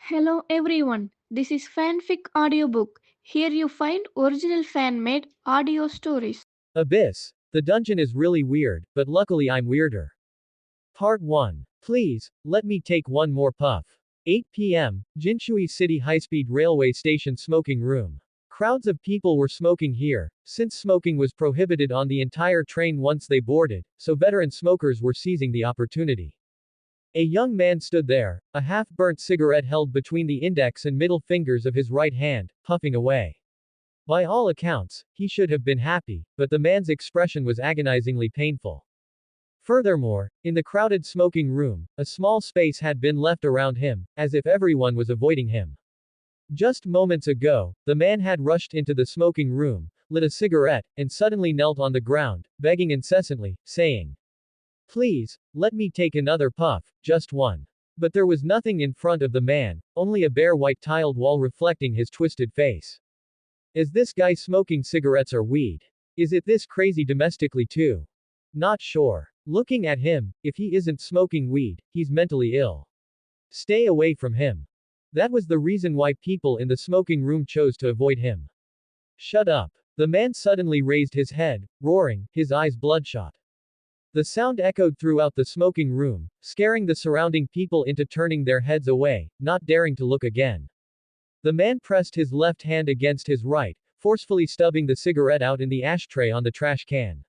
Hello everyone, this is Fanfic Audiobook. Here you find original fan made audio stories. Abyss. The dungeon is really weird, but luckily I'm weirder. Part 1. Please, let me take one more puff. 8 p.m., Jinshui City High-Speed Railway Station Smoking Room. Crowds of people were smoking here, since smoking was prohibited on the entire train once they boarded, so veteran smokers were seizing the opportunity. A young man stood there, a half-burnt cigarette held between the index and middle fingers of his right hand, puffing away. By all accounts, he should have been happy, but the man's expression was agonizingly painful. Furthermore, in the crowded smoking room, a small space had been left around him, as if everyone was avoiding him. Just moments ago, the man had rushed into the smoking room, lit a cigarette, and suddenly knelt on the ground, begging incessantly, saying, "Please, let me take another puff, just one." But there was nothing in front of the man, only a bare white tiled wall reflecting his twisted face. Is this guy smoking cigarettes or weed? Is it this crazy domestically too? Not sure. Looking at him, if he isn't smoking weed, he's mentally ill. Stay away from him. That was the reason why people in the smoking room chose to avoid him. Shut up. The man suddenly raised his head, roaring, his eyes bloodshot. The sound echoed throughout the smoking room, scaring the surrounding people into turning their heads away, not daring to look again. The man pressed his left hand against his right, forcefully stubbing the cigarette out in the ashtray on the trash can.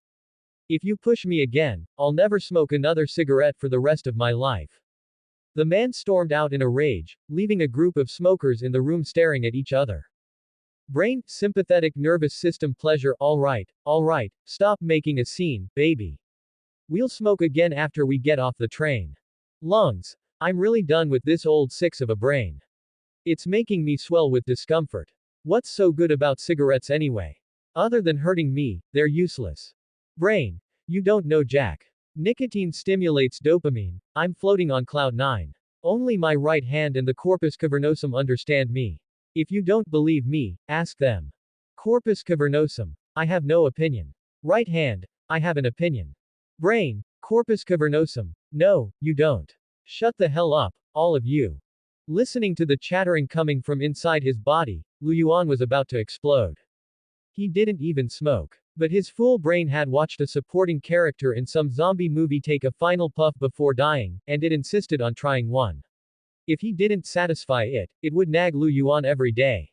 If you push me again, I'll never smoke another cigarette for the rest of my life. The man stormed out in a rage, leaving a group of smokers in the room staring at each other. Brain, sympathetic nervous system pleasure, alright, stop making a scene, baby. We'll smoke again after we get off the train. Lungs. I'm really done with this old six of a brain. It's making me swell with discomfort. What's so good about cigarettes anyway? Other than hurting me, they're useless. Brain. You don't know jack. Nicotine stimulates dopamine. I'm floating on cloud 9. Only my right hand and the corpus cavernosum understand me. If you don't believe me, ask them. Corpus cavernosum. I have no opinion. Right hand. I have an opinion. Brain. Corpus cavernosum. No, you don't. Shut the hell up, all of you. Listening to the chattering coming from inside his body, Lu Yuan was about to explode. He didn't even smoke. But his fool brain had watched a supporting character in some zombie movie take a final puff before dying, and it insisted on trying one. If he didn't satisfy it, it would nag Lu Yuan every day.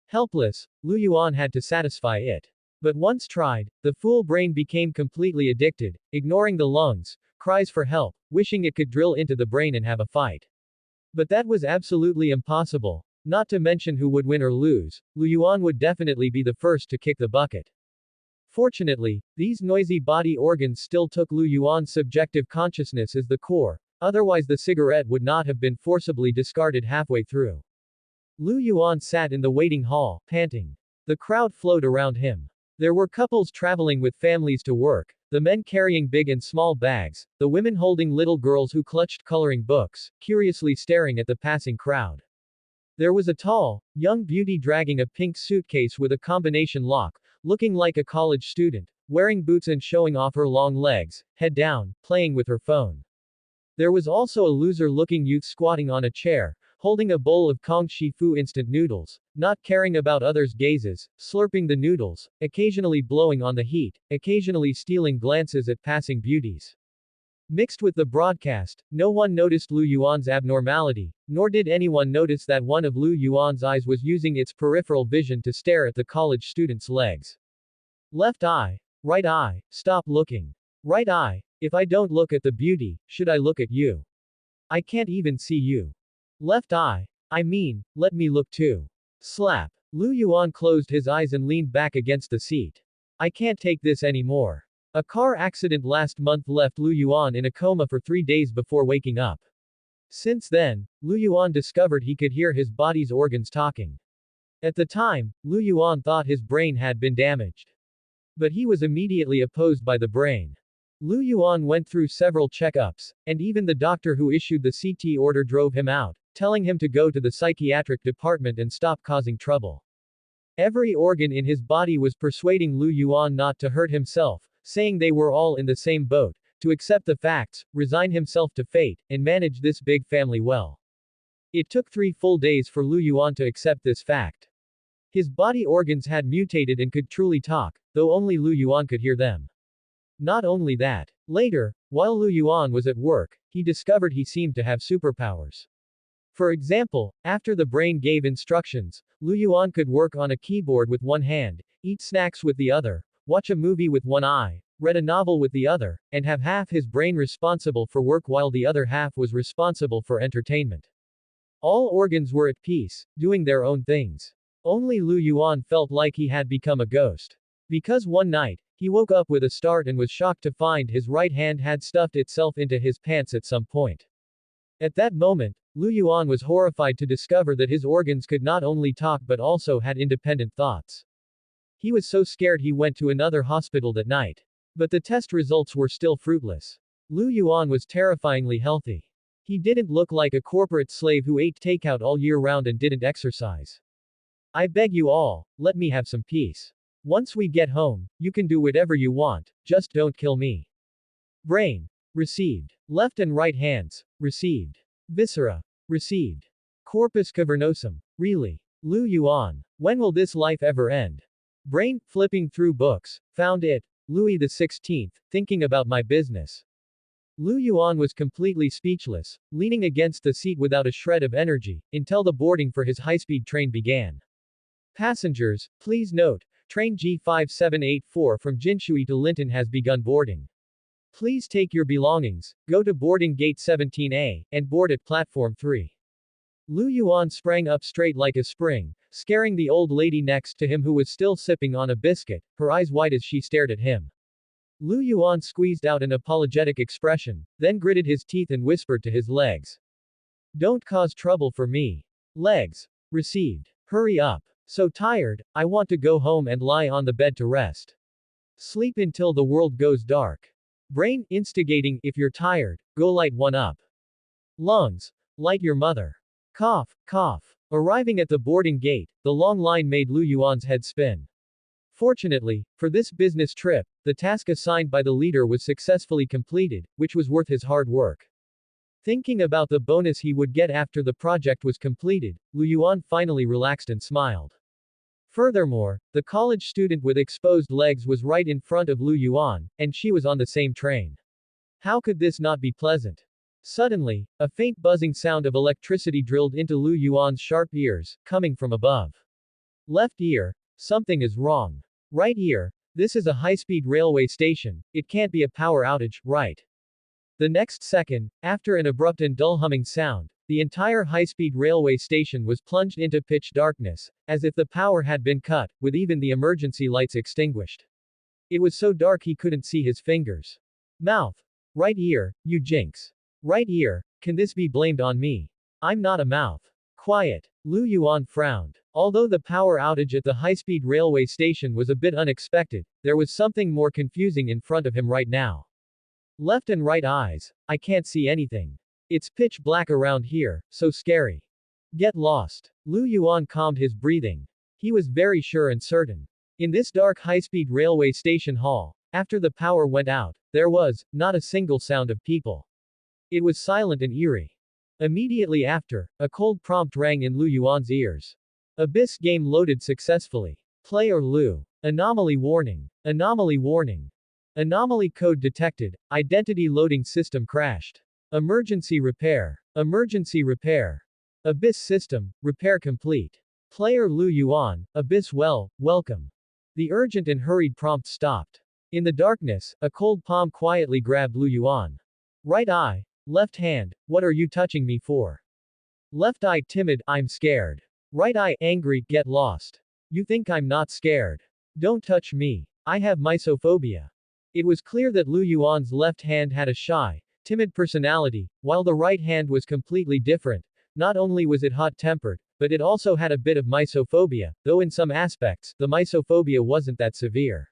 Helpless, Lu Yuan had to satisfy it. But once tried, the fool brain became completely addicted, ignoring the lungs, cries for help, wishing it could drill into the brain and have a fight. But that was absolutely impossible. Not to mention who would win or lose, Lu Yuan would definitely be the first to kick the bucket. Fortunately, these noisy body organs still took Lu Yuan's subjective consciousness as the core, otherwise the cigarette would not have been forcibly discarded halfway through. Lu Yuan sat in the waiting hall, panting. The crowd flowed around him. There were couples traveling with families to work, the men carrying big and small bags, the women holding little girls who clutched coloring books, curiously staring at the passing crowd. There was a tall, young beauty dragging a pink suitcase with a combination lock, looking like a college student, wearing boots and showing off her long legs, head down, playing with her phone. There was also a loser-looking youth squatting on a chair, holding a bowl of Kong Shi Fu instant noodles, not caring about others' gazes, slurping the noodles, occasionally blowing on the heat, occasionally stealing glances at passing beauties. Mixed with the broadcast, no one noticed Lu Yuan's abnormality, nor did anyone notice that one of Lu Yuan's eyes was using its peripheral vision to stare at the college student's legs. Left eye. Right eye. Stop looking. Right eye. If I don't look at the beauty, should I look at you? I can't even see you. Left eye. I mean, let me look too. Slap. Lu Yuan closed his eyes and leaned back against the seat. I can't take this anymore. A car accident last month left Lu Yuan in a coma for 3 days before waking up. Since then, Lu Yuan discovered he could hear his body's organs talking. At the time, Lu Yuan thought his brain had been damaged. But he was immediately opposed by the brain. Lu Yuan went through several checkups, and even the doctor who issued the CT order drove him out, telling him to go to the psychiatric department and stop causing trouble. Every organ in his body was persuading Lu Yuan not to hurt himself, saying they were all in the same boat, to accept the facts, resign himself to fate, and manage this big family well. It took 3 full days for Lu Yuan to accept this fact. His body organs had mutated and could truly talk, though only Lu Yuan could hear them. Not only that, later, while Lu Yuan was at work, he discovered he seemed to have superpowers. For example, after the brain gave instructions, Lu Yuan could work on a keyboard with one hand, eat snacks with the other, watch a movie with one eye, read a novel with the other, and have half his brain responsible for work while the other half was responsible for entertainment. All organs were at peace, doing their own things. Only Lu Yuan felt like he had become a ghost. Because one night, he woke up with a start and was shocked to find his right hand had stuffed itself into his pants at some point. At that moment, Lu Yuan was horrified to discover that his organs could not only talk but also had independent thoughts. He was so scared he went to another hospital that night. But the test results were still fruitless. Lu Yuan was terrifyingly healthy. He didn't look like a corporate slave who ate takeout all year round and didn't exercise. I beg you all, let me have some peace. Once we get home, you can do whatever you want, just don't kill me. Brain. Received. Left and right hands. Received. Viscera. Received. Corpus cavernosum. Really? Lu Yuan. When will this life ever end? Brain, flipping through books, found it. Louis XVI, thinking about my business. Lu Yuan was completely speechless, leaning against the seat without a shred of energy, until the boarding for his high-speed train began. Passengers, please note, train G5784 from Jinshui to Linton has begun boarding. Please take your belongings, go to boarding gate 17A, and board at platform 3. Lu Yuan sprang up straight like a spring, scaring the old lady next to him who was still sipping on a biscuit, her eyes wide as she stared at him. Lu Yuan squeezed out an apologetic expression, then gritted his teeth and whispered to his legs. Don't cause trouble for me. Legs. Received. Hurry up. So tired, I want to go home and lie on the bed to rest. Sleep until the world goes dark. Brain, instigating, if you're tired, go light one up. Lungs. Light your mother. Cough, cough. Arriving at the boarding gate, the long line made Lu Yuan's head spin. Fortunately, for this business trip, the task assigned by the leader was successfully completed, which was worth his hard work. Thinking about the bonus he would get after the project was completed, Lu Yuan finally relaxed and smiled. Furthermore, the college student with exposed legs was right in front of Lu Yuan, and she was on the same train. How could this not be pleasant? Suddenly, a faint buzzing sound of electricity drilled into Lu Yuan's sharp ears, coming from above. Left ear, something is wrong. Right ear, this is a high-speed railway station, it can't be a power outage, right? The next second, after an abrupt and dull humming sound, the entire high-speed railway station was plunged into pitch darkness, as if the power had been cut, with even the emergency lights extinguished. It was so dark he couldn't see his fingers. Mouth. Right ear, you jinx. Right ear, can this be blamed on me? I'm not a mouth. Quiet. Lu Yuan frowned. Although the power outage at the high-speed railway station was a bit unexpected, there was something more confusing in front of him right now. Left and right eyes. I can't see anything. It's pitch black around here, so scary. Get lost. Lu Yuan calmed his breathing. He was very sure and certain. In this dark high-speed railway station hall, after the power went out, there was not a single sound of people. It was silent and eerie. Immediately after, a cold prompt rang in Lu Yuan's ears. Abyss game loaded successfully. Player Lu. Anomaly warning. Anomaly warning. Anomaly code detected. Identity loading system crashed. Emergency repair. Emergency repair. Abyss system, repair complete. Player Lu Yuan, Abyss welcome. The urgent and hurried prompt stopped. In the darkness, a cold palm quietly grabbed Lu Yuan. Right eye. Left hand, what are you touching me for? Left eye timid, I'm scared. Right eye angry, get lost. You think I'm not scared? Don't touch me. I have mysophobia. It was clear that Lu Yuan's left hand had a shy, timid personality, while the right hand was completely different. Not only was it hot-tempered, but it also had a bit of mysophobia, though in some aspects, the mysophobia wasn't that severe.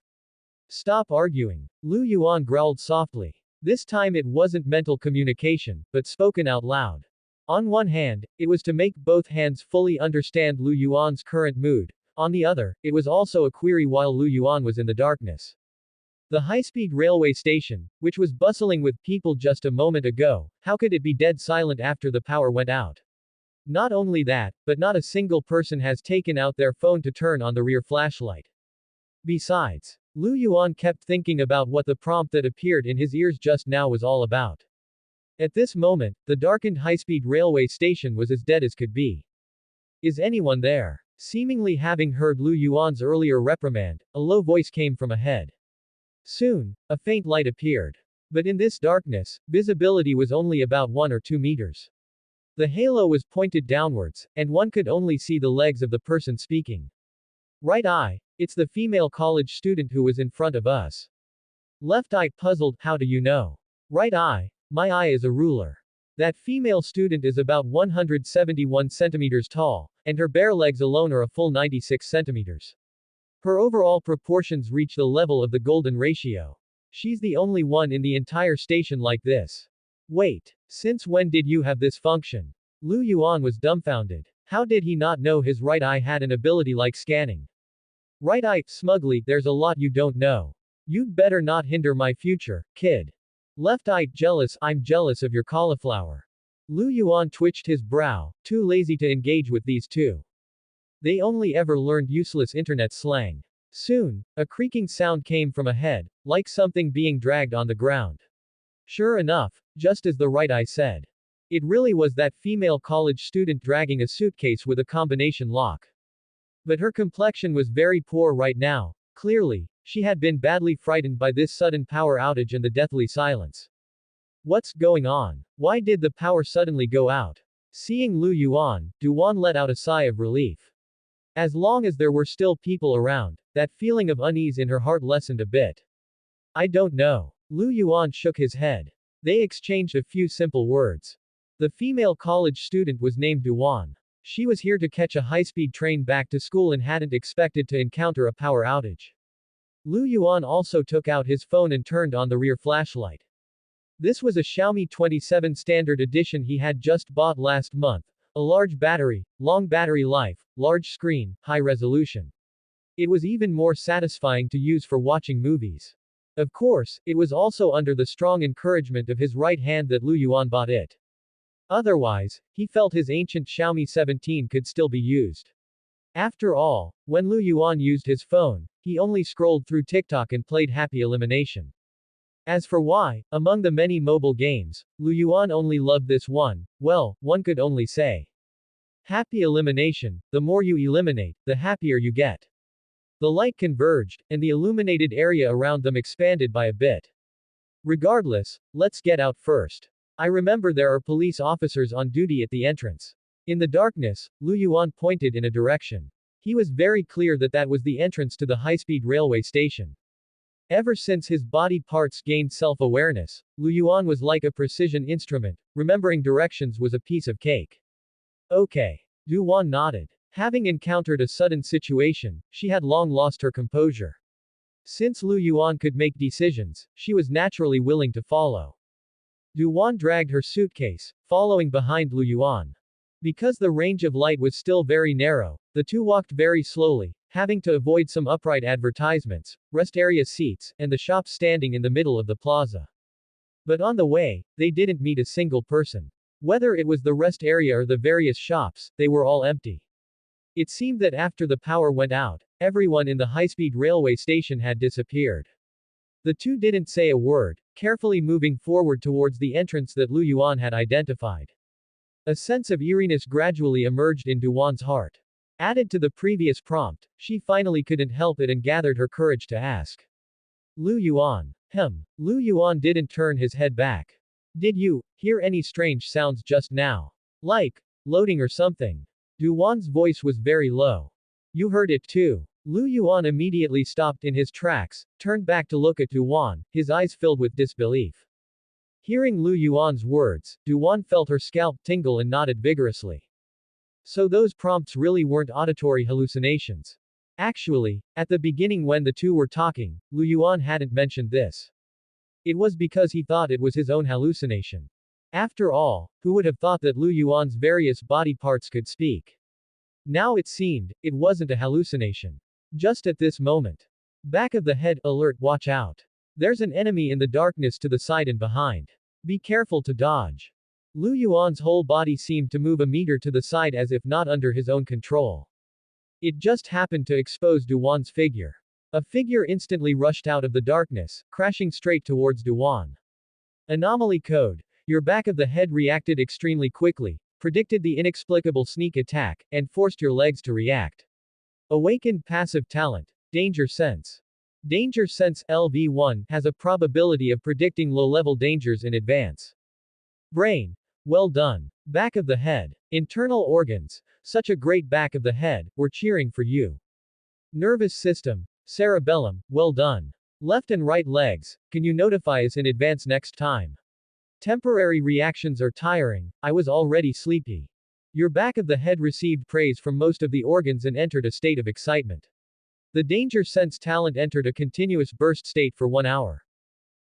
Stop arguing. Lu Yuan growled softly. This time it wasn't mental communication, but spoken out loud. On one hand, it was to make both hands fully understand Lu Yuan's current mood. On the other, it was also a query while Lu Yuan was in the darkness. The high-speed railway station, which was bustling with people just a moment ago, how could it be dead silent after the power went out? Not only that, but not a single person has taken out their phone to turn on the rear flashlight. Besides, Lu Yuan kept thinking about what the prompt that appeared in his ears just now was all about. At this moment, the darkened high-speed railway station was as dead as could be. Is anyone there? Seemingly having heard Lu Yuan's earlier reprimand, a low voice came from ahead. Soon, a faint light appeared. But in this darkness, visibility was only about 1 or 2 meters. The halo was pointed downwards, and one could only see the legs of the person speaking. Right eye, it's the female college student who was in front of us. Left eye puzzled, how do you know? Right eye, my eye is a ruler. That female student is about 171 centimeters tall, and her bare legs alone are a full 96 centimeters. Her overall proportions reach the level of the golden ratio. She's the only one in the entire station like this. Wait, since when did you have this function? Lu Yuan was dumbfounded. How did he not know his right eye had an ability like scanning? Right eye, smugly, there's a lot you don't know. You'd better not hinder my future, kid. Left eye, jealous, I'm jealous of your cauliflower. Lu Yuan twitched his brow, too lazy to engage with these two. They only ever learned useless internet slang. Soon, a creaking sound came from ahead, like something being dragged on the ground. Sure enough, just as the right eye said. It really was that female college student dragging a suitcase with a combination lock. But her complexion was very poor right now. Clearly, she had been badly frightened by this sudden power outage and the deathly silence. What's going on? Why did the power suddenly go out? Seeing Lu Yuan, Duan let out a sigh of relief. As long as there were still people around, that feeling of unease in her heart lessened a bit. I don't know. Lu Yuan shook his head. They exchanged a few simple words. The female college student was named Duan. She was here to catch a high-speed train back to school and hadn't expected to encounter a power outage. Lu Yuan also took out his phone and turned on the rear flashlight. This was a Xiaomi 27 Standard Edition he had just bought last month. A large battery, long battery life, large screen, high resolution. It was even more satisfying to use for watching movies. Of course, it was also under the strong encouragement of his right hand that Lu Yuan bought it. Otherwise, he felt his ancient Xiaomi 17 could still be used. After all, when Lu Yuan used his phone, he only scrolled through TikTok and played Happy Elimination. As for why, among the many mobile games, Lu Yuan only loved this one, well, one could only say. Happy Elimination, the more you eliminate, the happier you get. The light converged, and the illuminated area around them expanded by a bit. Regardless, let's get out first. I remember there are police officers on duty at the entrance. In the darkness, Lu Yuan pointed in a direction. He was very clear that that was the entrance to the high-speed railway station. Ever since his body parts gained self-awareness, Lu Yuan was like a precision instrument. Remembering directions was a piece of cake. Okay. Duan nodded. Having encountered a sudden situation, she had long lost her composure. Since Lu Yuan could make decisions, she was naturally willing to follow. Duan dragged her suitcase, following behind Lu Yuan. Because the range of light was still very narrow, the two walked very slowly, having to avoid some upright advertisements, rest area seats, and the shops standing in the middle of the plaza. But on the way, they didn't meet a single person. Whether it was the rest area or the various shops, they were all empty. It seemed that after the power went out, everyone in the high-speed railway station had disappeared. The two didn't say a word, carefully moving forward towards the entrance that Lu Yuan had identified. A sense of eeriness gradually emerged in Duan's heart. Added to the previous prompt, she finally couldn't help it and gathered her courage to ask. Lu Yuan. Lu Yuan didn't turn his head back. Did you hear any strange sounds just now? Like loading or something? Duan's voice was very low. You heard it too. Lu Yuan immediately stopped in his tracks, turned back to look at Duan, his eyes filled with disbelief. Hearing Lu Yuan's words, Duan felt her scalp tingle and nodded vigorously. So those prompts really weren't auditory hallucinations. Actually, at the beginning when the two were talking, Lu Yuan hadn't mentioned this. It was because he thought it was his own hallucination. After all, who would have thought that Lu Yuan's various body parts could speak? Now it seemed, it wasn't a hallucination. Just at this moment. Back of the head, alert, watch out. There's an enemy in the darkness to the side and behind. Be careful to dodge. Lu Yuan's whole body seemed to move a meter to the side as if not under his own control. It just happened to expose Duwan's figure. A figure instantly rushed out of the darkness, crashing straight towards Duwan. Anomaly code. Your back of the head reacted extremely quickly, predicted the inexplicable sneak attack, and forced your legs to react. Awakened passive talent. Danger sense. Danger sense LV1 has a probability of predicting low-level dangers in advance. Brain. Well done. Back of the head. Internal organs. Such a great back of the head, we're cheering for you. Nervous system. Cerebellum, well done. Left and right legs, can you notify us in advance next time? Temporary reactions are tiring, I was already sleepy. Your back of the head received praise from most of the organs and entered a state of excitement. The danger sense talent entered a continuous burst state for 1 hour.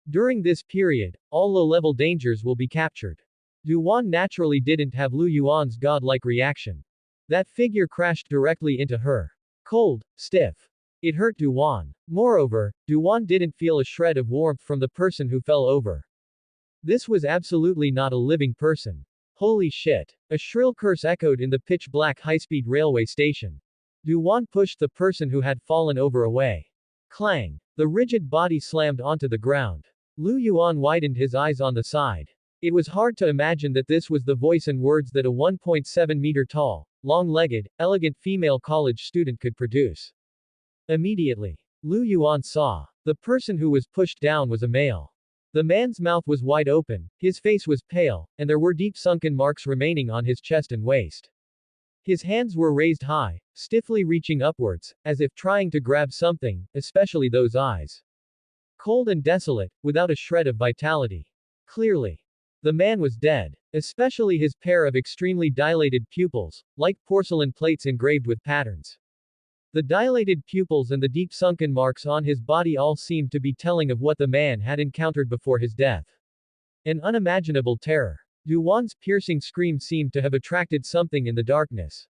During this period, all low-level dangers will be captured. Duwan naturally didn't have Lu Yuan's godlike reaction. That figure crashed directly into her. Cold, stiff. It hurt Duwan. Moreover, Duwan didn't feel a shred of warmth from the person who fell over. This was absolutely not a living person. Holy shit. A shrill curse echoed in the pitch-black high-speed railway station. Duwan pushed the person who had fallen over away. Clang. The rigid body slammed onto the ground. Lu Yuan widened his eyes on the side. It was hard to imagine that this was the voice and words that a 1.7-meter tall, long-legged, elegant female college student could produce. Immediately, Lu Yuan saw. The person who was pushed down was a male. The man's mouth was wide open, his face was pale, and there were deep sunken marks remaining on his chest and waist. His hands were raised high, stiffly reaching upwards, as if trying to grab something, especially those eyes. Cold and desolate, without a shred of vitality. Clearly, the man was dead. Especially his pair of extremely dilated pupils, like porcelain plates engraved with patterns. The dilated pupils and the deep sunken marks on his body all seemed to be telling of what the man had encountered before his death. An unimaginable terror. Duwan's piercing scream seemed to have attracted something in the darkness.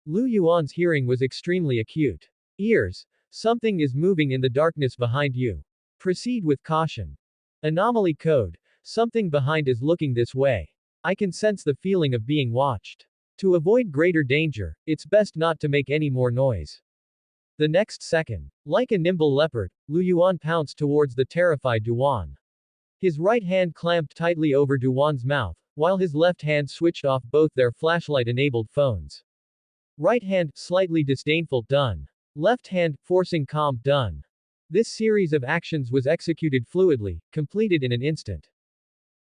Lu Yuan's hearing was extremely acute. Ears. Something is moving in the darkness behind you. Proceed with caution. Anomaly code. Something behind is looking this way. I can sense the feeling of being watched. To avoid greater danger, it's best not to make any more noise. The next second, like a nimble leopard, Lu Yuan pounced towards the terrified Duwan. His right hand clamped tightly over Duwan's mouth, while his left hand switched off both their flashlight-enabled phones. Right hand, slightly disdainful, done. Left hand, forcing calm, done. This series of actions was executed fluidly, completed in an instant.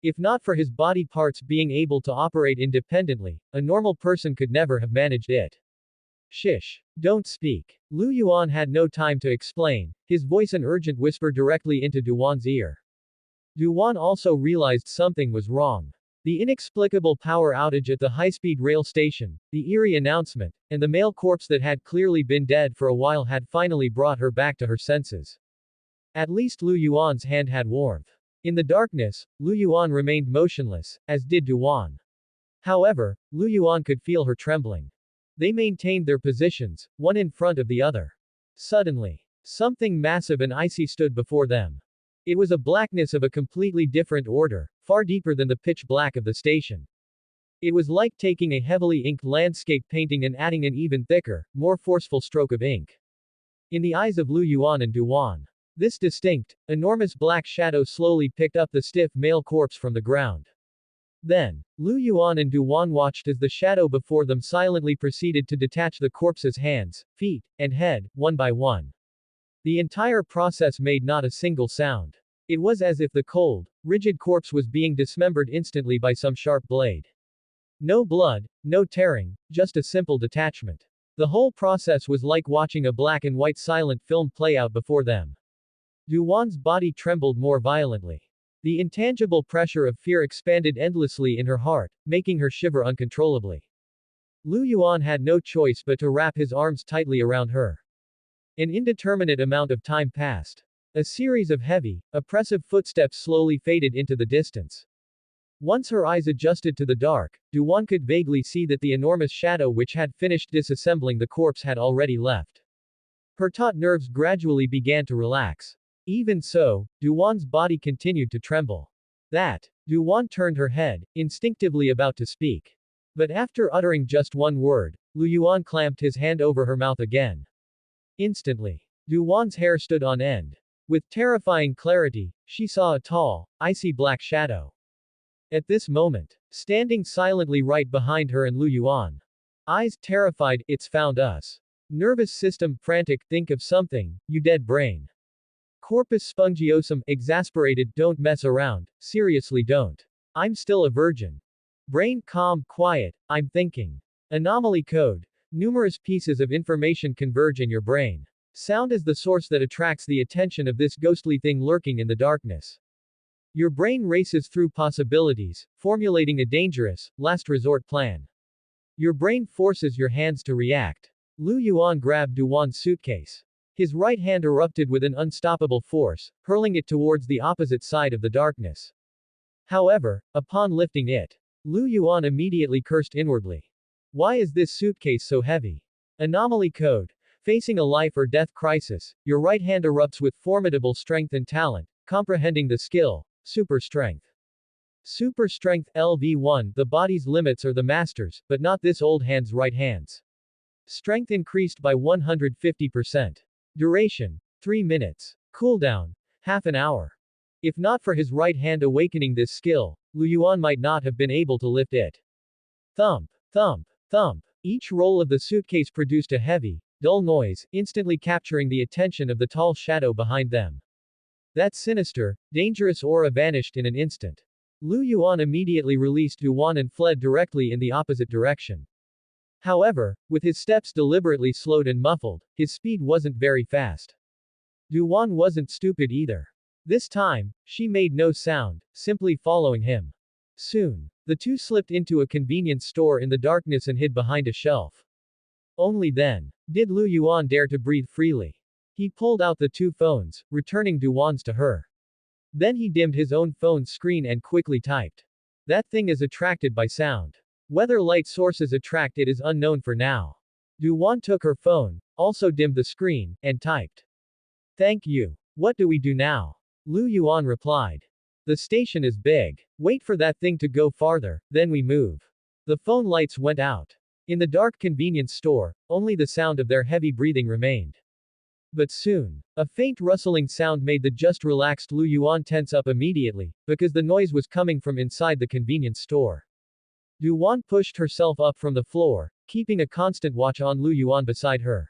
If not for his body parts being able to operate independently, a normal person could never have managed it. Shish. Don't speak. Lu Yuan had no time to explain, his voice an urgent whisper directly into Duwan's ear. Duwan also realized something was wrong. The inexplicable power outage at the high-speed rail station, the eerie announcement, and the male corpse that had clearly been dead for a while had finally brought her back to her senses. At least Lu Yuan's hand had warmth. In the darkness, Lu Yuan remained motionless, as did Duwan. However, Lu Yuan could feel her trembling. They maintained their positions, one in front of the other. Suddenly, something massive and icy stood before them. It was a blackness of a completely different order, far deeper than the pitch black of the station. It was like taking a heavily inked landscape painting and adding an even thicker, more forceful stroke of ink. In the eyes of Lu Yuan and Duwan, this distinct, enormous black shadow slowly picked up the stiff male corpse from the ground. Then, Lu Yuan and Duwan watched as the shadow before them silently proceeded to detach the corpse's hands, feet, and head, one by one. The entire process made not a single sound. It was as if the cold, rigid corpse was being dismembered instantly by some sharp blade. No blood, no tearing, just a simple detachment. The whole process was like watching a black and white silent film play out before them. Duwan's body trembled more violently. The intangible pressure of fear expanded endlessly in her heart, making her shiver uncontrollably. Lu Yuan had no choice but to wrap his arms tightly around her. An indeterminate amount of time passed. A series of heavy, oppressive footsteps slowly faded into the distance. Once her eyes adjusted to the dark, Duwan could vaguely see that the enormous shadow which had finished disassembling the corpse had already left. Her taut nerves gradually began to relax. Even so, Duwan's body continued to tremble. That. Duwan turned her head, instinctively about to speak. But after uttering just one word, Lu Yuan clamped his hand over her mouth again. Instantly. Duwan's hair stood on end. With terrifying clarity, she saw a tall, icy black shadow. At this moment, standing silently right behind her and Lu Yuan. Eyes terrified, it's found us. Nervous system frantic, think of something, you dead brain. Corpus spongiosum, exasperated, don't mess around, seriously don't. I'm still a virgin. Brain calm, quiet, I'm thinking. Anomaly code. Numerous pieces of information converge in your brain. Sound is the source that attracts the attention of this ghostly thing lurking in the darkness. Your brain races through possibilities, formulating a dangerous, last resort plan. Your brain forces your hands to react. Lu Yuan grabbed Duwan's suitcase. His right hand erupted with an unstoppable force, hurling it towards the opposite side of the darkness. However, upon lifting it, Lu Yuan immediately cursed inwardly. Why is this suitcase so heavy? Anomaly code. Facing a life or death crisis, your right hand erupts with formidable strength and talent, comprehending the skill, super strength. Super strength LV1, the body's limits are the master's, but not this old hand's right hands. Strength increased by 150%. Duration, 3 minutes. Cooldown, half an hour. If not for his right hand awakening this skill, Lu Yuan might not have been able to lift it. Thump, thump, thump. Each roll of the suitcase produced a heavy, dull noise, instantly capturing the attention of the tall shadow behind them. That sinister, dangerous aura vanished in an instant. Lu Yuan immediately released Duwan and fled directly in the opposite direction. However, with his steps deliberately slowed and muffled, his speed wasn't very fast. Duwan wasn't stupid either. This time, she made no sound, simply following him. Soon, the two slipped into a convenience store in the darkness and hid behind a shelf. Only then did Lu Yuan dare to breathe freely. He pulled out the two phones, returning Duwan's to her. Then he dimmed his own phone's screen and quickly typed. That thing is attracted by sound. Whether light sources attract it is unknown for now. Duwan took her phone, also dimmed the screen, and typed. Thank you. What do we do now? Lu Yuan replied. The station is big. Wait for that thing to go farther, then we move. The phone lights went out. In the dark convenience store, only the sound of their heavy breathing remained. But soon, a faint rustling sound made the just relaxed Lu Yuan tense up immediately, because the noise was coming from inside the convenience store. Duwan pushed herself up from the floor, keeping a constant watch on Lu Yuan beside her.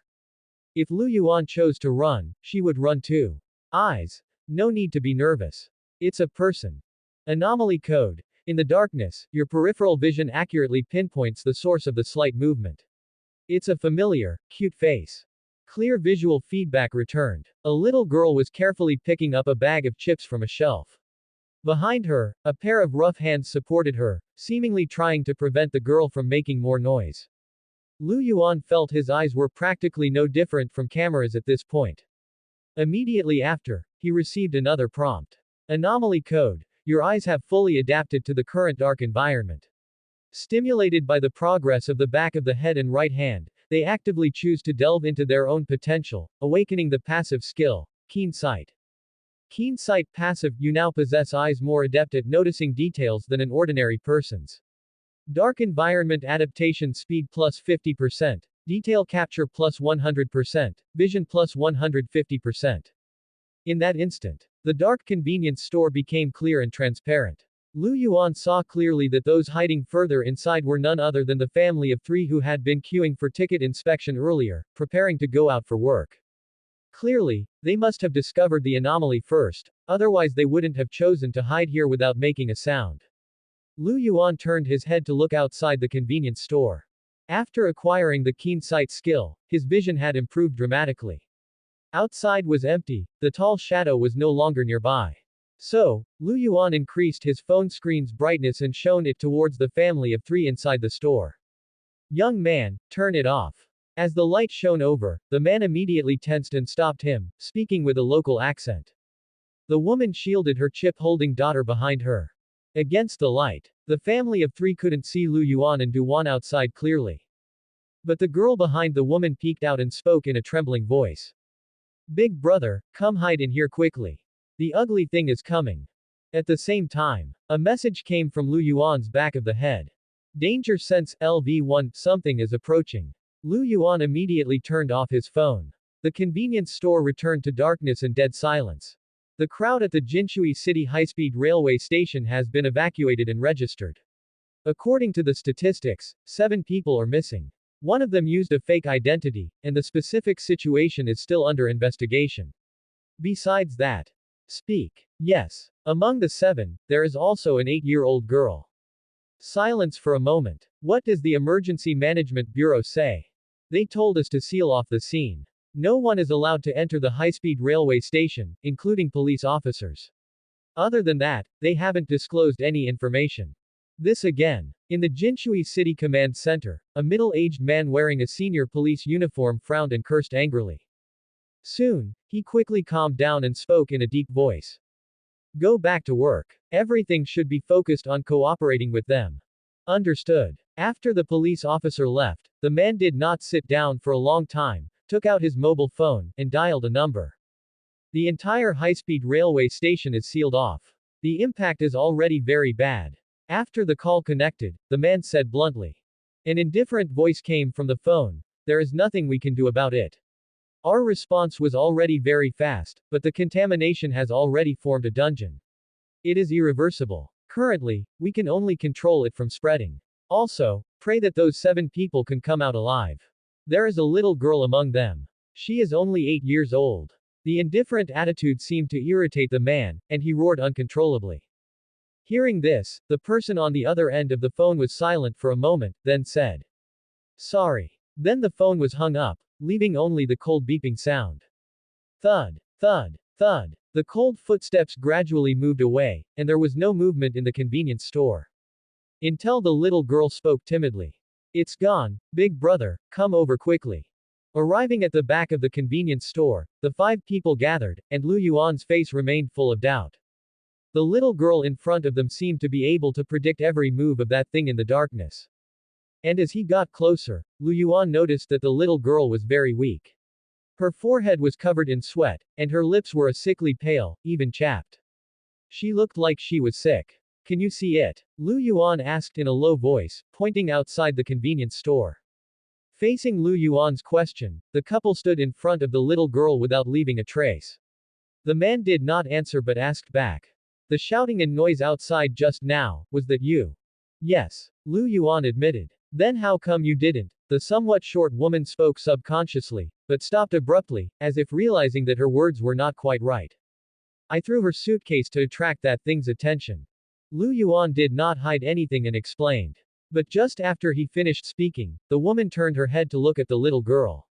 If Lu Yuan chose to run, she would run too. Eyes. No need to be nervous. It's a person. Anomaly code. In the darkness, your peripheral vision accurately pinpoints the source of the slight movement. It's a familiar, cute face. Clear visual feedback returned. A little girl was carefully picking up a bag of chips from a shelf. Behind her, a pair of rough hands supported her, seemingly trying to prevent the girl from making more noise. Lu Yuan felt his eyes were practically no different from cameras at this point. Immediately after, he received another prompt. Anomaly code. Your eyes have fully adapted to the current dark environment. Stimulated by the progress of the back of the head and right hand, they actively choose to delve into their own potential, awakening the passive skill, keen sight. Keen sight passive, you now possess eyes more adept at noticing details than an ordinary person's. Dark environment adaptation speed plus 50%, detail capture plus 100%, vision plus 150%. In that instant, the dark convenience store became clear and transparent. Lu Yuan saw clearly that those hiding further inside were none other than the family of three who had been queuing for ticket inspection earlier, preparing to go out for work. Clearly, they must have discovered the anomaly first, otherwise they wouldn't have chosen to hide here without making a sound. Lu Yuan turned his head to look outside the convenience store. After acquiring the keen sight skill, his vision had improved dramatically. Outside was empty, the tall shadow was no longer nearby. So, Lu Yuan increased his phone screen's brightness and shone it towards the family of three inside the store. Young man, turn it off. As the light shone over, the man immediately tensed and stopped him, speaking with a local accent. The woman shielded her chip-holding daughter behind her. Against the light, the family of three couldn't see Lu Yuan and Duwan outside clearly. But the girl behind the woman peeked out and spoke in a trembling voice. Big brother, come hide in here quickly. The ugly thing is coming. At the same time, a message came from Lu Yuan's back of the head. Danger sense LV1, something is approaching. Lu Yuan immediately turned off his phone. The convenience store returned to darkness and dead silence. The crowd at the Jinshui City high-speed railway station has been evacuated and registered. According to the statistics, 7 people are missing. One of them used a fake identity, and the specific situation is still under investigation. Besides that, speak. Yes. Among the 7, there is also an 8-year-old girl. Silence for a moment. What does the Emergency Management Bureau say? They told us to seal off the scene. No one is allowed to enter the high-speed railway station, including police officers. Other than that, they haven't disclosed any information. This again. In the Jinshui City Command Center, a middle-aged man wearing a senior police uniform frowned and cursed angrily. Soon, he quickly calmed down and spoke in a deep voice. Go back to work. Everything should be focused on cooperating with them. Understood. After the police officer left, the man did not sit down for a long time, took out his mobile phone, and dialed a number. The entire high-speed railway station is sealed off. The impact is already very bad. After the call connected, the man said bluntly. An indifferent voice came from the phone. There is nothing we can do about it. Our response was already very fast, but the contamination has already formed a dungeon. It is irreversible. Currently, we can only control it from spreading. Also, pray that those 7 people can come out alive. There is a little girl among them. She is only 8 years old. The indifferent attitude seemed to irritate the man, and he roared uncontrollably. Hearing this, the person on the other end of the phone was silent for a moment, then said, Sorry. Then the phone was hung up, leaving only the cold beeping sound. Thud, thud, thud. The cold footsteps gradually moved away, and there was no movement in the convenience store. Until the little girl spoke timidly. It's gone, big brother, come over quickly. Arriving at the back of the convenience store, the 5 people gathered, and Lu Yuan's face remained full of doubt. The little girl in front of them seemed to be able to predict every move of that thing in the darkness. And as he got closer, Lu Yuan noticed that the little girl was very weak. Her forehead was covered in sweat, and her lips were a sickly pale, even chapped. She looked like she was sick. Can you see it? Lu Yuan asked in a low voice, pointing outside the convenience store. Facing Lu Yuan's question, the couple stood in front of the little girl without leaving a trace. The man did not answer but asked back. The shouting and noise outside just now, was that you? Yes, Lu Yuan admitted. Then how come you didn't? The somewhat short woman spoke subconsciously, but stopped abruptly, as if realizing that her words were not quite right. I threw her suitcase to attract that thing's attention. Lu Yuan did not hide anything and explained. But just after he finished speaking, the woman turned her head to look at the little girl.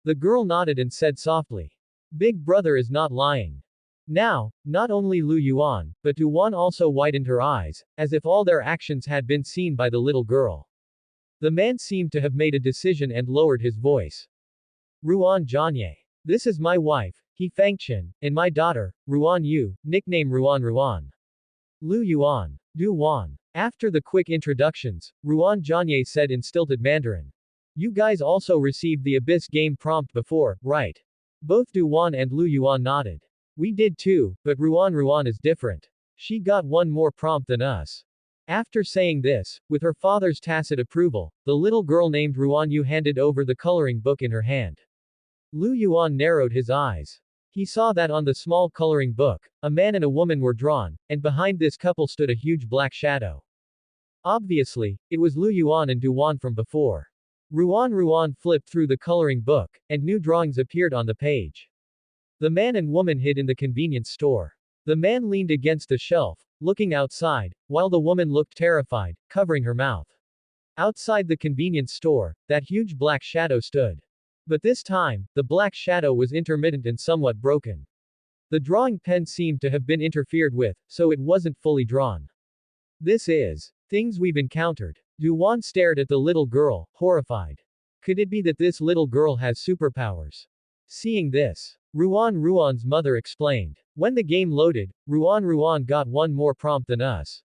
The girl nodded and said softly, Big brother is not lying. Now, not only Lu Yuan, but Du Wan also widened her eyes, as if all their actions had been seen by the little girl. The man seemed to have made a decision and lowered his voice. Ruan Jianye. This is my wife, He Fangchen, and my daughter, Ruan Yu, nickname Ruan Ruan. Lu Yuan. Du Wan. After the quick introductions, Ruan Jianye said in stilted Mandarin. You guys also received the Abyss game prompt before, right? Both Du Wan and Lu Yuan nodded. We did too, but Ruan Ruan is different. She got one more prompt than us. After saying this, with her father's tacit approval, the little girl named Ruan Yu handed over the coloring book in her hand. Lu Yuan narrowed his eyes. He saw that on the small coloring book, a man and a woman were drawn, and behind this couple stood a huge black shadow. Obviously, it was Lu Yuan and Du Wan from before. Ruan Ruan flipped through the coloring book, and new drawings appeared on the page. The man and woman hid in the convenience store. The man leaned against the shelf, looking outside, while the woman looked terrified, covering her mouth. Outside the convenience store, that huge black shadow stood. But this time, the black shadow was intermittent and somewhat broken. The drawing pen seemed to have been interfered with, so it wasn't fully drawn. This is things we've encountered. Du Wan stared at the little girl, horrified. Could it be that this little girl has superpowers? Seeing this, Ruan Ruan's mother explained. When the game loaded, Ruan Ruan got one more prompt than us.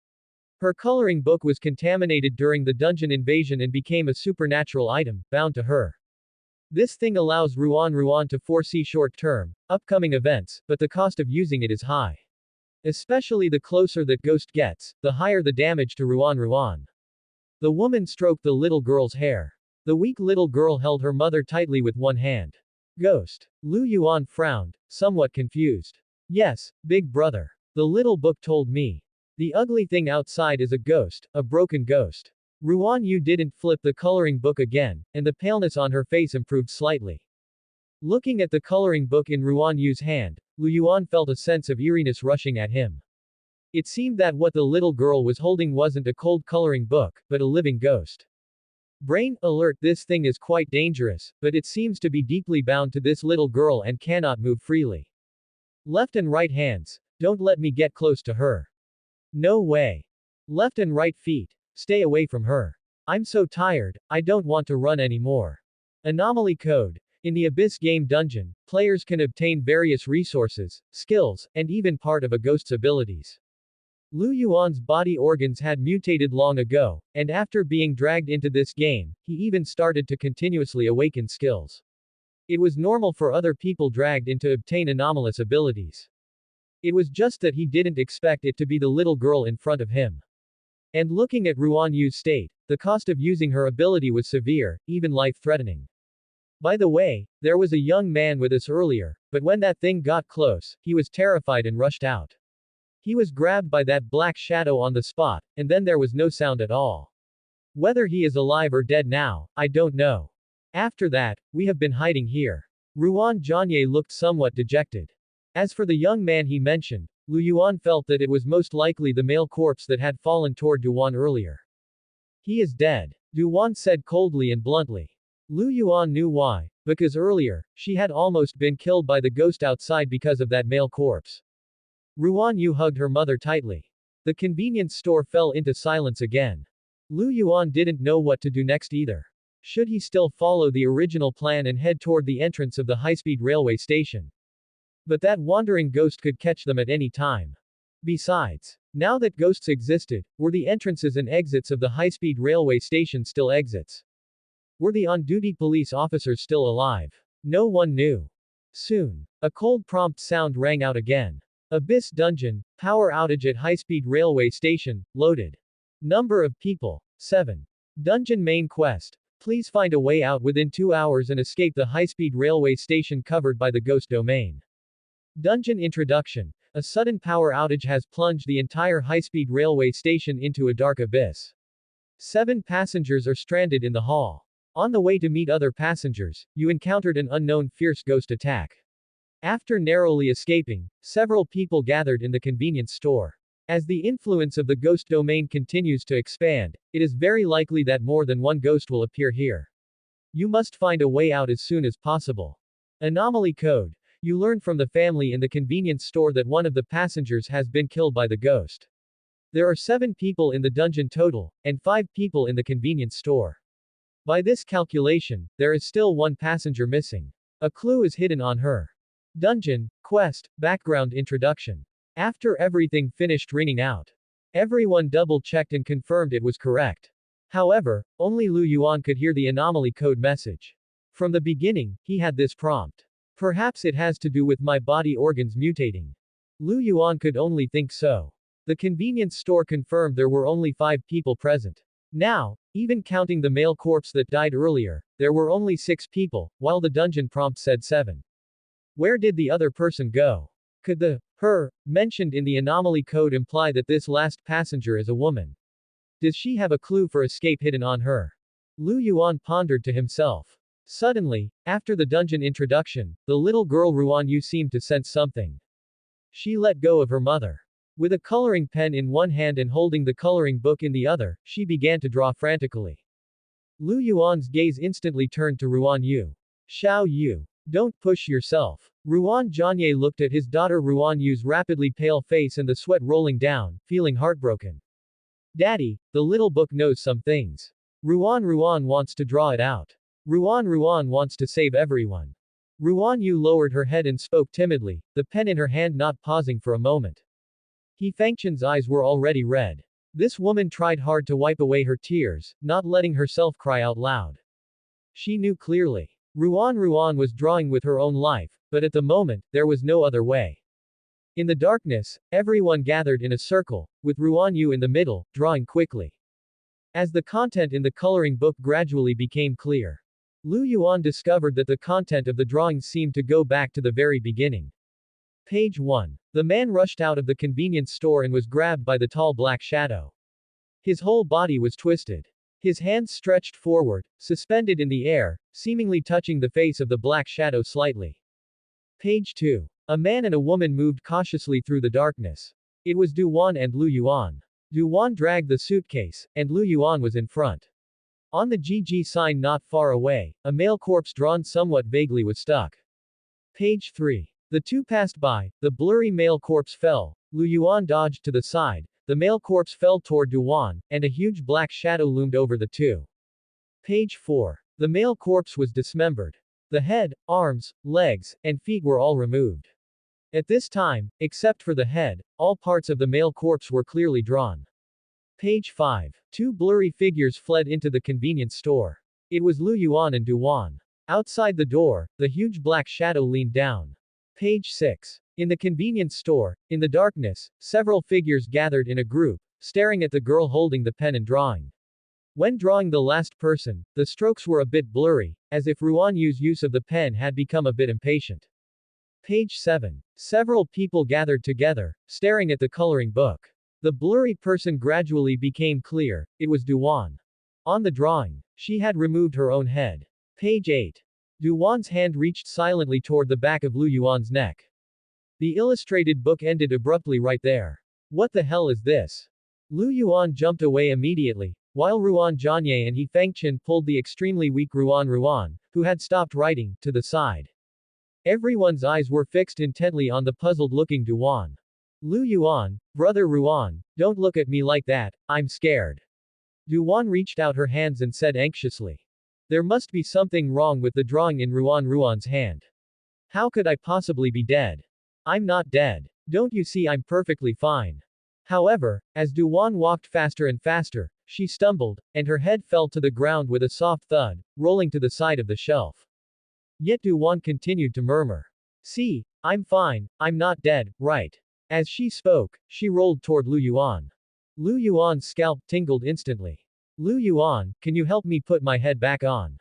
Her coloring book was contaminated during the dungeon invasion and became a supernatural item, bound to her. This thing allows Ruan Ruan to foresee short-term, upcoming events, but the cost of using it is high. Especially the closer that ghost gets, the higher the damage to Ruan Ruan. The woman stroked the little girl's hair. The weak little girl held her mother tightly with one hand. Ghost. Lu Yuan frowned, somewhat confused. Yes, big brother. The little book told me. The ugly thing outside is a ghost, a broken ghost. Ruan Yu didn't flip the coloring book again, and the paleness on her face improved slightly. Looking at the coloring book in Ruan Yu's hand, Lu Yuan felt a sense of eeriness rushing at him. It seemed that what the little girl was holding wasn't a cold coloring book, but a living ghost. Brain alert, this thing is quite dangerous, but it seems to be deeply bound to this little girl and cannot move freely. Left and right hands, don't let me get close to her. No way. Left and right feet, stay away from her. I'm so tired, I don't want to run anymore. Anomaly code. In the Abyss game dungeon, players can obtain various resources, skills, and even part of a ghost's abilities. Lu Yuan's body organs had mutated long ago, and after being dragged into this game, he even started to continuously awaken skills. It was normal for other people dragged in to obtain anomalous abilities. It was just that he didn't expect it to be the little girl in front of him. And looking at Ruan Yu's state, the cost of using her ability was severe, even life-threatening. By the way, there was a young man with us earlier, but when that thing got close, he was terrified and rushed out. He was grabbed by that black shadow on the spot, and then there was no sound at all. Whether he is alive or dead now, I don't know. After that, we have been hiding here. Ruan Jianye looked somewhat dejected. As for the young man he mentioned, Lu Yuan felt that it was most likely the male corpse that had fallen toward Duan earlier. He is dead, Duan said coldly and bluntly. Lu Yuan knew why, because earlier, she had almost been killed by the ghost outside because of that male corpse. Ruan Yu hugged her mother tightly. The convenience store fell into silence again. Lu Yuan didn't know what to do next either. Should he still follow the original plan and head toward the entrance of the high-speed railway station? But that wandering ghost could catch them at any time. Besides, now that ghosts existed, were the entrances and exits of the high-speed railway station still exits? Were the on-duty police officers still alive? No one knew. Soon, a cold prompt sound rang out again. Abyss Dungeon, power outage at high-speed railway station, loaded. Number of people, 7. Dungeon main quest. Please find a way out within 2 hours and escape the high-speed railway station covered by the ghost domain. Dungeon introduction. A sudden power outage has plunged the entire high-speed railway station into a dark abyss. 7 passengers are stranded in the hall. On the way to meet other passengers, you encountered an unknown fierce ghost attack. After narrowly escaping, several people gathered in the convenience store. As the influence of the ghost domain continues to expand, it is very likely that more than one ghost will appear here. You must find a way out as soon as possible. Anomaly code. You learn from the family in the convenience store that one of the passengers has been killed by the ghost. There are 7 people in the dungeon total, and 5 people in the convenience store. By this calculation, there is still 1 passenger missing. A clue is hidden on her. Dungeon, quest, background introduction. After everything finished ringing out, everyone double-checked and confirmed it was correct. However, only Lu Yuan could hear the anomaly code message. From the beginning, he had this prompt. Perhaps it has to do with my body organs mutating. Lu Yuan could only think so. The convenience store confirmed there were only 5 people present. Now, even counting the male corpse that died earlier, there were only 6 people, while the dungeon prompt said 7. Where did the other person go? Could the her mentioned in the anomaly code imply that this last passenger is a woman? Does she have a clue for escape hidden on her? Lu Yuan pondered to himself. Suddenly, after the dungeon introduction, the little girl Ruan Yu seemed to sense something. She let go of her mother. With a coloring pen in one hand and holding the coloring book in the other, she began to draw frantically. Lu Yuan's gaze instantly turned to Ruan Yu. Xiao Yu. Don't push yourself. Ruan Jianye looked at his daughter Ruan Yu's rapidly pale face and the sweat rolling down, feeling heartbroken. Daddy, the little book knows some things. Ruan wants to draw it out. Ruan wants to save everyone. Ruan Yu lowered her head and spoke timidly, the pen in her hand not pausing for a moment. He Fangchen's eyes were already red. This woman tried hard to wipe away her tears, not letting herself cry out loud. She knew clearly. Ruan was drawing with her own life, but at the moment, there was no other way. In the darkness, everyone gathered in a circle, with Ruan Yu in the middle, drawing quickly. As the content in the coloring book gradually became clear, Lu Yuan discovered that the content of the drawings seemed to go back to the very beginning. Page 1. The man rushed out of the convenience store and was grabbed by the tall black shadow. His whole body was twisted. His hands stretched forward, suspended in the air, seemingly touching the face of the black shadow slightly. Page 2. A man and a woman moved cautiously through the darkness. It was Du Wan and Lu Yuan. Du Wan dragged the suitcase, and Lu Yuan was in front. On the GG sign not far away, a male corpse drawn somewhat vaguely was stuck. Page 3. The two passed by, the blurry male corpse fell, Lu Yuan dodged to the side, the male corpse fell toward Du Wan, and a huge black shadow loomed over the two. Page 4. The male corpse was dismembered. The head, arms, legs, and feet were all removed. At this time, except for the head, all parts of the male corpse were clearly drawn. Page 5. Two blurry figures fled into the convenience store. It was Lu Yuan and Du Wan. Outside the door, the huge black shadow leaned down. Page 6. In the convenience store, in the darkness, several figures gathered in a group, staring at the girl holding the pen and drawing. When drawing the last person, the strokes were a bit blurry, as if Ruan Yu's use of the pen had become a bit impatient. Page 7. Several people gathered together, staring at the coloring book. The blurry person gradually became clear, it was Du Wan. On the drawing, she had removed her own head. Page 8. Du Wan's hand reached silently toward the back of Lu Yuan's neck. The illustrated book ended abruptly right there. What the hell is this? Lu Yuan jumped away immediately, while Ruan Jianye and He Fengchen pulled the extremely weak Ruan, who had stopped writing, to the side. Everyone's eyes were fixed intently on the puzzled-looking Du Wan. Lu Yuan, brother Ruan, don't look at me like that, I'm scared. Du Wan reached out her hands and said anxiously. There must be something wrong with the drawing in Ruan's hand. How could I possibly be dead? I'm not dead. Don't you see I'm perfectly fine? However, as Du Wan walked faster and faster, she stumbled, and her head fell to the ground with a soft thud, rolling to the side of the shelf. Yet Du Wan continued to murmur. See, I'm fine, I'm not dead, right? As she spoke, she rolled toward Lu Yuan. Lu Yuan's scalp tingled instantly. Lu Yuan, can you help me put my head back on?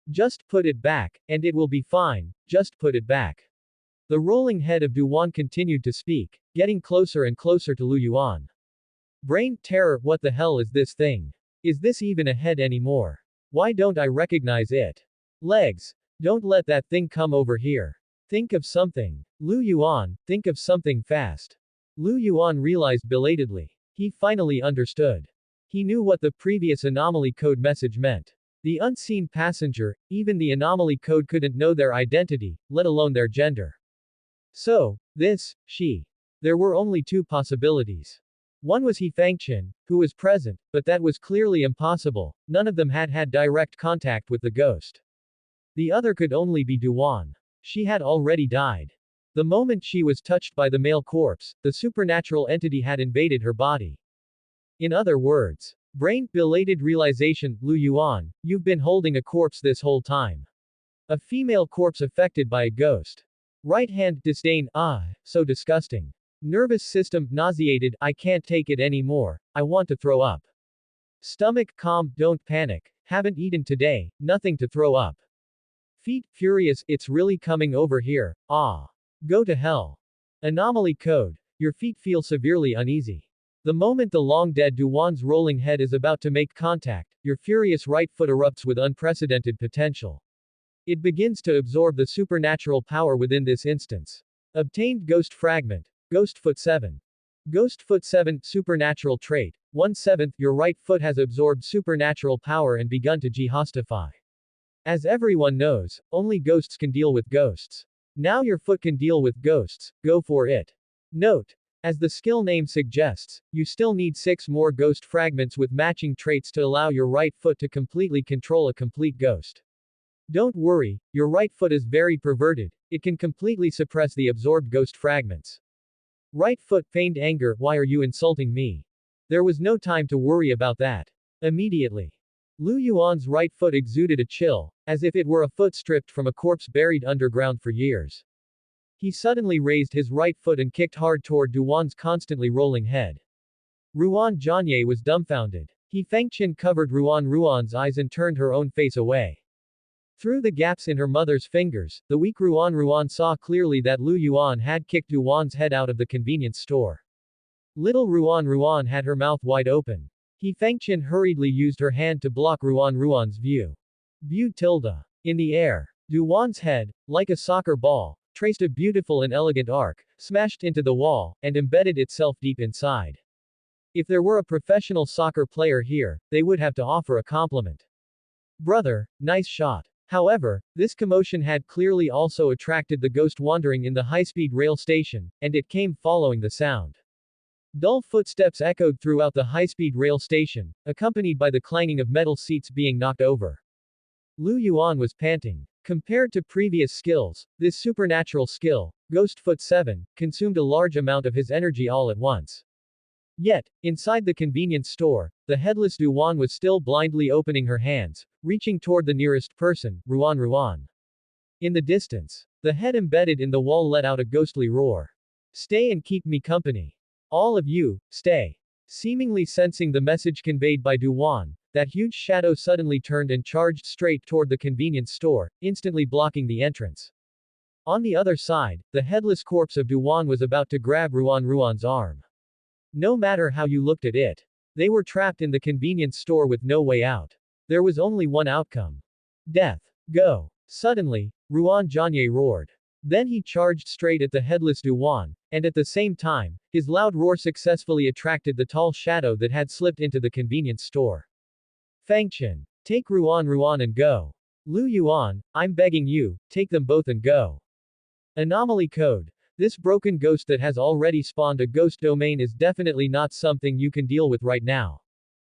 Just put it back, and it will be fine, just put it back. The rolling head of Du Wan continued to speak, getting closer and closer to Lu Yuan. Brain terror, what the hell is this thing? Is this even a head anymore? Why don't I recognize it? Legs. Don't let that thing come over here. Think of something. Lu Yuan, think of something fast. Lu Yuan realized belatedly. He finally understood. He knew what the previous anomaly code message meant. The unseen passenger, even the anomaly code couldn't know their identity, let alone their gender. So, she. There were only two possibilities. One was He Fengchen, who was present, but that was clearly impossible, none of them had had direct contact with the ghost. The other could only be Du Wan. She had already died. The moment she was touched by the male corpse, the supernatural entity had invaded her body. In other words, belated realization, Lu Yuan, you've been holding a corpse this whole time. A female corpse affected by a ghost. Right hand, disdain, so disgusting. Nervous system, nauseated, I can't take it anymore, I want to throw up. Stomach, calm, don't panic, haven't eaten today, nothing to throw up. Feet, furious, it's really coming over here, Go to hell. Anomaly code. Your feet feel severely uneasy. The moment the long-dead Du Wan's rolling head is about to make contact, your furious right foot erupts with unprecedented potential. It begins to absorb the supernatural power within this instance. Obtained Ghost Fragment. Ghost Foot 7. Ghost Foot 7, Supernatural Trait. 1/7, your right foot has absorbed supernatural power and begun to jihostify. As everyone knows, only ghosts can deal with ghosts. Now your foot can deal with ghosts, go for it. Note. As the skill name suggests, you still need 6 more ghost fragments with matching traits to allow your right foot to completely control a complete ghost. Don't worry, your right foot is very perverted, it can completely suppress the absorbed ghost fragments. Right foot feigned anger, why are you insulting me? There was no time to worry about that. Immediately. Lu Yuan's right foot exuded a chill, as if it were a foot stripped from a corpse buried underground for years. He suddenly raised his right foot and kicked hard toward Duwan's constantly rolling head. Ruan Jianye was dumbfounded. He Fengqian covered Ruan's eyes and turned her own face away. Through the gaps in her mother's fingers, the weak Ruan saw clearly that Lu Yuan had kicked Duwan's head out of the convenience store. Little Ruan had her mouth wide open. He Fengqian hurriedly used her hand to block Ruan's view. View tilde. In the air, Duwan's head, like a soccer ball, traced a beautiful and elegant arc, smashed into the wall, and embedded itself deep inside. If there were a professional soccer player here, they would have to offer a compliment. Brother, nice shot. However, this commotion had clearly also attracted the ghost wandering in the high-speed rail station, and it came following the sound. Dull footsteps echoed throughout the high-speed rail station, accompanied by the clanging of metal seats being knocked over. Lu Yuan was panting. Compared to previous skills, this supernatural skill, Ghost Foot 7, consumed a large amount of his energy all at once. Yet, inside the convenience store, the headless Duwan was still blindly opening her hands, reaching toward the nearest person, Ruan. In the distance, the head embedded in the wall let out a ghostly roar. Stay and keep me company. All of you, stay. Seemingly sensing the message conveyed by Duwan, that huge shadow suddenly turned and charged straight toward the convenience store, instantly blocking the entrance. On the other side, the headless corpse of Duwan was about to grab Ruan's arm. No matter how you looked at it, they were trapped in the convenience store with no way out. There was only one outcome. Death. Go. Suddenly, Ruan Jianye roared. Then he charged straight at the headless Duwan, and at the same time, his loud roar successfully attracted the tall shadow that had slipped into the convenience store. Fengqian. Take Ruan and go. Lu Yuan, I'm begging you, take them both and go. Anomaly code. This broken ghost that has already spawned a ghost domain is definitely not something you can deal with right now.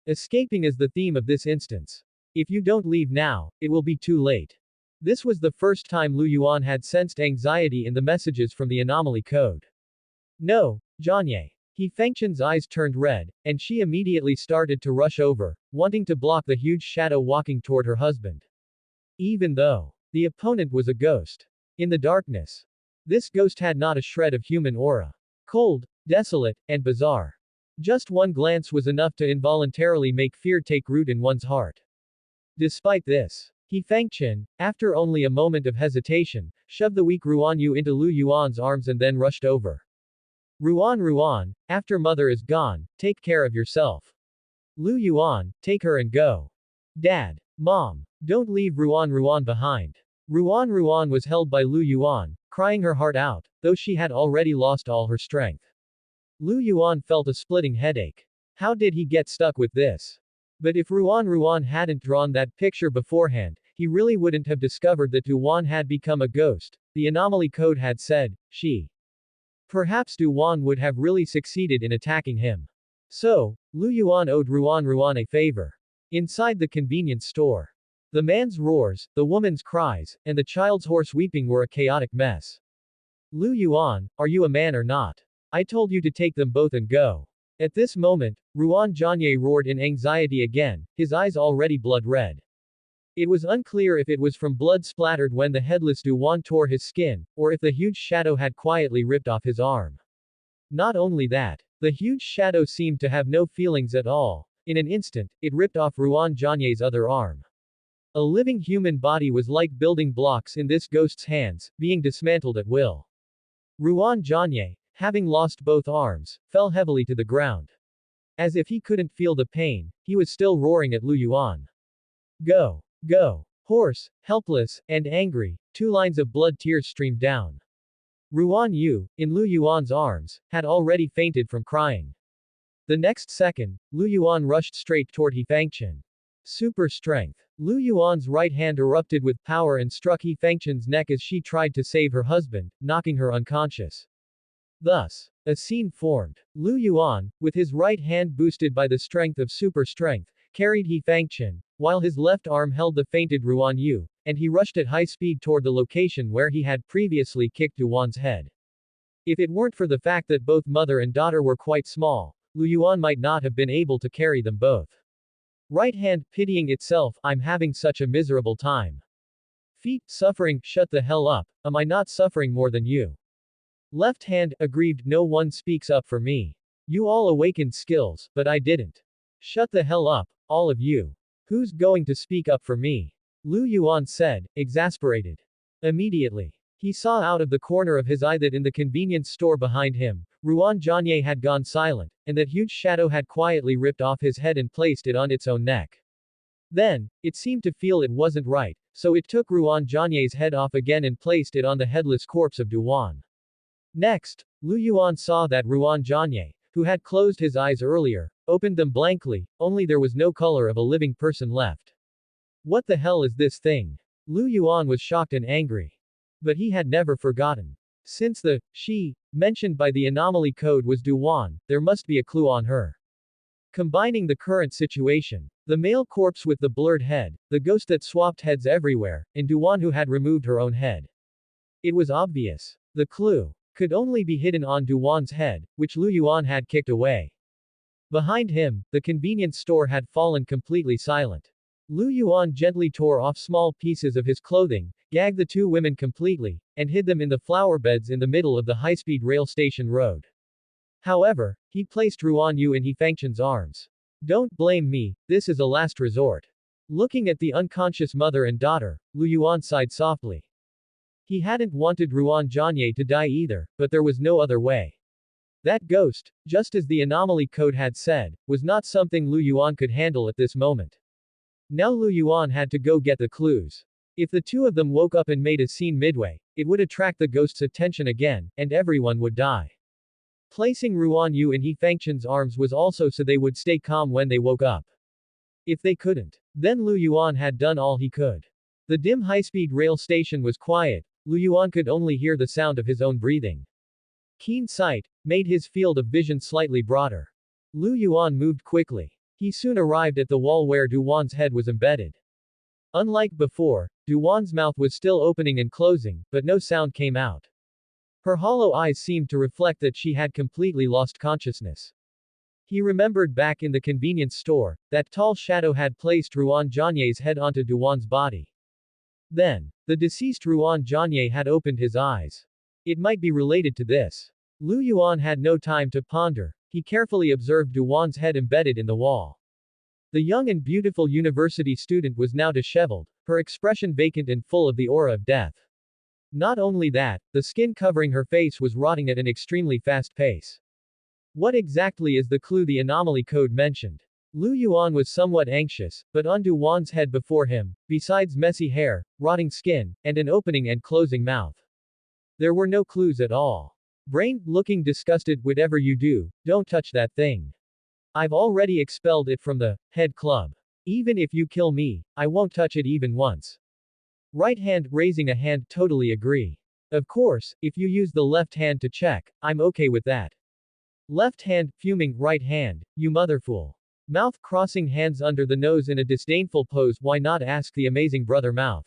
Escaping is the theme of this instance. If you don't leave now, it will be too late. This was the first time Lu Yuan had sensed anxiety in the messages from the anomaly code. No, Jianye. He Fengqian's eyes turned red, and she immediately started to rush over, wanting to block the huge shadow walking toward her husband. Even though the opponent was a ghost. In the darkness, this ghost had not a shred of human aura. Cold, desolate, and bizarre. Just one glance was enough to involuntarily make fear take root in one's heart. Despite this, He Fengqian, after only a moment of hesitation, shoved the weak Ruan Yu into Lu Yuan's arms and then rushed over. Ruan, after mother is gone, take care of yourself. Lu Yuan, take her and go. Dad. Mom. Don't leave Ruan behind. Ruan was held by Lu Yuan, crying her heart out, though she had already lost all her strength. Lu Yuan felt a splitting headache. How did he get stuck with this? But if Ruan hadn't drawn that picture beforehand, he really wouldn't have discovered that Duwan had become a ghost, the anomaly code had said, she. Perhaps Duwan would have really succeeded in attacking him. So, Lu Yuan owed Ruan a favor. Inside the convenience store, the man's roars, the woman's cries, and the child's hoarse weeping were a chaotic mess. Lu Yuan, are you a man or not? I told you to take them both and go. At this moment, Ruan Jianye roared in anxiety again, his eyes already blood red. It was unclear if it was from blood splattered when the headless Duwan tore his skin, or if the huge shadow had quietly ripped off his arm. Not only that, the huge shadow seemed to have no feelings at all. In an instant, it ripped off Ruan Jianye's other arm. A living human body was like building blocks in this ghost's hands, being dismantled at will. Ruan Jianye, having lost both arms, fell heavily to the ground. As if he couldn't feel the pain, he was still roaring at Lu Yuan. Go. Go. Hoarse, helpless, and angry, 2 lines of blood tears streamed down. Ruan Yu, in Lu Yuan's arms, had already fainted from crying. The next second, Lu Yuan rushed straight toward He Fengqian. Super strength. Lu Yuan's right hand erupted with power and struck He Fengqian's neck as she tried to save her husband, knocking her unconscious. Thus, a scene formed. Lu Yuan, with his right hand boosted by the strength of super strength, carried He Fengqian, while his left arm held the fainted Ruan Yu, and he rushed at high speed toward the location where he had previously kicked Duwan's head. If it weren't for the fact that both mother and daughter were quite small, Lu Yuan might not have been able to carry them both. Right hand pitying itself, I'm having such a miserable time. Feet suffering, shut the hell up, am I not suffering more than you? Left hand, aggrieved, no one speaks up for me. You all awakened skills, but I didn't. Shut the hell up, all of you. Who's going to speak up for me? Lu Yuan said, exasperated. Immediately, he saw out of the corner of his eye that in the convenience store behind him, Ruan Jianye had gone silent, and that huge shadow had quietly ripped off his head and placed it on its own neck. Then, it seemed to feel it wasn't right, so it took Ruan Jianye's head off again and placed it on the headless corpse of Duan. Next, Lu Yuan saw that Ruan Jianye, who had closed his eyes earlier, opened them blankly, only there was no color of a living person left. What the hell is this thing? Lu Yuan was shocked and angry. But he had never forgotten. Since the she mentioned by the anomaly code was Duan, there must be a clue on her. Combining the current situation, the male corpse with the blurred head, the ghost that swapped heads everywhere, and Duan who had removed her own head. It was obvious. The clue could only be hidden on Duan's head, which Lu Yuan had kicked away. Behind him, the convenience store had fallen completely silent. Lu Yuan gently tore off small pieces of his clothing, gagged the two women completely, and hid them in the flower beds in the middle of the high-speed rail station road. However, he placed Ruan Yu in Hefengchen's arms. Don't blame me, this is a last resort. Looking at the unconscious mother and daughter, Lu Yuan sighed softly. He hadn't wanted Ruan Jianye to die either, but there was no other way. That ghost, just as the anomaly code had said, was not something Lu Yuan could handle at this moment. Now Lu Yuan had to go get the clues. If the two of them woke up and made a scene midway, it would attract the ghost's attention again, and everyone would die. Placing Ruan Yu in Hefengchen's arms was also so they would stay calm when they woke up. If they couldn't, then Lu Yuan had done all he could. The dim high-speed rail station was quiet, Lu Yuan could only hear the sound of his own breathing. Keen sight made his field of vision slightly broader. Lu Yuan moved quickly. He soon arrived at the wall where Duan's head was embedded. Unlike before, Duan's mouth was still opening and closing, but no sound came out. Her hollow eyes seemed to reflect that she had completely lost consciousness. He remembered back in the convenience store, that tall shadow had placed Ruan Jianye's head onto Duan's body. Then, the deceased Ruan Jianye had opened his eyes. It might be related to this. Lu Yuan had no time to ponder, he carefully observed Duan's head embedded in the wall. The young and beautiful university student was now disheveled, her expression vacant and full of the aura of death. Not only that, the skin covering her face was rotting at an extremely fast pace. What exactly is the clue the anomaly code mentioned? Lu Yuan was somewhat anxious, but on Duan's head before him, besides messy hair, rotting skin, and an opening and closing mouth, there were no clues at all. Brain, looking disgusted, whatever you do, don't touch that thing. I've already expelled it from the head club. Even if you kill me, I won't touch it even once. Right hand, raising a hand, totally agree. Of course, if you use the left hand to check, I'm okay with that. Left hand, fuming, right hand, you motherfool. Mouth, crossing hands under the nose in a disdainful pose, why not ask the amazing brother Mouth?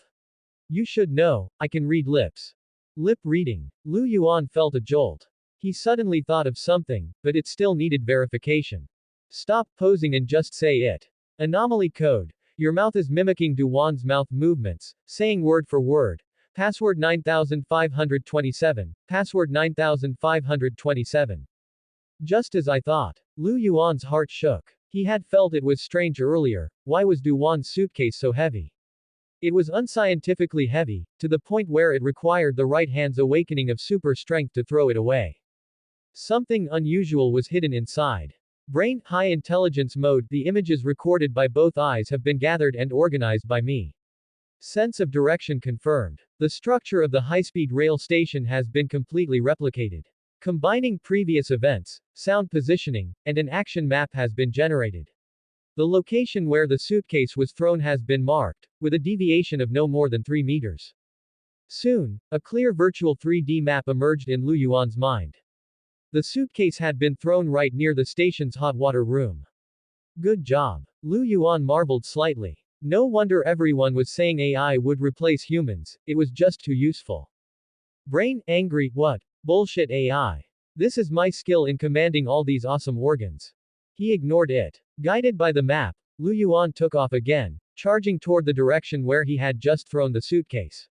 You should know, I can read lips. Lip reading. Lu Yuan felt a jolt. He suddenly thought of something, but it still needed verification. Stop posing and just say it. Anomaly code. Your mouth is mimicking Duan's mouth movements, saying word for word. Password 9527. Password 9527. Just as I thought. Lu Yuan's heart shook. He had felt it was strange earlier, why was Duan's suitcase so heavy? It was unscientifically heavy, to the point where it required the right hand's awakening of super strength to throw it away. Something unusual was hidden inside. Brain, high intelligence mode, the images recorded by both eyes have been gathered and organized by me. Sense of direction confirmed. The structure of the high-speed rail station has been completely replicated. Combining previous events, sound positioning, and an action map has been generated. The location where the suitcase was thrown has been marked, with a deviation of no more than 3 meters. Soon, a clear virtual 3D map emerged in Lu Yuan's mind. The suitcase had been thrown right near the station's hot water room. Good job. Lu Yuan marveled slightly. No wonder everyone was saying AI would replace humans, it was just too useful. Brain, angry, what? Bullshit AI. This is my skill in commanding all these awesome organs. He ignored it. Guided by the map, Lu Yuan took off again, charging toward the direction where he had just thrown the suitcase.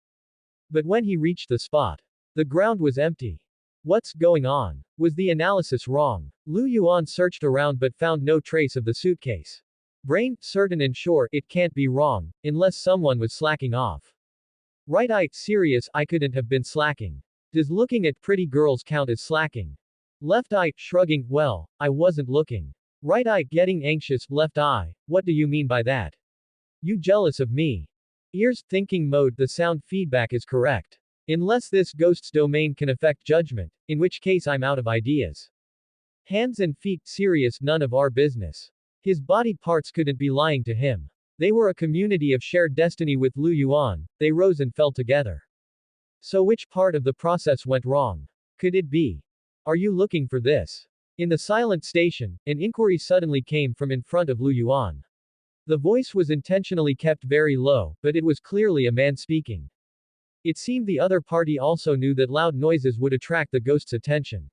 But when he reached the spot, the ground was empty. What's going on? Was the analysis wrong? Lu Yuan searched around but found no trace of the suitcase. Brain, certain and sure, it can't be wrong, unless someone was slacking off. Right eye, serious, I couldn't have been slacking. Does looking at pretty girls count as slacking? Left eye, shrugging, well, I wasn't looking. Right eye, getting anxious, left eye, what do you mean by that? You jealous of me? Ears, thinking mode, the sound feedback is correct. Unless this ghost's domain can affect judgment, in which case I'm out of ideas. Hands and feet, serious, none of our business. His body parts couldn't be lying to him. They were a community of shared destiny with Lu Yuan, they rose and fell together. So which part of the process went wrong? Could it be? Are you looking for this? In the silent station, an inquiry suddenly came from in front of Lu Yuan. The voice was intentionally kept very low, but it was clearly a man speaking. It seemed the other party also knew that loud noises would attract the ghost's attention.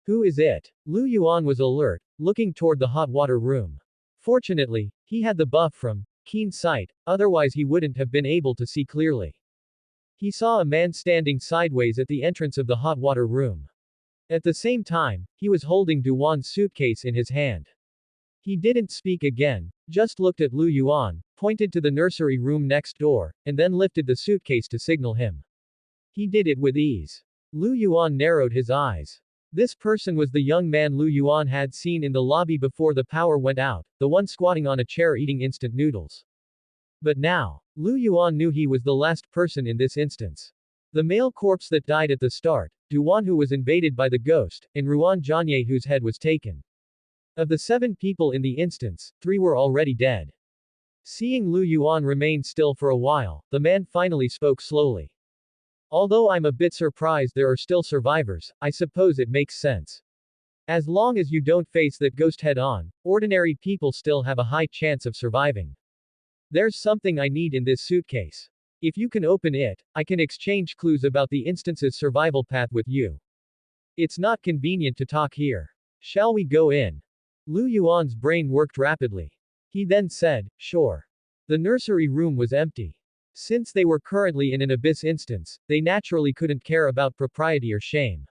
Who is it? Lu Yuan was alert, looking toward the hot water room. Fortunately, he had the buff from keen sight, otherwise he wouldn't have been able to see clearly. He saw a man standing sideways at the entrance of the hot water room. At the same time, he was holding Duwan's suitcase in his hand. He didn't speak again, just looked at Lu Yuan, pointed to the nursery room next door, and then lifted the suitcase to signal him. He did it with ease. Lu Yuan narrowed his eyes. This person was the young man Lu Yuan had seen in the lobby before the power went out, the one squatting on a chair eating instant noodles. But now, Lu Yuan knew he was the last person in this instance. The male corpse that died at the start, Duwan who was invaded by the ghost, and Ruan Jianye whose head was taken. Of the 7 people in the instance, 3 were already dead. Seeing Lu Yuan remain still for a while, the man finally spoke slowly. Although I'm a bit surprised there are still survivors, I suppose it makes sense. As long as you don't face that ghost head on, ordinary people still have a high chance of surviving. There's something I need in this suitcase. If you can open it, I can exchange clues about the instance's survival path with you. It's not convenient to talk here. Shall we go in? Lu Yuan's brain worked rapidly. He then said, sure. The nursery room was empty. Since they were currently in an abyss instance, they naturally couldn't care about propriety or shame.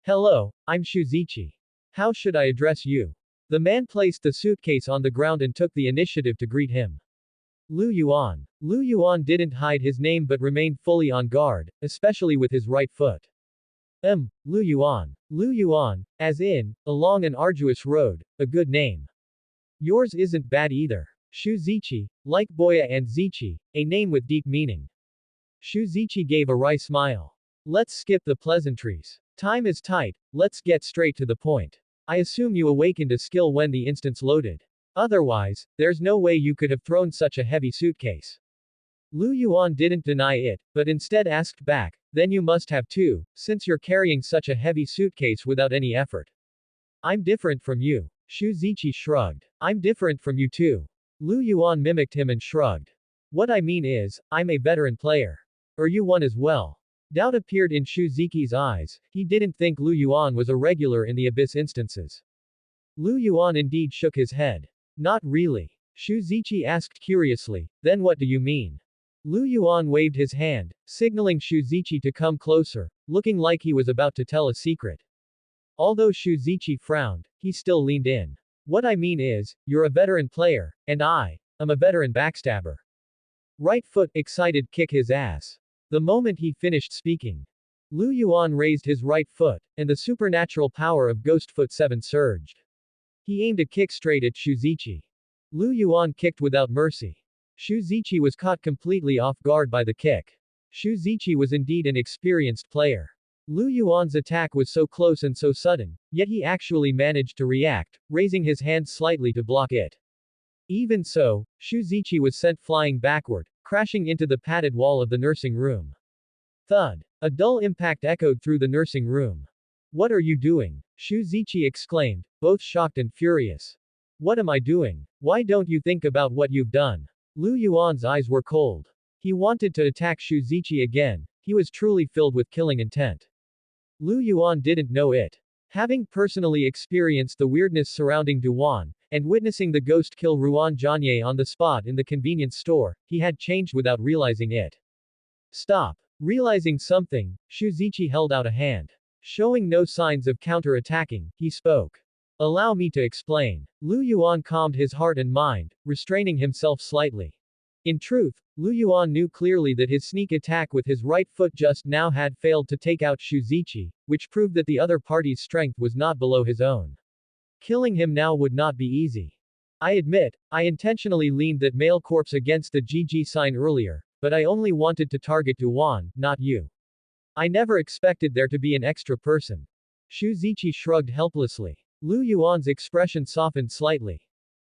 Hello, I'm Shuzichi. How should I address you? The man placed the suitcase on the ground and took the initiative to greet him. Lu Yuan. Lu Yuan didn't hide his name but remained fully on guard, especially with his right foot. Lu Yuan. Lu Yuan, as in, a long and arduous road, a good name. Yours isn't bad either. Shuzichi, like Boya and Zichi, a name with deep meaning. Shuzichi gave a wry smile. Let's skip the pleasantries. Time is tight, let's get straight to the point. I assume you awakened a skill when the instance loaded. Otherwise, there's no way you could have thrown such a heavy suitcase. Lu Yuan didn't deny it, but instead asked back, then you must have too, since you're carrying such a heavy suitcase without any effort. I'm different from you. Shuzichi shrugged. I'm different from you too. Lu Yuan mimicked him and shrugged. What I mean is, I'm a veteran player. Are you one as well? Doubt appeared in Shuzichi's eyes, he didn't think Lu Yuan was a regular in the abyss instances. Lu Yuan indeed shook his head. Not really. Shuzichi asked curiously, then what do you mean? Lu Yuan waved his hand, signaling Shuzichi to come closer, looking like he was about to tell a secret. Although Shuzichi frowned, he still leaned in. What I mean is, you're a veteran player, and I'm a veteran backstabber. Right foot, excited kick his ass. The moment he finished speaking, Lu Yuan raised his right foot, and the supernatural power of Ghost Foot 7 surged. He aimed a kick straight at Shuzichi. Lu Yuan kicked without mercy. Shuzichi was caught completely off guard by the kick. Shuzichi was indeed an experienced player. Lu Yuan's attack was so close and so sudden, yet he actually managed to react, raising his hand slightly to block it. Even so, Shuzichi was sent flying backward, crashing into the padded wall of the nursing room. Thud. A dull impact echoed through the nursing room. What are you doing? Shuzichi exclaimed, both shocked and furious. What am I doing? Why don't you think about what you've done? Lu Yuan's eyes were cold. He wanted to attack Shuzichi again, he was truly filled with killing intent. Lu Yuan didn't know it. Having personally experienced the weirdness surrounding Duwan, and witnessing the ghost kill Ruan Jianye on the spot in the convenience store, he had changed without realizing it. Stop. Realizing something, Shuzichi held out a hand. Showing no signs of counterattacking, he spoke. Allow me to explain. Lu Yuan calmed his heart and mind, restraining himself slightly. In truth, Lu Yuan knew clearly that his sneak attack with his right foot just now had failed to take out Shuzichi, which proved that the other party's strength was not below his own. Killing him now would not be easy. I admit, I intentionally leaned that male corpse against the GG sign earlier, but I only wanted to target Duan, not you. I never expected there to be an extra person. Shuzichi shrugged helplessly. Lu Yuan's expression softened slightly.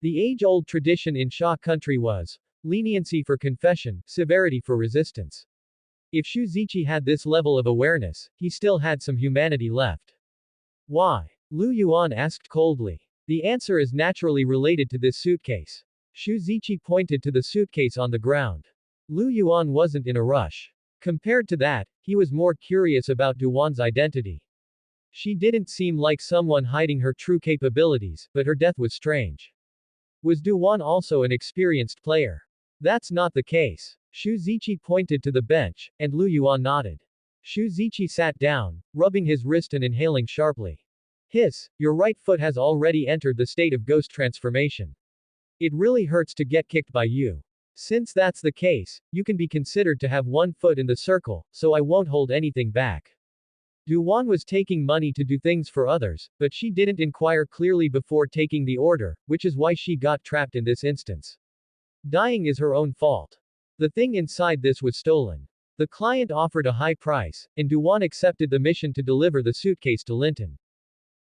The age-old tradition in Sha country was leniency for confession, severity for resistance. If Shuzichi had this level of awareness, he still had some humanity left. Why? Lu Yuan asked coldly. The answer is naturally related to this suitcase. Shuzichi pointed to the suitcase on the ground. Lu Yuan wasn't in a rush. Compared to that, he was more curious about Duan's identity. She didn't seem like someone hiding her true capabilities, but her death was strange. Was Duan also an experienced player? That's not the case. Shuzichi pointed to the bench, and Lu Yuan nodded. Shuzichi sat down, rubbing his wrist and inhaling sharply. Hiss, your right foot has already entered the state of ghost transformation. It really hurts to get kicked by you. Since that's the case, you can be considered to have one foot in the circle, so I won't hold anything back. Duan was taking money to do things for others, but she didn't inquire clearly before taking the order, which is why she got trapped in this instance. Dying is her own fault. The thing inside this was stolen. The client offered a high price, and Duan accepted the mission to deliver the suitcase to Linton.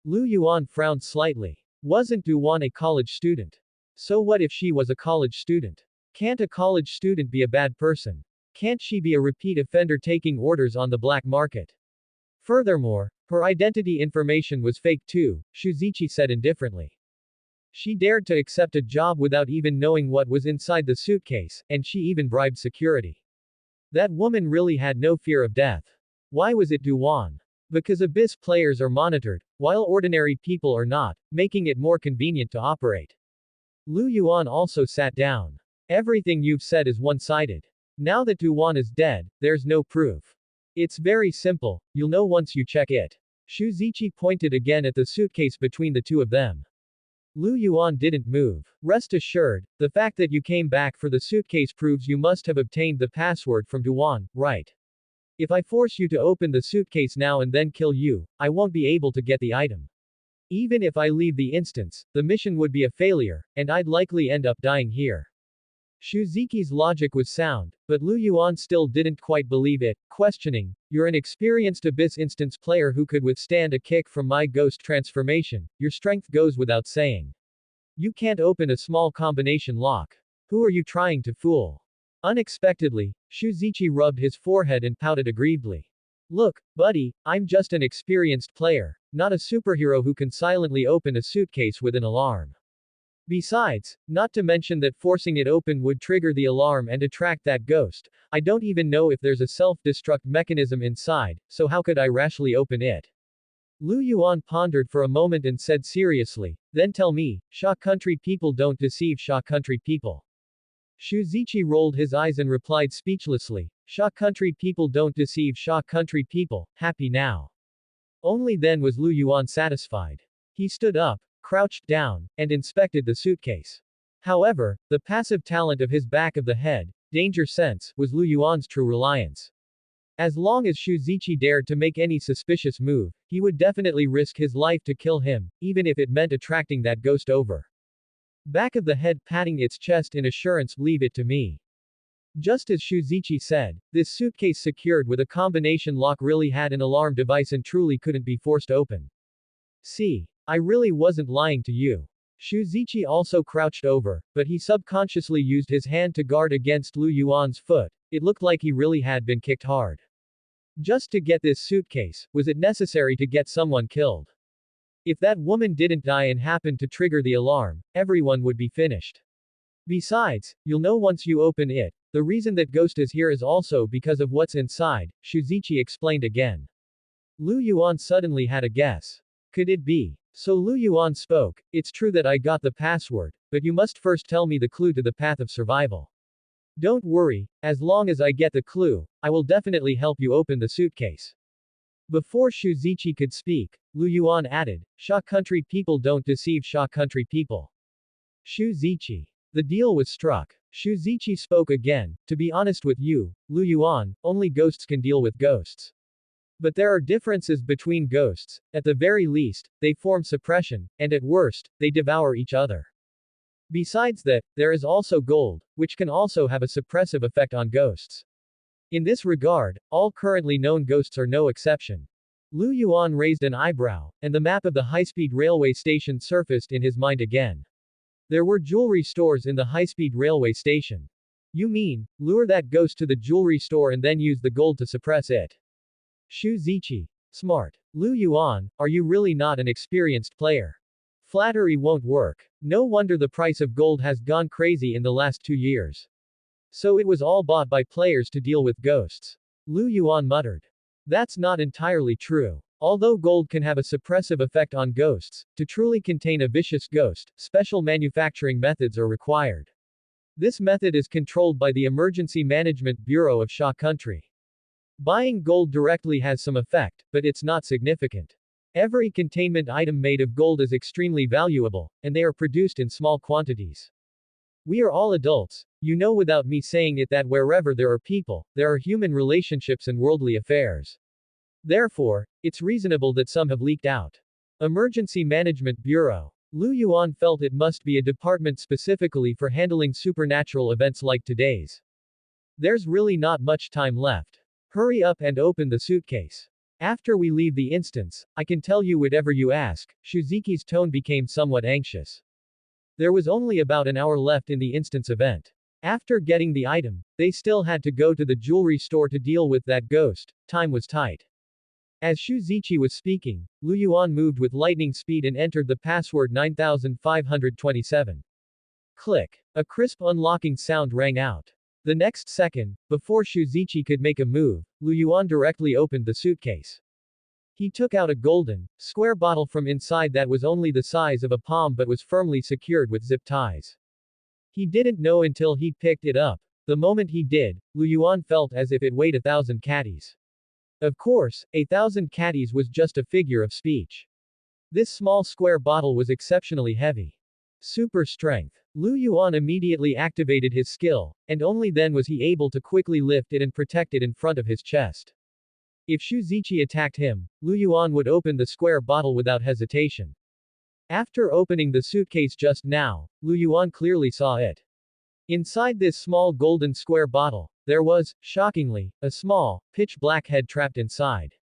Lu Yuan frowned slightly. Wasn't Duan a college student? So what if she was a college student? Can't a college student be a bad person? Can't she be a repeat offender taking orders on the black market? Furthermore, her identity information was fake too, Shuzichi said indifferently. She dared to accept a job without even knowing what was inside the suitcase, and she even bribed security. That woman really had no fear of death. Why was it Duan? Because Abyss players are monitored, while ordinary people are not, making it more convenient to operate. Lu Yuan also sat down. Everything you've said is one-sided. Now that Duan is dead, there's no proof. It's very simple, you'll know once you check it. Shuzichi pointed again at the suitcase between the two of them. Lu Yuan didn't move. Rest assured, the fact that you came back for the suitcase proves you must have obtained the password from Duan, right? If I force you to open the suitcase now and then kill you, I won't be able to get the item. Even if I leave the instance, the mission would be a failure, and I'd likely end up dying here. Shuzichi's logic was sound, but Lu Yuan still didn't quite believe it, questioning, you're an experienced Abyss instance player who could withstand a kick from my ghost transformation, your strength goes without saying. You can't open a small combination lock. Who are you trying to fool? Unexpectedly, Shuzichi rubbed his forehead and pouted aggrievedly. Look, buddy, I'm just an experienced player, not a superhero who can silently open a suitcase with an alarm. Besides, not to mention that forcing it open would trigger the alarm and attract that ghost, I don't even know if there's a self-destruct mechanism inside, so how could I rashly open it? Lu Yuan pondered for a moment and said seriously, then tell me, Sha country people don't deceive Sha country people. Shuzichi rolled his eyes and replied speechlessly, Sha country people don't deceive Sha country people, happy now. Only then was Lu Yuan satisfied. He stood up, crouched down, and inspected the suitcase. However, the passive talent of his back of the head, danger sense, was Lu Yuan's true reliance. As long as Shuzichi dared to make any suspicious move, he would definitely risk his life to kill him, even if it meant attracting that ghost over. Back of the head patting its chest in assurance, leave it to me. Just as Shuzichi said, this suitcase secured with a combination lock really had an alarm device and truly couldn't be forced open. See, I really wasn't lying to you. Shuzichi also crouched over, but he subconsciously used his hand to guard against Lu Yuan's foot. It looked like he really had been kicked hard. Just to get this suitcase, was it necessary to get someone killed? If that woman didn't die and happened to trigger the alarm, everyone would be finished. Besides, you'll know once you open it, the reason that ghost is here is also because of what's inside, Shuzichi explained again. Lu Yuan suddenly had a guess. Could it be? So Lu Yuan spoke, it's true that I got the password, but you must first tell me the clue to the path of survival. Don't worry, as long as I get the clue, I will definitely help you open the suitcase. Before Shuzichi could speak, Lu Yuan added, Sha country people don't deceive Sha country people. Shuzichi. The deal was struck. Shuzichi spoke again, to be honest with you, Lu Yuan, only ghosts can deal with ghosts. But there are differences between ghosts, at the very least, they form suppression, and at worst, they devour each other. Besides that, there is also gold, which can also have a suppressive effect on ghosts. In this regard, all currently known ghosts are no exception. Lu Yuan raised an eyebrow, and the map of the high-speed railway station surfaced in his mind again. There were jewelry stores in the high-speed railway station. You mean, lure that ghost to the jewelry store and then use the gold to suppress it? Shuzichi. Smart. Lu Yuan, are you really not an experienced player? Flattery won't work. No wonder the price of gold has gone crazy in the last 2 years. So it was all bought by players to deal with ghosts. Lu Yuan muttered. That's not entirely true. Although gold can have a suppressive effect on ghosts, to truly contain a vicious ghost, special manufacturing methods are required. This method is controlled by the Emergency Management Bureau of Sha Country. Buying gold directly has some effect, but it's not significant. Every containment item made of gold is extremely valuable, and they are produced in small quantities. We are all adults, you know without me saying it that wherever there are people, there are human relationships and worldly affairs. Therefore, it's reasonable that some have leaked out. Emergency Management Bureau. Lu Yuan felt it must be a department specifically for handling supernatural events like today's. There's really not much time left. Hurry up and open the suitcase. After we leave the instance, I can tell you whatever you ask. Shuziki's tone became somewhat anxious. There was only about an hour left in the instance event. After getting the item, they still had to go to the jewelry store to deal with that ghost. Time was tight. As Shuzichi was speaking, Lu Yuan moved with lightning speed and entered the password 9527. Click. A crisp unlocking sound rang out. The next second, before Shuzichi could make a move, Lu Yuan directly opened the suitcase. He took out a golden, square bottle from inside that was only the size of a palm but was firmly secured with zip ties. He didn't know until he picked it up. The moment he did, Lu Yuan felt as if it weighed 1,000 catties. Of course, 1,000 catties was just a figure of speech. This small square bottle was exceptionally heavy. Super strength. Lu Yuan immediately activated his skill, and only then was he able to quickly lift it and protect it in front of his chest. If Shuzichi attacked him, Lu Yuan would open the square bottle without hesitation. After opening the suitcase just now, Lu Yuan clearly saw it. Inside this small golden square bottle, there was, shockingly, a small, pitch-black head trapped inside.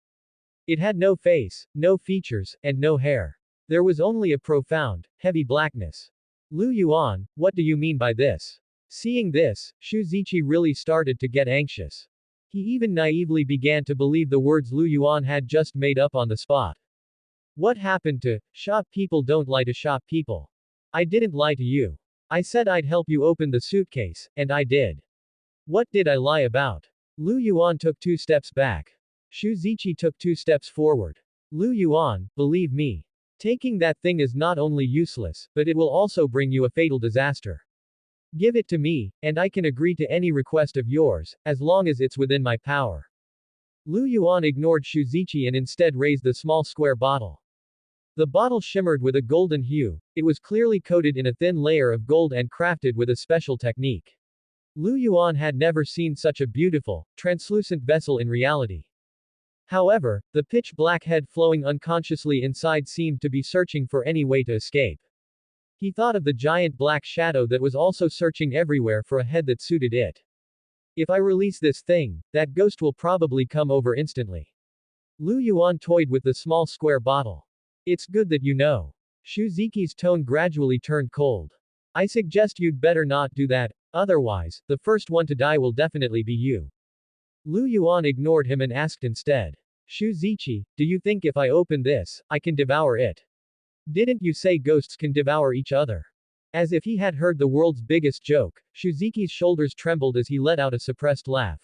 It had no face, no features, and no hair. There was only a profound, heavy blackness. Lu Yuan, what do you mean by this? Seeing this, Shuzichi really started to get anxious. He even naively began to believe the words Lu Yuan had just made up on the spot. What happened to, Sha people don't lie to Sha people? I didn't lie to you. I said I'd help you open the suitcase, and I did. What did I lie about? Lu Yuan took 2 steps back. Shuzichi took 2 steps forward. Lu Yuan, believe me. Taking that thing is not only useless, but it will also bring you a fatal disaster. Give it to me, and I can agree to any request of yours, as long as it's within my power. Lu Yuan ignored Shuzichi and instead raised the small square bottle. The bottle shimmered with a golden hue, it was clearly coated in a thin layer of gold and crafted with a special technique. Lu Yuan had never seen such a beautiful, translucent vessel in reality. However, the pitch-black head flowing unconsciously inside seemed to be searching for any way to escape. He thought of the giant black shadow that was also searching everywhere for a head that suited it. If I release this thing, that ghost will probably come over instantly. Lu Yuan toyed with the small square bottle. It's good that you know. Shuziki's tone gradually turned cold. I suggest you'd better not do that, otherwise, the first one to die will definitely be you. Lu Yuan ignored him and asked instead. Shuzichi, do you think if I open this, I can devour it? Didn't you say ghosts can devour each other? As if he had heard the world's biggest joke, Shuziki's shoulders trembled as he let out a suppressed laugh.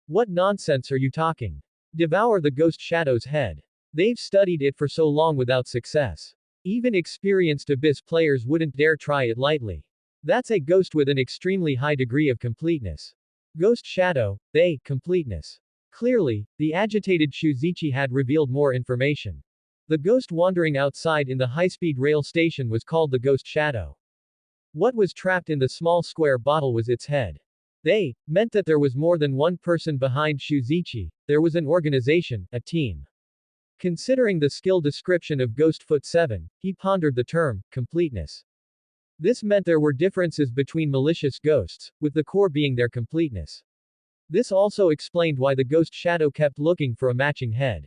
What nonsense are you talking? Devour the ghost shadow's head. They've studied it for so long without success. Even experienced Abyss players wouldn't dare try it lightly. That's a ghost with an extremely high degree of completeness. Ghost shadow, completeness. Clearly, the agitated Shuzichi had revealed more information. The ghost wandering outside in the high-speed rail station was called the Ghost Shadow. What was trapped in the small square bottle was its head. They meant that there was more than one person behind Shuzichi, there was an organization, a team. Considering the skill description of Ghostfoot 7, he pondered the term, completeness. This meant there were differences between malicious ghosts, with the core being their completeness. This also explained why the Ghost Shadow kept looking for a matching head.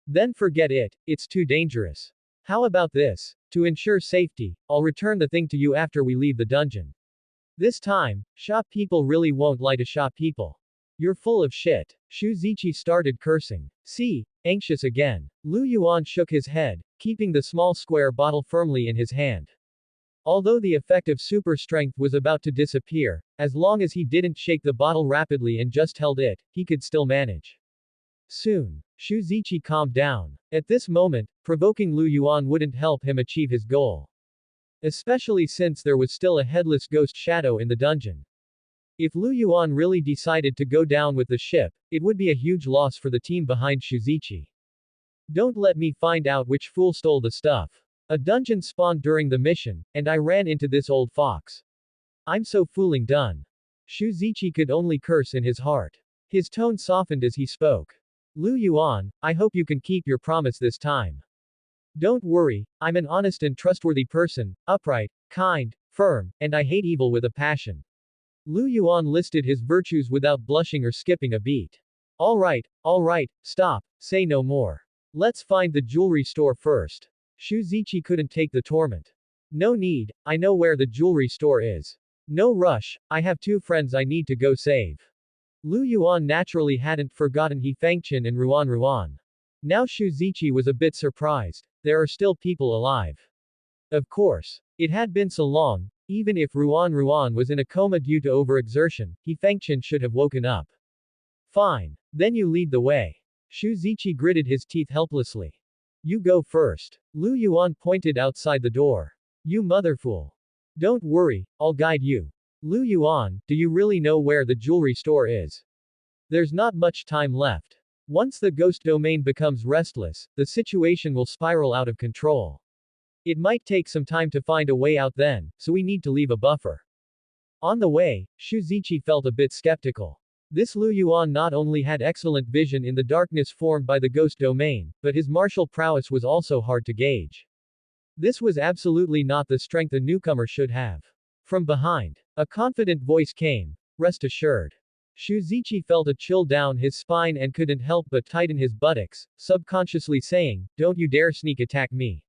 Then forget it, it's too dangerous. How about this? To ensure safety, I'll return the thing to you after we leave the dungeon. This time, shop people really won't lie to shop people. You're full of shit. Shuzichi started cursing. See, anxious again. Lu Yuan shook his head, keeping the small square bottle firmly in his hand. Although the effect of super strength was about to disappear, as long as he didn't shake the bottle rapidly and just held it, he could still manage. Soon, Shuzichi calmed down. At this moment, provoking Lu Yuan wouldn't help him achieve his goal. Especially since there was still a headless ghost shadow in the dungeon. If Lu Yuan really decided to go down with the ship, it would be a huge loss for the team behind Shuzichi. Don't let me find out which fool stole the stuff. A dungeon spawned during the mission, and I ran into this old fox. I'm so fooling done. Shuzichi could only curse in his heart. His tone softened as he spoke. Lu Yuan, I hope you can keep your promise this time. Don't worry, I'm an honest and trustworthy person, upright, kind, firm, and I hate evil with a passion. Lu Yuan listed his virtues without blushing or skipping a beat. Alright, stop, say no more. Let's find the jewelry store first. Shuzichi couldn't take the torment. No need, I know where the jewelry store is. No rush, I have 2 friends I need to go save. Lu Yuan naturally hadn't forgotten He Fengqian and Ruan. Now Shuzichi was a bit surprised. There are still people alive. Of course. It had been so long, even if Ruan was in a coma due to overexertion, He Fengqian should have woken up. Fine. Then you lead the way. Shuzichi gritted his teeth helplessly. You go first. Lu Yuan pointed outside the door. You motherfool. Don't worry, I'll guide you. Lu Yuan, do you really know where the jewelry store is? There's not much time left. Once the ghost domain becomes restless, the situation will spiral out of control. It might take some time to find a way out then, so we need to leave a buffer. On the way, Shuzichi felt a bit skeptical. This Lu Yuan not only had excellent vision in the darkness formed by the ghost domain, but his martial prowess was also hard to gauge. This was absolutely not the strength a newcomer should have. From behind, a confident voice came. Rest assured. Shuzichi felt a chill down his spine and couldn't help but tighten his buttocks, subconsciously saying, don't you dare sneak attack me.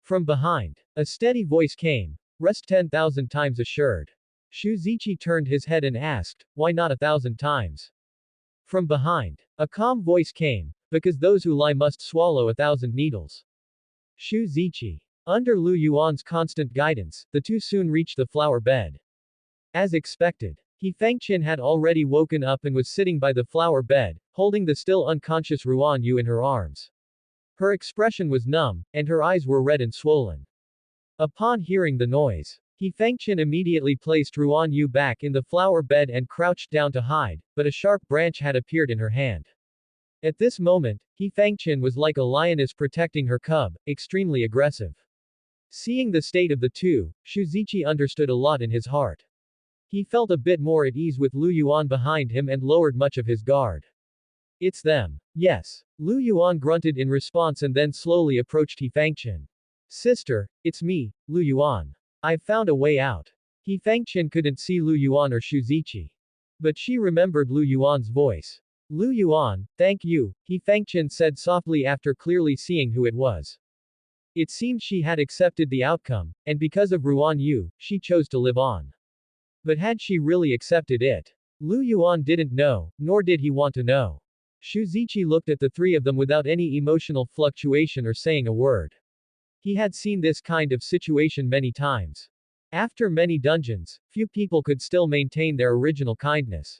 From behind, a steady voice came. Rest 10,000 times assured. Shuzichi turned his head and asked, why not 1,000 times? From behind, a calm voice came, because those who lie must swallow 1,000 needles. Shuzichi. Under Lu Yuan's constant guidance, the two soon reached the flower bed. As expected, He Fengqian had already woken up and was sitting by the flower bed, holding the still unconscious Ruan Yu in her arms. Her expression was numb, and her eyes were red and swollen. Upon hearing the noise, He Fengqian immediately placed Ruan Yu back in the flower bed and crouched down to hide, but a sharp branch had appeared in her hand. At this moment, He Fengqian was like a lioness protecting her cub, extremely aggressive. Seeing the state of the two, Shuzichi understood a lot in his heart. He felt a bit more at ease with Lu Yuan behind him and lowered much of his guard. It's them. Yes. Lu Yuan grunted in response and then slowly approached He Fengqian. Sister, it's me, Lu Yuan. I've found a way out. He Fengqian couldn't see Lu Yuan or Shuzichi. But she remembered Lu Yuan's voice. Lu Yuan, thank you, He Fengqian said softly after clearly seeing who it was. It seemed she had accepted the outcome, and because of Ruan Yu, she chose to live on. But had she really accepted it? Lu Yuan didn't know, nor did he want to know. Shuzichi looked at the three of them without any emotional fluctuation or saying a word. He had seen this kind of situation many times. After many dungeons, few people could still maintain their original kindness.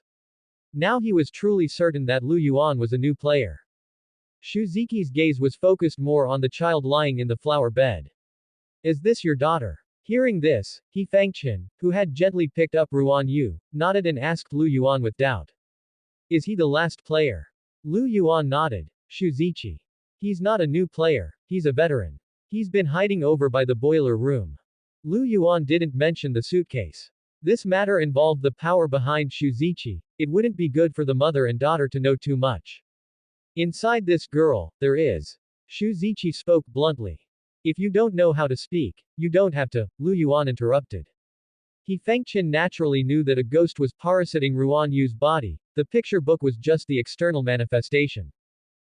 Now he was truly certain that Lu Yuan was a new player. Shuzichi's gaze was focused more on the child lying in the flower bed. Is this your daughter? Hearing this, He Fengqian, who had gently picked up Ruan Yu, nodded and asked Lu Yuan with doubt. Is he the last player? Lu Yuan nodded. Shuzichi. He's not a new player, he's a veteran. He's been hiding over by the boiler room. Lu Yuan didn't mention the suitcase. This matter involved the power behind Shuzichi. It wouldn't be good for the mother and daughter to know too much. Inside this girl, there is. Shuzichi spoke bluntly. If you don't know how to speak, you don't have to, Lu Yuan interrupted. He Fengchen naturally knew that a ghost was parasiting Ruan Yu's body, the picture book was just the external manifestation.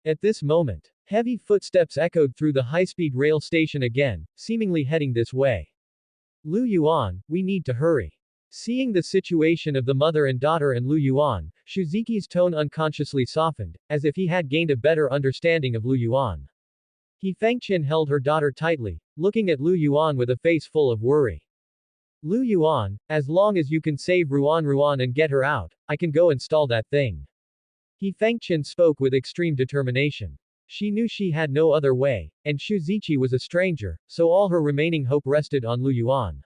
At this moment, heavy footsteps echoed through the high-speed rail station again, seemingly heading this way. Lu Yuan, we need to hurry. Seeing the situation of the mother and daughter and Lu Yuan, Shuziki's tone unconsciously softened, as if he had gained a better understanding of Lu Yuan. He Fengchen held her daughter tightly, looking at Lu Yuan with a face full of worry. Lu Yuan, as long as you can save Ruan and get her out, I can go install that thing. He Fengchen spoke with extreme determination. She knew she had no other way, and Shuzichi was a stranger, so all her remaining hope rested on Lu Yuan.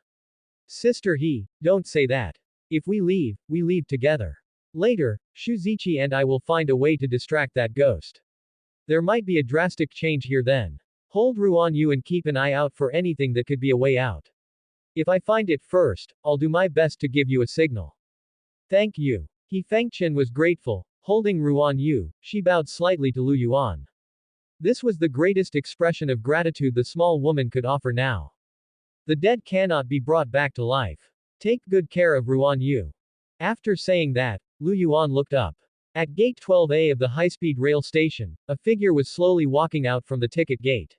Sister don't say that. If we leave together. Later, Shuzichi and I will find a way to distract that ghost. There might be a drastic change here then. Hold Ruan Yu and keep an eye out for anything that could be a way out. If I find it first, I'll do my best to give you a signal. Thank you. He Fengchen was grateful. Holding Ruan Yu, she bowed slightly to Lu Yuan. This was the greatest expression of gratitude the small woman could offer now. The dead cannot be brought back to life. Take good care of Ruan Yu. After saying that, Lu Yuan looked up. At gate 12A of the high-speed rail station, a figure was slowly walking out from the ticket gate.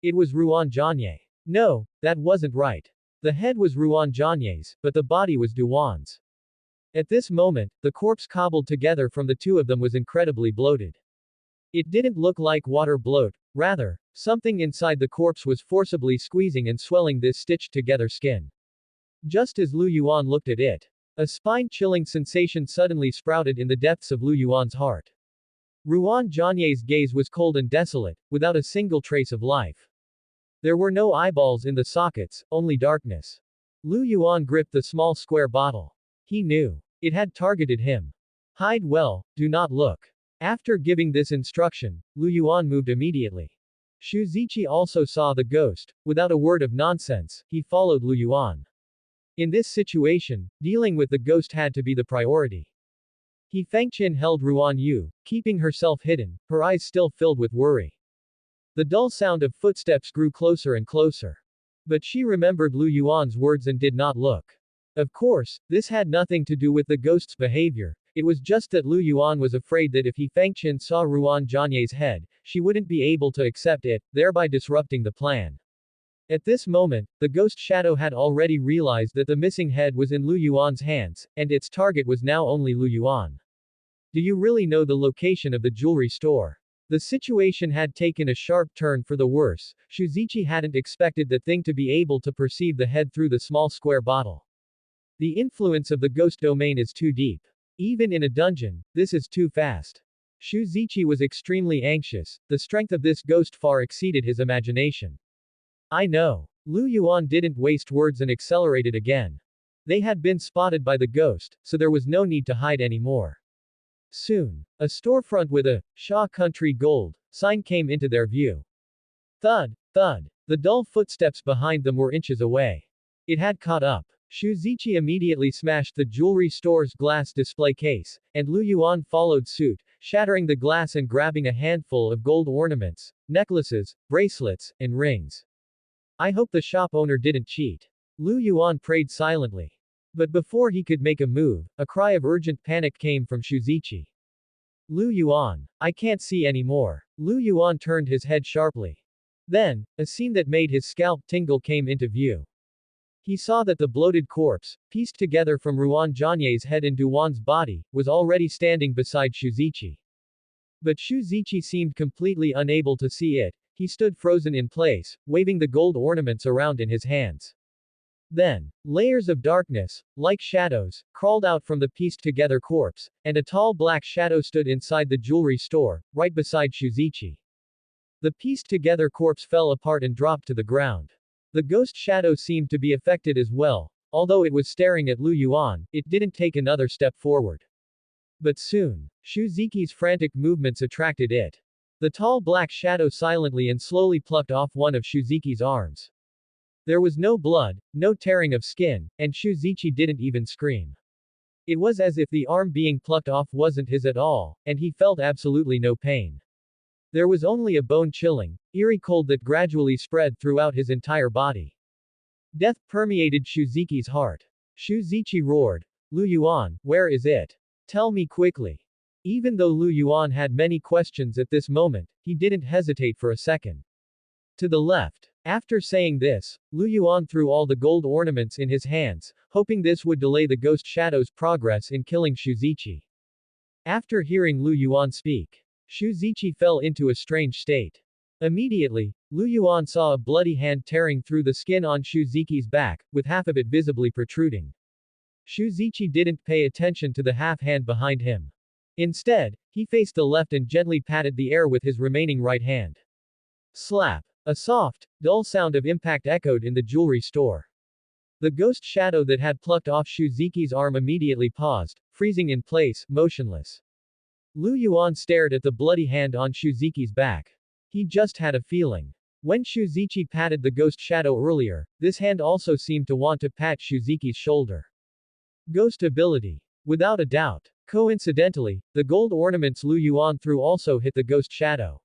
It was Ruan Jianye. No, that wasn't right. The head was Ruan Jianye's, but the body was Duan's. At this moment, the corpse cobbled together from the two of them was incredibly bloated. It didn't look like water bloat, rather, something inside the corpse was forcibly squeezing and swelling this stitched-together skin. Just as Lu Yuan looked at it, a spine-chilling sensation suddenly sprouted in the depths of Lu Yuan's heart. Ruan Jianye's gaze was cold and desolate, without a single trace of life. There were no eyeballs in the sockets, only darkness. Lu Yuan gripped the small square bottle. He knew. It had targeted him. Hide well, do not look. After giving this instruction, Lu Yuan moved immediately. Shuzichi also saw the ghost. Without a word of nonsense, he followed Lu Yuan. In this situation, dealing with the ghost had to be the priority. He Fengchen held Ruan Yu, keeping herself hidden, her eyes still filled with worry. The dull sound of footsteps grew closer and closer. But she remembered Lu Yuan's words and did not look. Of course, this had nothing to do with the ghost's behavior, it was just that Lu Yuan was afraid that if he Fengchen saw Ruan Jianye's head, she wouldn't be able to accept it, thereby disrupting the plan. At this moment, the ghost shadow had already realized that the missing head was in Lu Yuan's hands, and its target was now only Lu Yuan. Do you really know the location of the jewelry store? The situation had taken a sharp turn for the worse. Shuzichi hadn't expected the thing to be able to perceive the head through the small square bottle. The influence of the ghost domain is too deep. Even in a dungeon, this is too fast. Shuzichi was extremely anxious, the strength of this ghost far exceeded his imagination. I know. Lu Yuan didn't waste words and accelerated again. They had been spotted by the ghost, so there was no need to hide anymore. Soon, a storefront with a Sha Country Gold sign came into their view. Thud, thud. The dull footsteps behind them were inches away. It had caught up. Shuzichi immediately smashed the jewelry store's glass display case, and Lu Yuan followed suit, shattering the glass and grabbing a handful of gold ornaments, necklaces, bracelets, and rings. I hope the shop owner didn't cheat. Lu Yuan prayed silently. But before he could make a move, a cry of urgent panic came from Shuzichi. Lu Yuan, I can't see anymore. Lu Yuan turned his head sharply. Then, a scene that made his scalp tingle came into view. He saw that the bloated corpse, pieced together from Ruan Jianye's head and Duan's body, was already standing beside Shuzichi. But Shuzichi seemed completely unable to see it, he stood frozen in place, waving the gold ornaments around in his hands. Then, layers of darkness, like shadows, crawled out from the pieced-together corpse, and a tall black shadow stood inside the jewelry store, right beside Shuzichi. The pieced-together corpse fell apart and dropped to the ground. The ghost shadow seemed to be affected as well. Although it was staring at Lu Yuan, it didn't take another step forward. But soon, Shuziki's frantic movements attracted it. The tall black shadow silently and slowly plucked off one of Shuziki's arms. There was no blood, no tearing of skin, and Shuzichi didn't even scream. It was as if the arm being plucked off wasn't his at all, and he felt absolutely no pain. There was only a bone-chilling, eerie cold that gradually spread throughout his entire body. Death permeated Shuziki's heart. Shuzichi roared, "Lu Yuan, where is it? Tell me quickly." Even though Lu Yuan had many questions at this moment, he didn't hesitate for a second. To the left. After saying this, Lu Yuan threw all the gold ornaments in his hands, hoping this would delay the ghost shadow's progress in killing Shuzichi. After hearing Lu Yuan speak, Shuzichi fell into a strange state. Immediately, Lu Yuan saw a bloody hand tearing through the skin on Shuzichi's back, with half of it visibly protruding. Shuzichi didn't pay attention to the half hand behind him. Instead, he faced the left and gently patted the air with his remaining right hand. Slap! A soft, dull sound of impact echoed in the jewelry store. The ghost shadow that had plucked off Shuziki's arm immediately paused, freezing in place, motionless. Lu Yuan stared at the bloody hand on Shuziki's back. He just had a feeling. When Shuzichi patted the ghost shadow earlier, this hand also seemed to want to pat Shuziki's shoulder. Ghost ability. Without a doubt. Coincidentally, the gold ornaments Lu Yuan threw also hit the ghost shadow.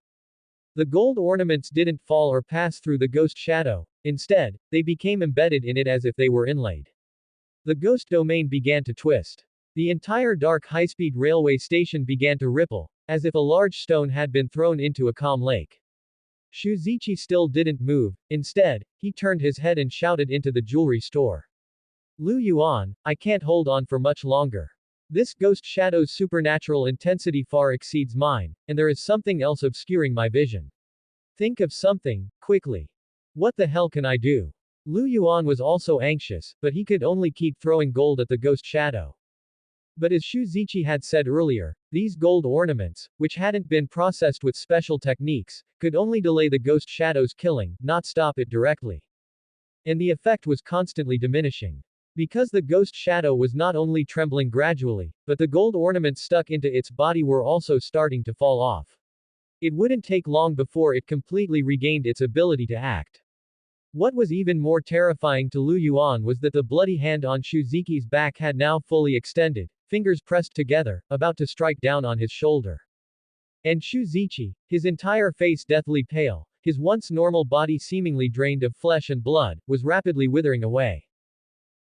The gold ornaments didn't fall or pass through the ghost shadow, instead, they became embedded in it as if they were inlaid. The ghost domain began to twist. The entire dark high-speed railway station began to ripple, as if a large stone had been thrown into a calm lake. Shuzichi still didn't move, instead, he turned his head and shouted into the jewelry store. Lu Yuan, I can't hold on for much longer. This ghost shadow's supernatural intensity far exceeds mine, and there is something else obscuring my vision. Think of something, quickly. What the hell can I do? Lu Yuan was also anxious, but he could only keep throwing gold at the ghost shadow. But as Shuzichi had said earlier, these gold ornaments, which hadn't been processed with special techniques, could only delay the ghost shadow's killing, not stop it directly. And the effect was constantly diminishing. Because the ghost shadow was not only trembling gradually, but the gold ornaments stuck into its body were also starting to fall off. It wouldn't take long before it completely regained its ability to act. What was even more terrifying to Lu Yuan was that the bloody hand on Shuziki's back had now fully extended, fingers pressed together, about to strike down on his shoulder. And Shuzichi, his entire face deathly pale, his once normal body seemingly drained of flesh and blood, was rapidly withering away.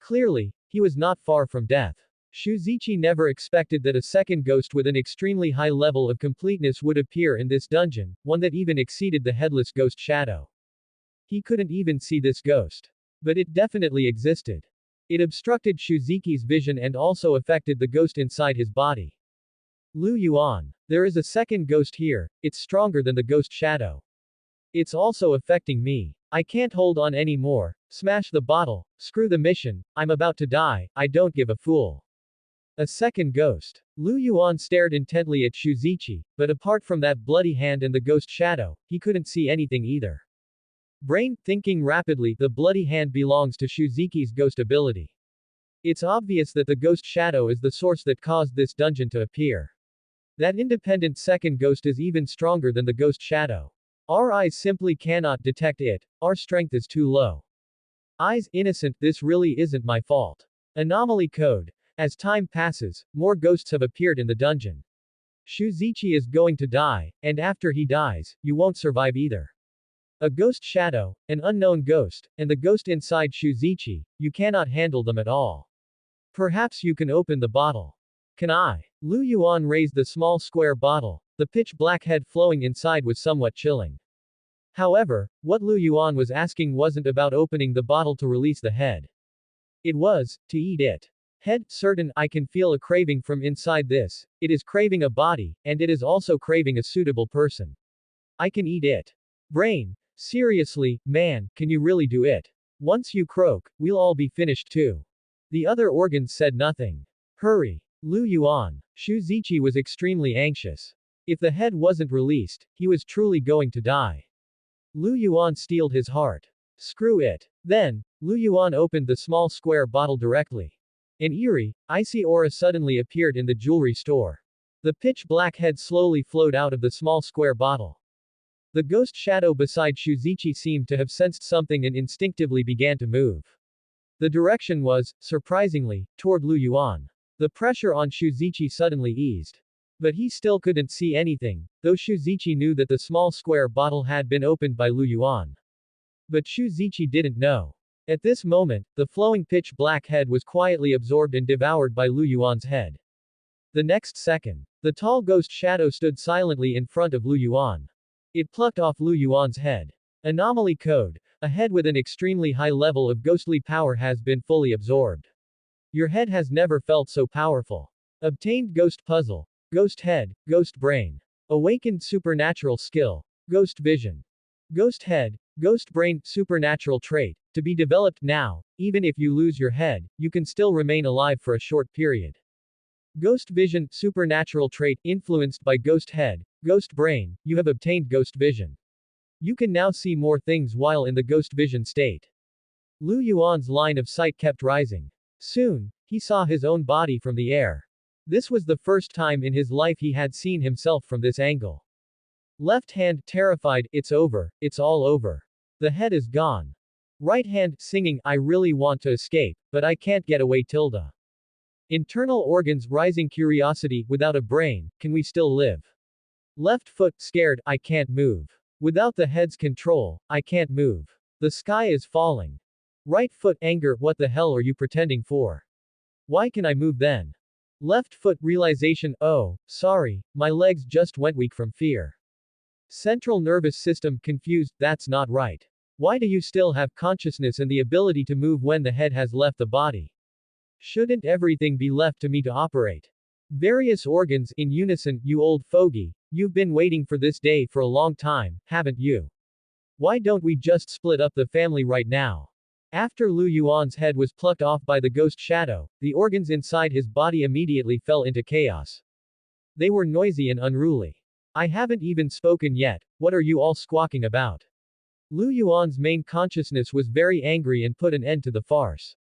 Clearly, he was not far from death. Shuzichi never expected that a second ghost with an extremely high level of completeness would appear in this dungeon, one that even exceeded the headless ghost shadow. He couldn't even see this ghost. But it definitely existed. It obstructed Shuziki's vision and also affected the ghost inside his body. Lu Yuan. There is a second ghost here, it's stronger than the ghost shadow. It's also affecting me. I can't hold on anymore. Smash the bottle. Screw the mission. I'm about to die. I don't give a fool. A second ghost. Lu Yuan stared intently at Shuzichi, but apart from that bloody hand and the ghost shadow, he couldn't see anything either. Brain, thinking rapidly, the bloody hand belongs to Shuziki's ghost ability. It's obvious that the ghost shadow is the source that caused this dungeon to appear. That independent second ghost is even stronger than the ghost shadow. Our eyes simply cannot detect it, our strength is too low. Eyes, innocent, this really isn't my fault. Anomaly code. As time passes, more ghosts have appeared in the dungeon. Shuzichi is going to die, and after he dies, you won't survive either. A ghost shadow, an unknown ghost, and the ghost inside Shuzichi, you cannot handle them at all. Perhaps you can open the bottle. Can I? Lu Yuan raised the small square bottle. The pitch black head flowing inside was somewhat chilling. However, what Lu Yuan was asking wasn't about opening the bottle to release the head. It was, to eat it. Head, certain, I can feel a craving from inside this, it is craving a body, and it is also craving a suitable person. I can eat it. Brain, seriously, man, can you really do it? Once you croak, we'll all be finished too. The other organs said nothing. Hurry. Lu Yuan. Shuzichi was extremely anxious. If the head wasn't released, he was truly going to die. Lu Yuan steeled his heart. Screw it. Then, Lu Yuan opened the small square bottle directly. An eerie, icy aura suddenly appeared in the jewelry store. The pitch-black head slowly flowed out of the small square bottle. The ghost shadow beside Shuzichi seemed to have sensed something and instinctively began to move. The direction was, surprisingly, toward Lu Yuan. The pressure on Shuzichi suddenly eased. But he still couldn't see anything, though Shuzichi knew that the small square bottle had been opened by Lu Yuan. But Shuzichi didn't know. At this moment, the flowing pitch-black head was quietly absorbed and devoured by Lu Yuan's head. The next second, the tall ghost shadow stood silently in front of Lu Yuan. It plucked off Lu Yuan's head. Anomaly code. A head with an extremely high level of ghostly power has been fully absorbed. Your head has never felt so powerful. Obtained ghost puzzle. Ghost head, ghost brain. Awakened supernatural skill. Ghost vision. Ghost head, ghost brain, supernatural trait. To be developed now, even if you lose your head, you can still remain alive for a short period. Ghost vision, supernatural trait, influenced by ghost head, ghost brain, you have obtained ghost vision. You can now see more things while in the ghost vision state. Lu Yuan's line of sight kept rising. Soon, he saw his own body from the air. This was the first time in his life he had seen himself from this angle. Left hand, terrified, it's over, it's all over. The head is gone. Right hand, singing, I really want to escape, but I can't get away tilde. Internal organs, rising curiosity, without a brain, can we still live? Left foot, scared, I can't move. Without the head's control, I can't move. The sky is falling. Right foot, anger, what the hell are you pretending for? Why can I move then? Left foot, realization, oh, sorry, my legs just went weak from fear. Central nervous system, confused, that's not right. Why do you still have consciousness and the ability to move when the head has left the body? Shouldn't everything be left to me to operate? Various organs, in unison, you old fogey, you've been waiting for this day for a long time, haven't you? Why don't we just split up the family right now? After Lu Yuan's head was plucked off by the ghost shadow, the organs inside his body immediately fell into chaos. They were noisy and unruly. I haven't even spoken yet, what are you all squawking about? Lu Yuan's main consciousness was very angry and put an end to the farce.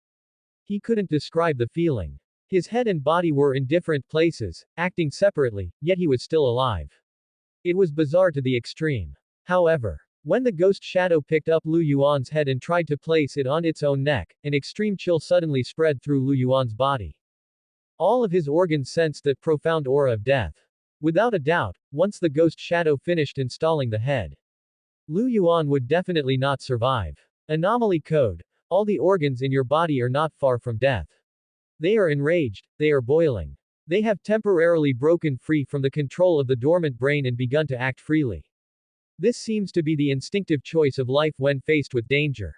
He couldn't describe the feeling. His head and body were in different places, acting separately, yet he was still alive. It was bizarre to the extreme. However, when the ghost shadow picked up Lu Yuan's head and tried to place it on its own neck, an extreme chill suddenly spread through Lu Yuan's body. All of his organs sensed that profound aura of death. Without a doubt, once the ghost shadow finished installing the head, Lu Yuan would definitely not survive. Anomaly code. All the organs in your body are not far from death. They are enraged, they are boiling. They have temporarily broken free from the control of the dormant brain and begun to act freely. This seems to be the instinctive choice of life when faced with danger.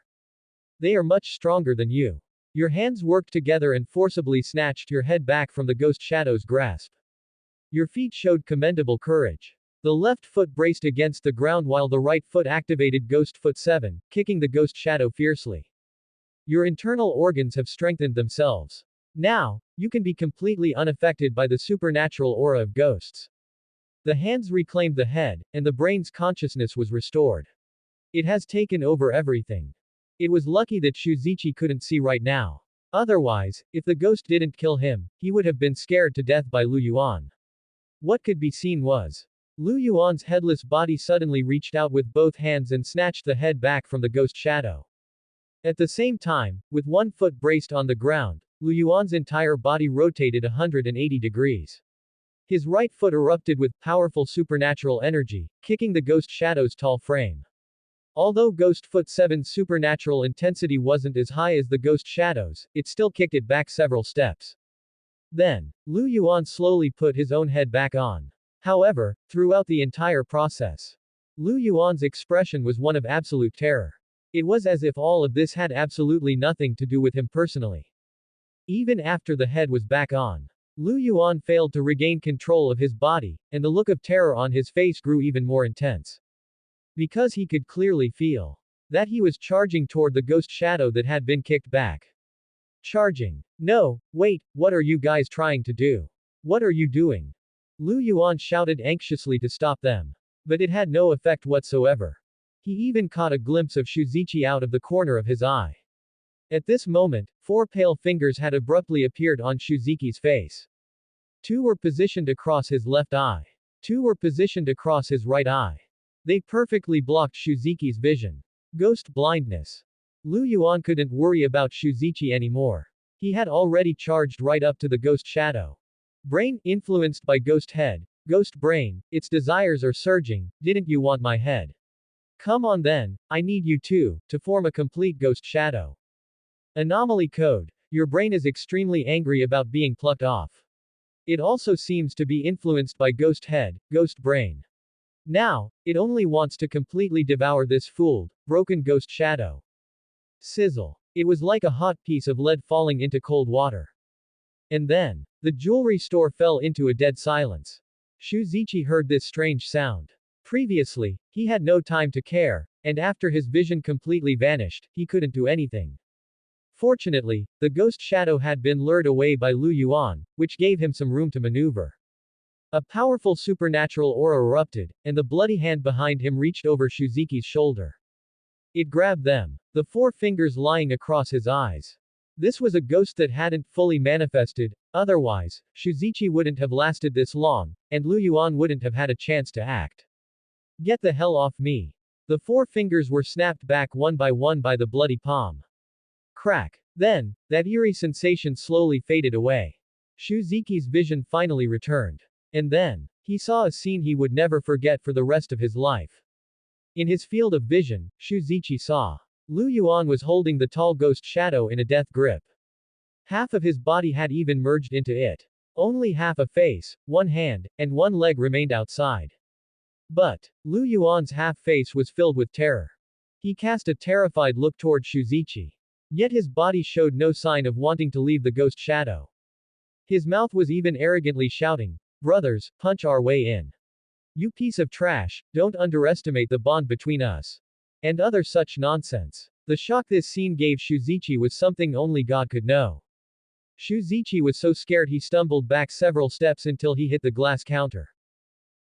They are much stronger than you. Your hands worked together and forcibly snatched your head back from the ghost shadow's grasp. Your feet showed commendable courage. The left foot braced against the ground while the right foot activated Ghost Foot 7, kicking the ghost shadow fiercely. Your internal organs have strengthened themselves. Now, you can be completely unaffected by the supernatural aura of ghosts. The hands reclaimed the head, and the brain's consciousness was restored. It has taken over everything. It was lucky that Shuzichi couldn't see right now. Otherwise, if the ghost didn't kill him, he would have been scared to death by Lu Yuan. What could be seen was Lu Yuan's headless body suddenly reached out with both hands and snatched the head back from the ghost shadow. At the same time, with one foot braced on the ground, Lu Yuan's entire body rotated 180 degrees. His right foot erupted with powerful supernatural energy, kicking the ghost shadow's tall frame. Although Ghost Foot 7's supernatural intensity wasn't as high as the ghost shadow's, it still kicked it back several steps. Then, Lu Yuan slowly put his own head back on. However, throughout the entire process, Lu Yuan's expression was one of absolute terror. It was as if all of this had absolutely nothing to do with him personally. Even after the head was back on, Lu Yuan failed to regain control of his body, and the look of terror on his face grew even more intense. Because he could clearly feel that he was charging toward the ghost shadow that had been kicked back. Charging. No, wait, what are you guys trying to do? What are you doing? Lu Yuan shouted anxiously to stop them. But it had no effect whatsoever. He even caught a glimpse of Shuzichi out of the corner of his eye. At this moment, 4 pale fingers had abruptly appeared on Shuziki's face. Two were positioned across his left eye. Two were positioned across his right eye. They perfectly blocked Shuziki's vision. Ghost blindness. Lu Yuan couldn't worry about Shuzichi anymore. He had already charged right up to the ghost shadow. Brain, influenced by ghost head. Ghost brain, its desires are surging, didn't you want my head? Come on then, I need you too, to form a complete ghost shadow. Anomaly code. Your brain is extremely angry about being plucked off. It also seems to be influenced by ghost head, ghost brain. Now, it only wants to completely devour this fooled, broken ghost shadow. Sizzle. It was like a hot piece of lead falling into cold water. And then, the jewelry store fell into a dead silence. Shuzichi heard this strange sound. Previously, he had no time to care, and after his vision completely vanished, he couldn't do anything. Fortunately, the ghost shadow had been lured away by Lu Yuan, which gave him some room to maneuver. A powerful supernatural aura erupted, and the bloody hand behind him reached over Shuziki's shoulder. It grabbed them, the four fingers lying across his eyes. This was a ghost that hadn't fully manifested, otherwise, Shuzichi wouldn't have lasted this long, and Lu Yuan wouldn't have had a chance to act. Get the hell off me. The four fingers were snapped back one by the bloody palm. Crack. Then, that eerie sensation slowly faded away. Shuziki's vision finally returned. And then, he saw a scene he would never forget for the rest of his life. In his field of vision, Shuzichi saw. Lu Yuan was holding the tall ghost shadow in a death grip. Half of his body had even merged into it. Only half a face, one hand, and one leg remained outside. But, Lu Yuan's half face was filled with terror. He cast a terrified look toward Shuzichi. Yet his body showed no sign of wanting to leave the ghost shadow. His mouth was even arrogantly shouting, "Brothers, punch our way in. You piece of trash, don't underestimate the bond between us." And other such nonsense. The shock this scene gave Shuzichi was something only God could know. Shuzichi was so scared he stumbled back several steps until he hit the glass counter.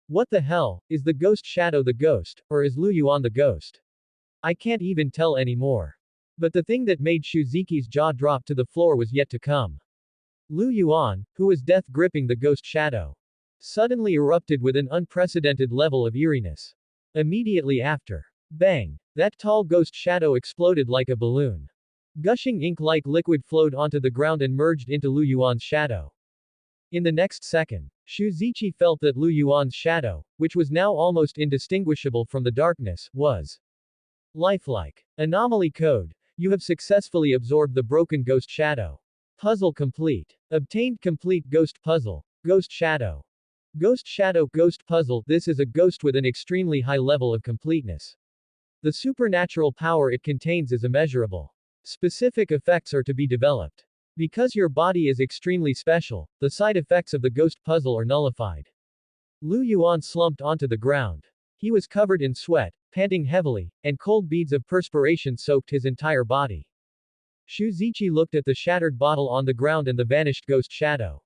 What the hell, is the ghost shadow the ghost, or is Lu Yuan the ghost? I can't even tell anymore. But the thing that made Shuziki's jaw drop to the floor was yet to come. Lu Yuan, who was death gripping the ghost shadow, suddenly erupted with an unprecedented level of eeriness. Immediately after, bang, that tall ghost shadow exploded like a balloon. Gushing ink-like liquid flowed onto the ground and merged into Lu Yuan's shadow. In the next second, Shuzichi felt that Lu Yuan's shadow, which was now almost indistinguishable from the darkness, was lifelike. Anomaly code. You have successfully absorbed the broken ghost shadow. Puzzle complete. Obtained complete ghost puzzle. Ghost shadow. Ghost shadow ghost puzzle. This is a ghost with an extremely high level of completeness. The supernatural power it contains is immeasurable. Specific effects are to be developed. Because your body is extremely special, the side effects of the ghost puzzle are nullified. Lu Yuan slumped onto the ground. He was covered in sweat, panting heavily, and cold beads of perspiration soaked his entire body. Shuzichi looked at the shattered bottle on the ground and the vanished ghost shadow.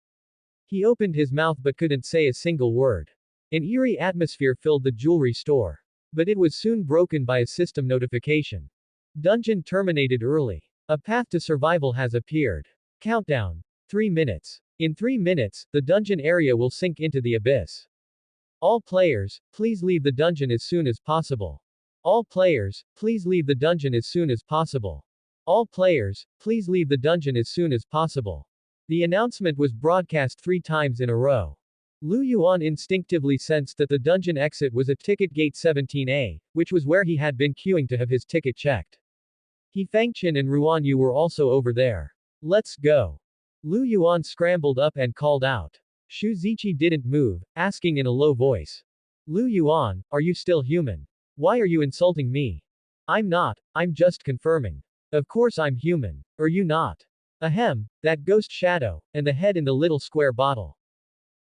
He opened his mouth but couldn't say a single word. An eerie atmosphere filled the jewelry store. But it was soon broken by a system notification. Dungeon terminated early. A path to survival has appeared. Countdown. 3 minutes. In 3 minutes, the dungeon area will sink into the abyss. All players, please leave the dungeon as soon as possible. All players, please leave the dungeon as soon as possible. All players, please leave the dungeon as soon as possible. The announcement was broadcast 3 times in a row. Lu Yuan instinctively sensed that the dungeon exit was at ticket gate 17A, which was where he had been queuing to have his ticket checked. He Fangchen and Ruan Yu were also over there. Let's go. Lu Yuan scrambled up and called out. Shuzichi didn't move, asking in a low voice. Lu Yuan, are you still human? Why are you insulting me? I'm not, I'm just confirming. Of course I'm human. Are you not? Ahem, that ghost shadow, and the head in the little square bottle.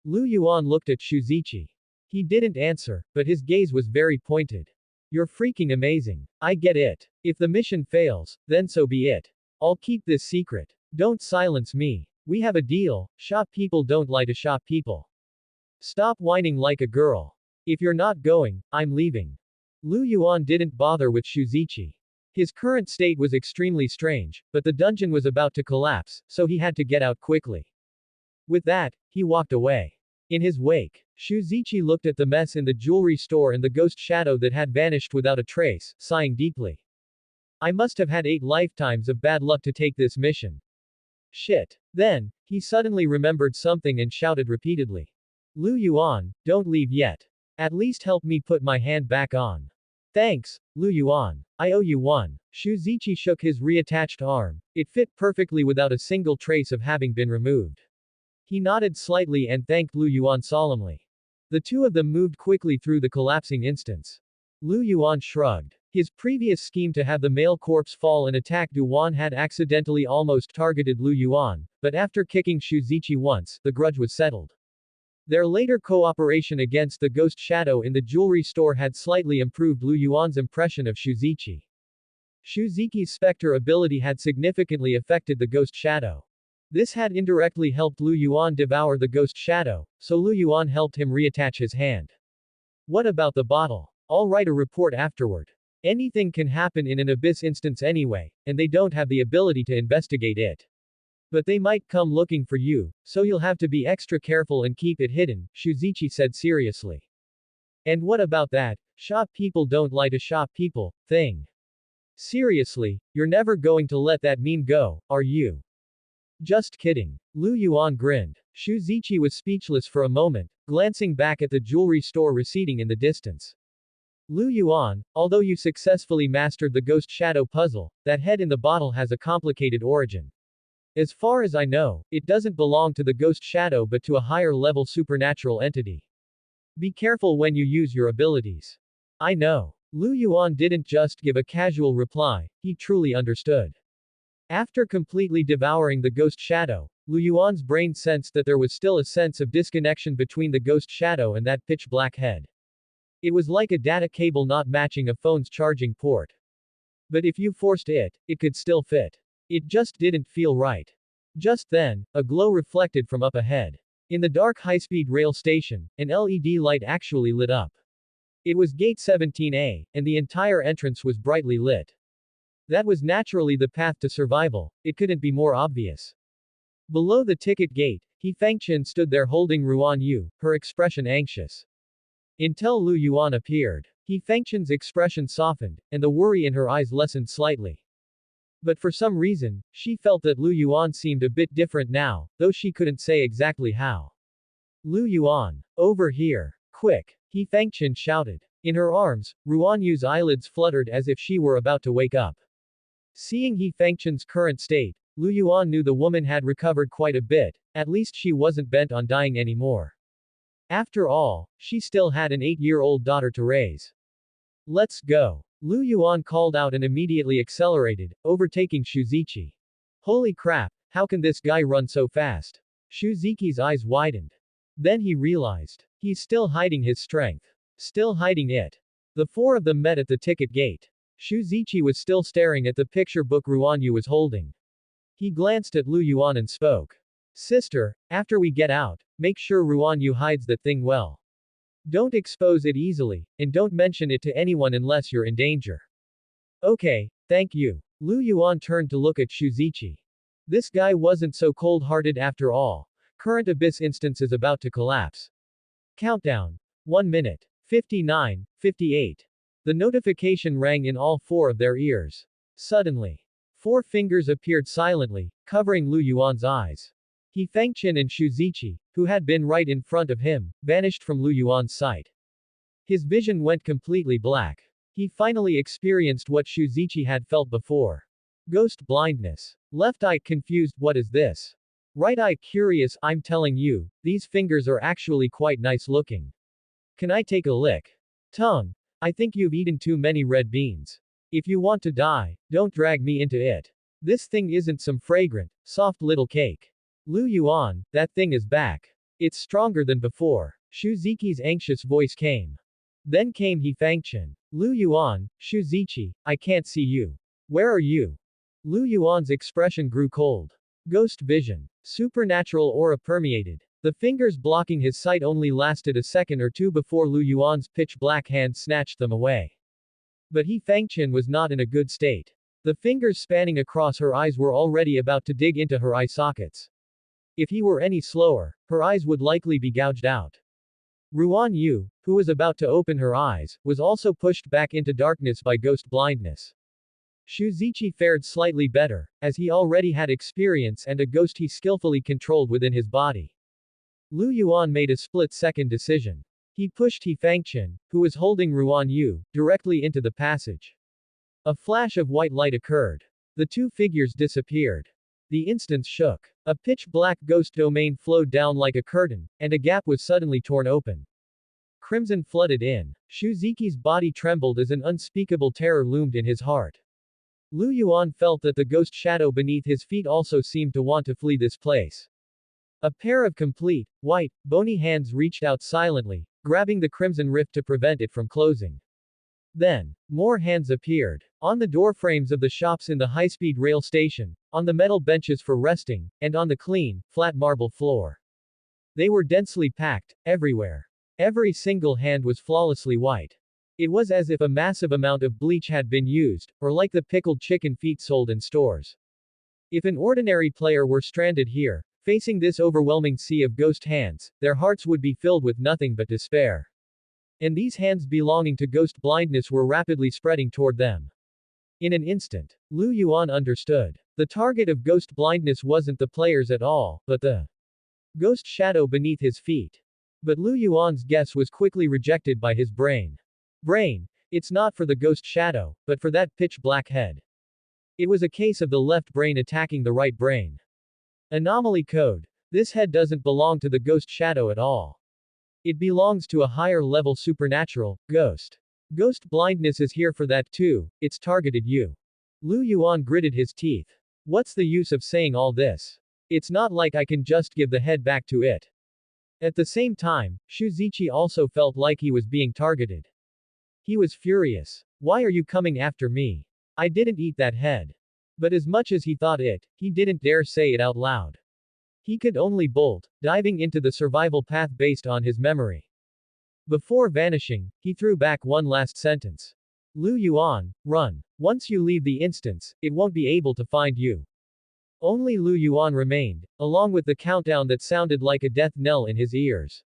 Lu Yuan looked at Shuzichi. He didn't answer, but his gaze was very pointed. You're freaking amazing. I get it. If the mission fails, then so be it. I'll keep this secret. Don't silence me. We have a deal, shop people don't lie to shop people. Stop whining like a girl. If you're not going, I'm leaving. Lu Yuan didn't bother with Shuzichi. His current state was extremely strange, but the dungeon was about to collapse, so he had to get out quickly. With that, he walked away. In his wake, Shuzichi looked at the mess in the jewelry store and the ghost shadow that had vanished without a trace, sighing deeply. I must have had 8 lifetimes of bad luck to take this mission. Shit. Then, he suddenly remembered something and shouted repeatedly. Lu Yuan, don't leave yet. At least help me put my hand back on. Thanks, Lu Yuan. I owe you one. Shuzichi shook his reattached arm. It fit perfectly without a single trace of having been removed. He nodded slightly and thanked Lu Yuan solemnly. The two of them moved quickly through the collapsing instance. Lu Yuan shrugged. His previous scheme to have the male corpse fall and attack Duan had accidentally almost targeted Lu Yuan, but after kicking Shuzichi once, the grudge was settled. Their later cooperation against the ghost shadow in the jewelry store had slightly improved Lu Yuan's impression of Shuzichi. Shuzichi's specter ability had significantly affected the ghost shadow. This had indirectly helped Lu Yuan devour the ghost shadow, so Lu Yuan helped him reattach his hand. What about the bottle? I'll write a report afterward. Anything can happen in an abyss instance anyway, and they don't have the ability to investigate it. But they might come looking for you, so you'll have to be extra careful and keep it hidden, Shuzichi said seriously. And what about that shop people don't lie to shop people thing? Seriously, you're never going to let that meme go, are you? Just kidding. Lu Yuan grinned. Shuzichi was speechless for a moment, glancing back at the jewelry store receding in the distance. Lu Yuan, although you successfully mastered the ghost shadow puzzle, that head in the bottle has a complicated origin. As far as I know, it doesn't belong to the ghost shadow but to a higher level supernatural entity. Be careful when you use your abilities. I know. Lu Yuan didn't just give a casual reply, he truly understood. After completely devouring the ghost shadow, Lu Yuan's brain sensed that there was still a sense of disconnection between the ghost shadow and that pitch-black head. It was like a data cable not matching a phone's charging port. But if you forced it, it could still fit. It just didn't feel right. Just then, a glow reflected from up ahead. In the dark high-speed rail station, an LED light actually lit up. It was Gate 17A, and the entire entrance was brightly lit. That was naturally the path to survival, it couldn't be more obvious. Below the ticket gate, He Fengchen stood there holding Ruan Yu, her expression anxious. Until Lu Yuan appeared. He Fengchen's expression softened, and the worry in her eyes lessened slightly. But for some reason, she felt that Lu Yuan seemed a bit different now, though she couldn't say exactly how. Lu Yuan, over here. Quick! He Fengchen shouted. In her arms, Ruan Yu's eyelids fluttered as if she were about to wake up. Seeing He Fengchen's current state, Lu Yuan knew the woman had recovered quite a bit, at least she wasn't bent on dying anymore. After all, she still had an 8-year-old daughter to raise. Let's go. Lu Yuan called out and immediately accelerated, overtaking Shuzichi. Holy crap, how can this guy run so fast? Shuzichi's eyes widened. Then he realized. He's still hiding his strength. Still hiding it. The four of them met at the ticket gate. Shuzichi was still staring at the picture book Ruan Yu was holding. He glanced at Lu Yuan and spoke. Sister, after we get out, make sure Ruan Yu hides that thing well. Don't expose it easily, and don't mention it to anyone unless you're in danger. Okay, thank you. Lu Yuan turned to look at Shuzichi. This guy wasn't so cold-hearted after all. Current abyss instance is about to collapse. Countdown. 1 minute. 59, 58. The notification rang in all four of their ears. Suddenly. 4 fingers appeared silently, covering Lu Yuan's eyes. He Fengchen and Shuzichi, who had been right in front of him, vanished from Lu Yuan's sight. His vision went completely black. He finally experienced what Shuzichi had felt before. Ghost blindness. Left eye confused, what is this? Right eye curious, I'm telling you, these fingers are actually quite nice looking. Can I take a lick? Tongue. I think you've eaten too many red beans. If you want to die, don't drag me into it. This thing isn't some fragrant, soft little cake. Lu Yuan, that thing is back. It's stronger than before. Shuzichi's anxious voice came. Then came He Fengchen. Lu Yuan, Shuzichi, I can't see you. Where are you? Lu Yuan's expression grew cold. Ghost vision. Supernatural aura permeated. The fingers blocking his sight only lasted a second or two before Lu Yuan's pitch-black hand snatched them away. But He Fengchen was not in a good state. The fingers spanning across her eyes were already about to dig into her eye sockets. If he were any slower, her eyes would likely be gouged out. Ruan Yu, who was about to open her eyes, was also pushed back into darkness by ghost blindness. Shuzichi fared slightly better, as he already had experience and a ghost he skillfully controlled within his body. Lu Yuan made a split-second decision. He pushed He Fangchen, who was holding Ruan Yu, directly into the passage. A flash of white light occurred. The two figures disappeared. The instance shook. A pitch-black ghost domain flowed down like a curtain, and a gap was suddenly torn open. Crimson flooded in. Shuziki's body trembled as an unspeakable terror loomed in his heart. Lu Yuan felt that the ghost shadow beneath his feet also seemed to want to flee this place. A pair of complete, white, bony hands reached out silently, grabbing the crimson rift to prevent it from closing. Then, more hands appeared. On the doorframes of the shops in the high-speed rail station, on the metal benches for resting, and on the clean, flat marble floor. They were densely packed, everywhere. Every single hand was flawlessly white. It was as if a massive amount of bleach had been used, or like the pickled chicken feet sold in stores. If an ordinary player were stranded here, facing this overwhelming sea of ghost hands, their hearts would be filled with nothing but despair. And these hands belonging to ghost blindness were rapidly spreading toward them. In an instant, Lu Yuan understood. The target of ghost blindness wasn't the players at all, but the ghost shadow beneath his feet. But Lu Yuan's guess was quickly rejected by his brain. Brain, it's not for the ghost shadow, but for that pitch-black head. It was a case of the left brain attacking the right brain. Anomaly code. This head doesn't belong to the ghost shadow at all. It belongs to a higher-level supernatural, ghost. Ghost blindness is here for that too, it's targeted you. Lu Yuan gritted his teeth. What's the use of saying all this? It's not like I can just give the head back to it. At the same time, Shuzichi also felt like he was being targeted. He was furious. Why are you coming after me? I didn't eat that head. But as much as he thought it, he didn't dare say it out loud. He could only bolt, diving into the survival path based on his memory. Before vanishing, he threw back one last sentence. Lu Yuan, run. Once you leave the instance, it won't be able to find you. Only Lu Yuan remained, along with the countdown that sounded like a death knell in his ears.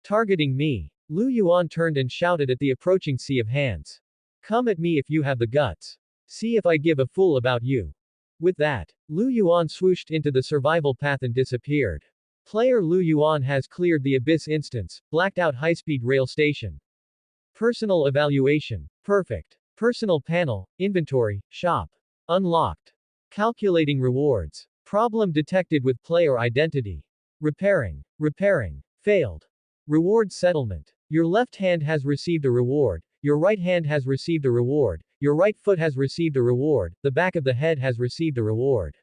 Targeting me. Lu Yuan turned and shouted at the approaching sea of hands. Come at me if you have the guts. See if I give a fool about you. With that, Lu Yuan swooshed into the survival path and disappeared. Player Lu Yuan has cleared the Abyss instance, blacked out high-speed rail station. Personal evaluation. Perfect. Personal panel, inventory, shop. Unlocked. Calculating rewards. Problem detected with player identity. Repairing. Failed. Reward settlement. Your left hand has received a reward, your right hand has received a reward, your right foot has received a reward, the back of the head has received a reward.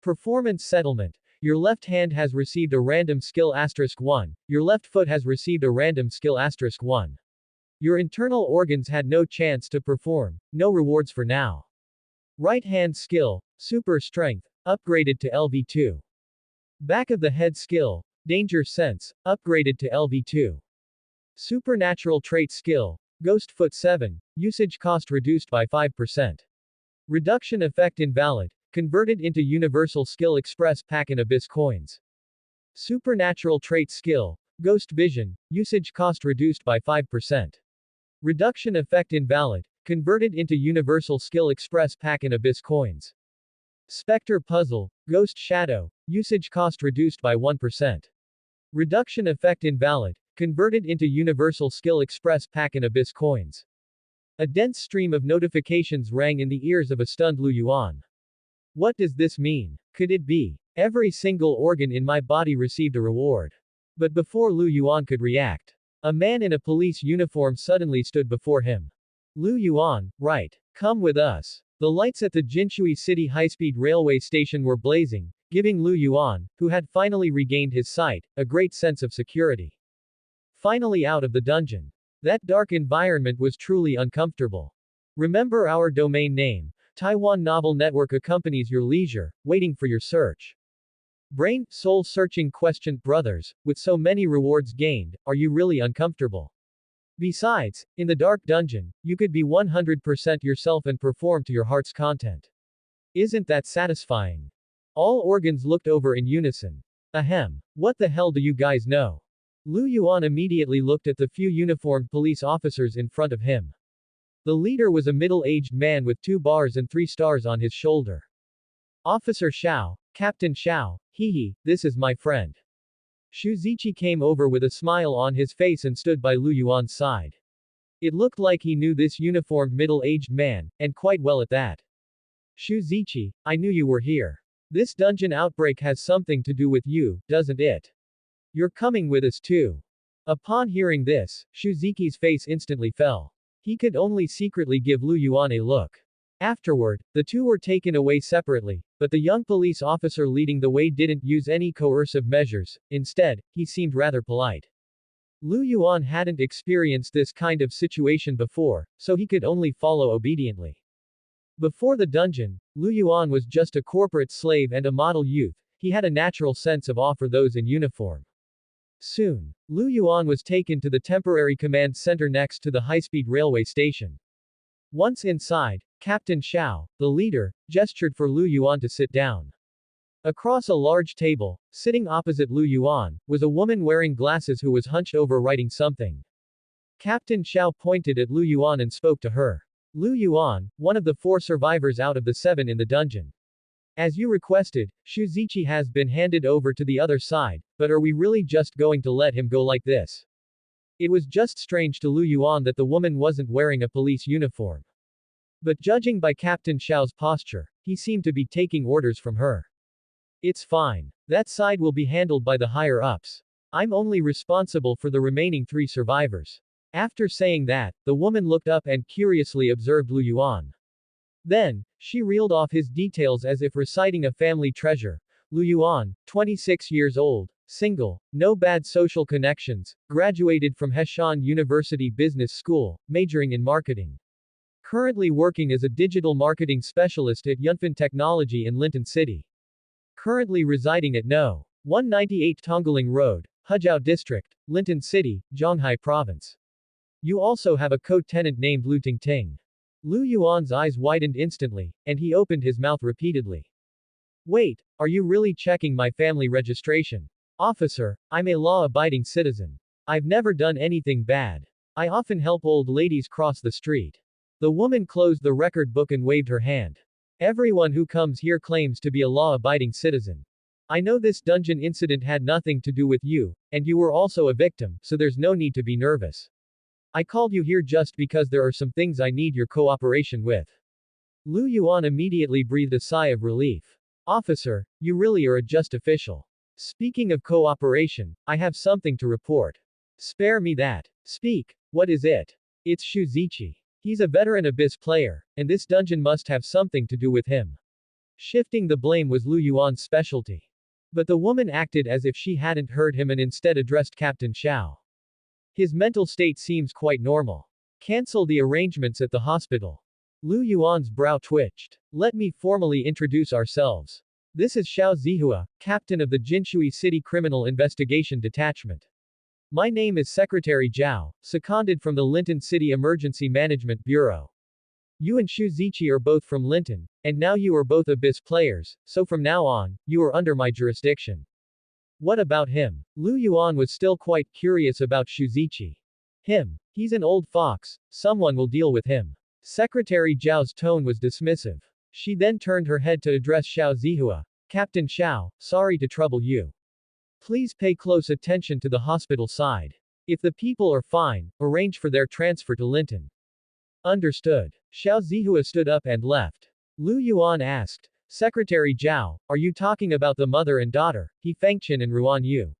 Performance settlement. Your left hand has received a random skill *1, your left foot has received a random skill *1. Your internal organs had no chance to perform, no rewards for now. Right hand skill, super strength, upgraded to LV2. Back of the head skill, danger sense, upgraded to LV2. Supernatural trait skill, Ghost Foot 7, usage cost reduced by 5%. Reduction effect invalid, converted into Universal Skill Express Pack and Abyss coins. Supernatural trait skill, Ghost Vision, usage cost reduced by 5%. Reduction effect invalid, converted into Universal Skill Express Pack and Abyss coins. Spectre Puzzle, Ghost Shadow, usage cost reduced by 1%. Reduction effect invalid, converted into Universal Skill Express Pack and Abyss coins. A dense stream of notifications rang in the ears of a stunned Lu Yuan. What does this mean? Could it be? Every single organ in my body received a reward. But before Lu Yuan could react, a man in a police uniform suddenly stood before him. Lu Yuan, right. Come with us. The lights at the Jinshui City high-speed railway station were blazing, giving Lu Yuan, who had finally regained his sight, a great sense of security. Finally out of the dungeon. That dark environment was truly uncomfortable. Remember our domain name. Taiwan Novel Network accompanies your leisure, waiting for your search. Brain, soul-searching question, brothers, with so many rewards gained, are you really uncomfortable? Besides, in the dark dungeon, you could be 100% yourself and perform to your heart's content. Isn't that satisfying? All organs looked over in unison. Ahem. What the hell do you guys know? Lu Yuan immediately looked at the few uniformed police officers in front of him. The leader was a middle-aged man with 2 bars and 3 stars on his shoulder. Officer Xiao, Captain Xiao, hee, this is my friend. Shu Ziqi came over with a smile on his face and stood by Lu Yuan's side. It looked like he knew this uniformed middle-aged man, and quite well at that. Shu Ziqi, I knew you were here. This dungeon outbreak has something to do with you, doesn't it? You're coming with us too. Upon hearing this, Shu Ziqi's face instantly fell. He could only secretly give Lu Yuan a look. Afterward, the two were taken away separately, but the young police officer leading the way didn't use any coercive measures, instead, he seemed rather polite. Lu Yuan hadn't experienced this kind of situation before, so he could only follow obediently. Before the dungeon, Lu Yuan was just a corporate slave and a model youth. He had a natural sense of awe for those in uniform. Soon, Lu Yuan was taken to the temporary command center next to the high-speed railway station. Once inside, Captain Xiao, the leader, gestured for Lu Yuan to sit down. Across a large table, sitting opposite Lu Yuan, was a woman wearing glasses who was hunched over writing something. Captain Xiao pointed at Lu Yuan and spoke to her. Lu Yuan, one of the 4 survivors out of the 7 in the dungeon. As you requested, Shu Ziqi has been handed over to the other side, but are we really just going to let him go like this? It was just strange to Lu Yuan that the woman wasn't wearing a police uniform. But judging by Captain Xiao's posture, he seemed to be taking orders from her. It's fine. That side will be handled by the higher-ups. I'm only responsible for the remaining 3 survivors. After saying that, the woman looked up and curiously observed Lu Yuan. Then, she reeled off his details as if reciting a family treasure. Lu Yuan, 26 years old, single, no bad social connections, graduated from Heshan University Business School, majoring in marketing. Currently working as a digital marketing specialist at Yunfan Technology in Linton City. Currently residing at No. 198 Tongling Road, Hejiao District, Linton City, Zhonghai Province. You also have a co-tenant named Lu Tingting. Lu Yuan's eyes widened instantly, and he opened his mouth repeatedly. Wait, are you really checking my family registration? Officer, I'm a law-abiding citizen. I've never done anything bad. I often help old ladies cross the street. The woman closed the record book and waved her hand. Everyone who comes here claims to be a law-abiding citizen. I know this dungeon incident had nothing to do with you, and you were also a victim, so there's no need to be nervous. I called you here just because there are some things I need your cooperation with. Lu Yuan immediately breathed a sigh of relief. Officer, you really are a just official. Speaking of cooperation, I have something to report. Spare me that. Speak. What is it? It's Shu Ziqi. He's a veteran Abyss player, and this dungeon must have something to do with him. Shifting the blame was Lu Yuan's specialty. But the woman acted as if she hadn't heard him and instead addressed Captain Xiao. His mental state seems quite normal. Cancel the arrangements at the hospital. Lu Yuan's brow twitched. Let me formally introduce ourselves. This is Xiao Zihua, captain of the Jinshui City Criminal Investigation Detachment. My name is Secretary Zhao, seconded from the Linton City Emergency Management Bureau. You and Shu Ziqi are both from Linton, and now you are both Abyss players, so from now on, you are under my jurisdiction. What about him? Lu Yuan was still quite curious about Shu Ziqi. Him. He's an old fox, someone will deal with him. Secretary Zhao's tone was dismissive. She then turned her head to address Xiao Zihua. Captain Xiao, sorry to trouble you. Please pay close attention to the hospital side. If the people are fine, arrange for their transfer to Linton. Understood. Xiao Zihua stood up and left. Lu Yuan asked, Secretary Zhao, are you talking about the mother and daughter, He Fengqian and Ruan Yu?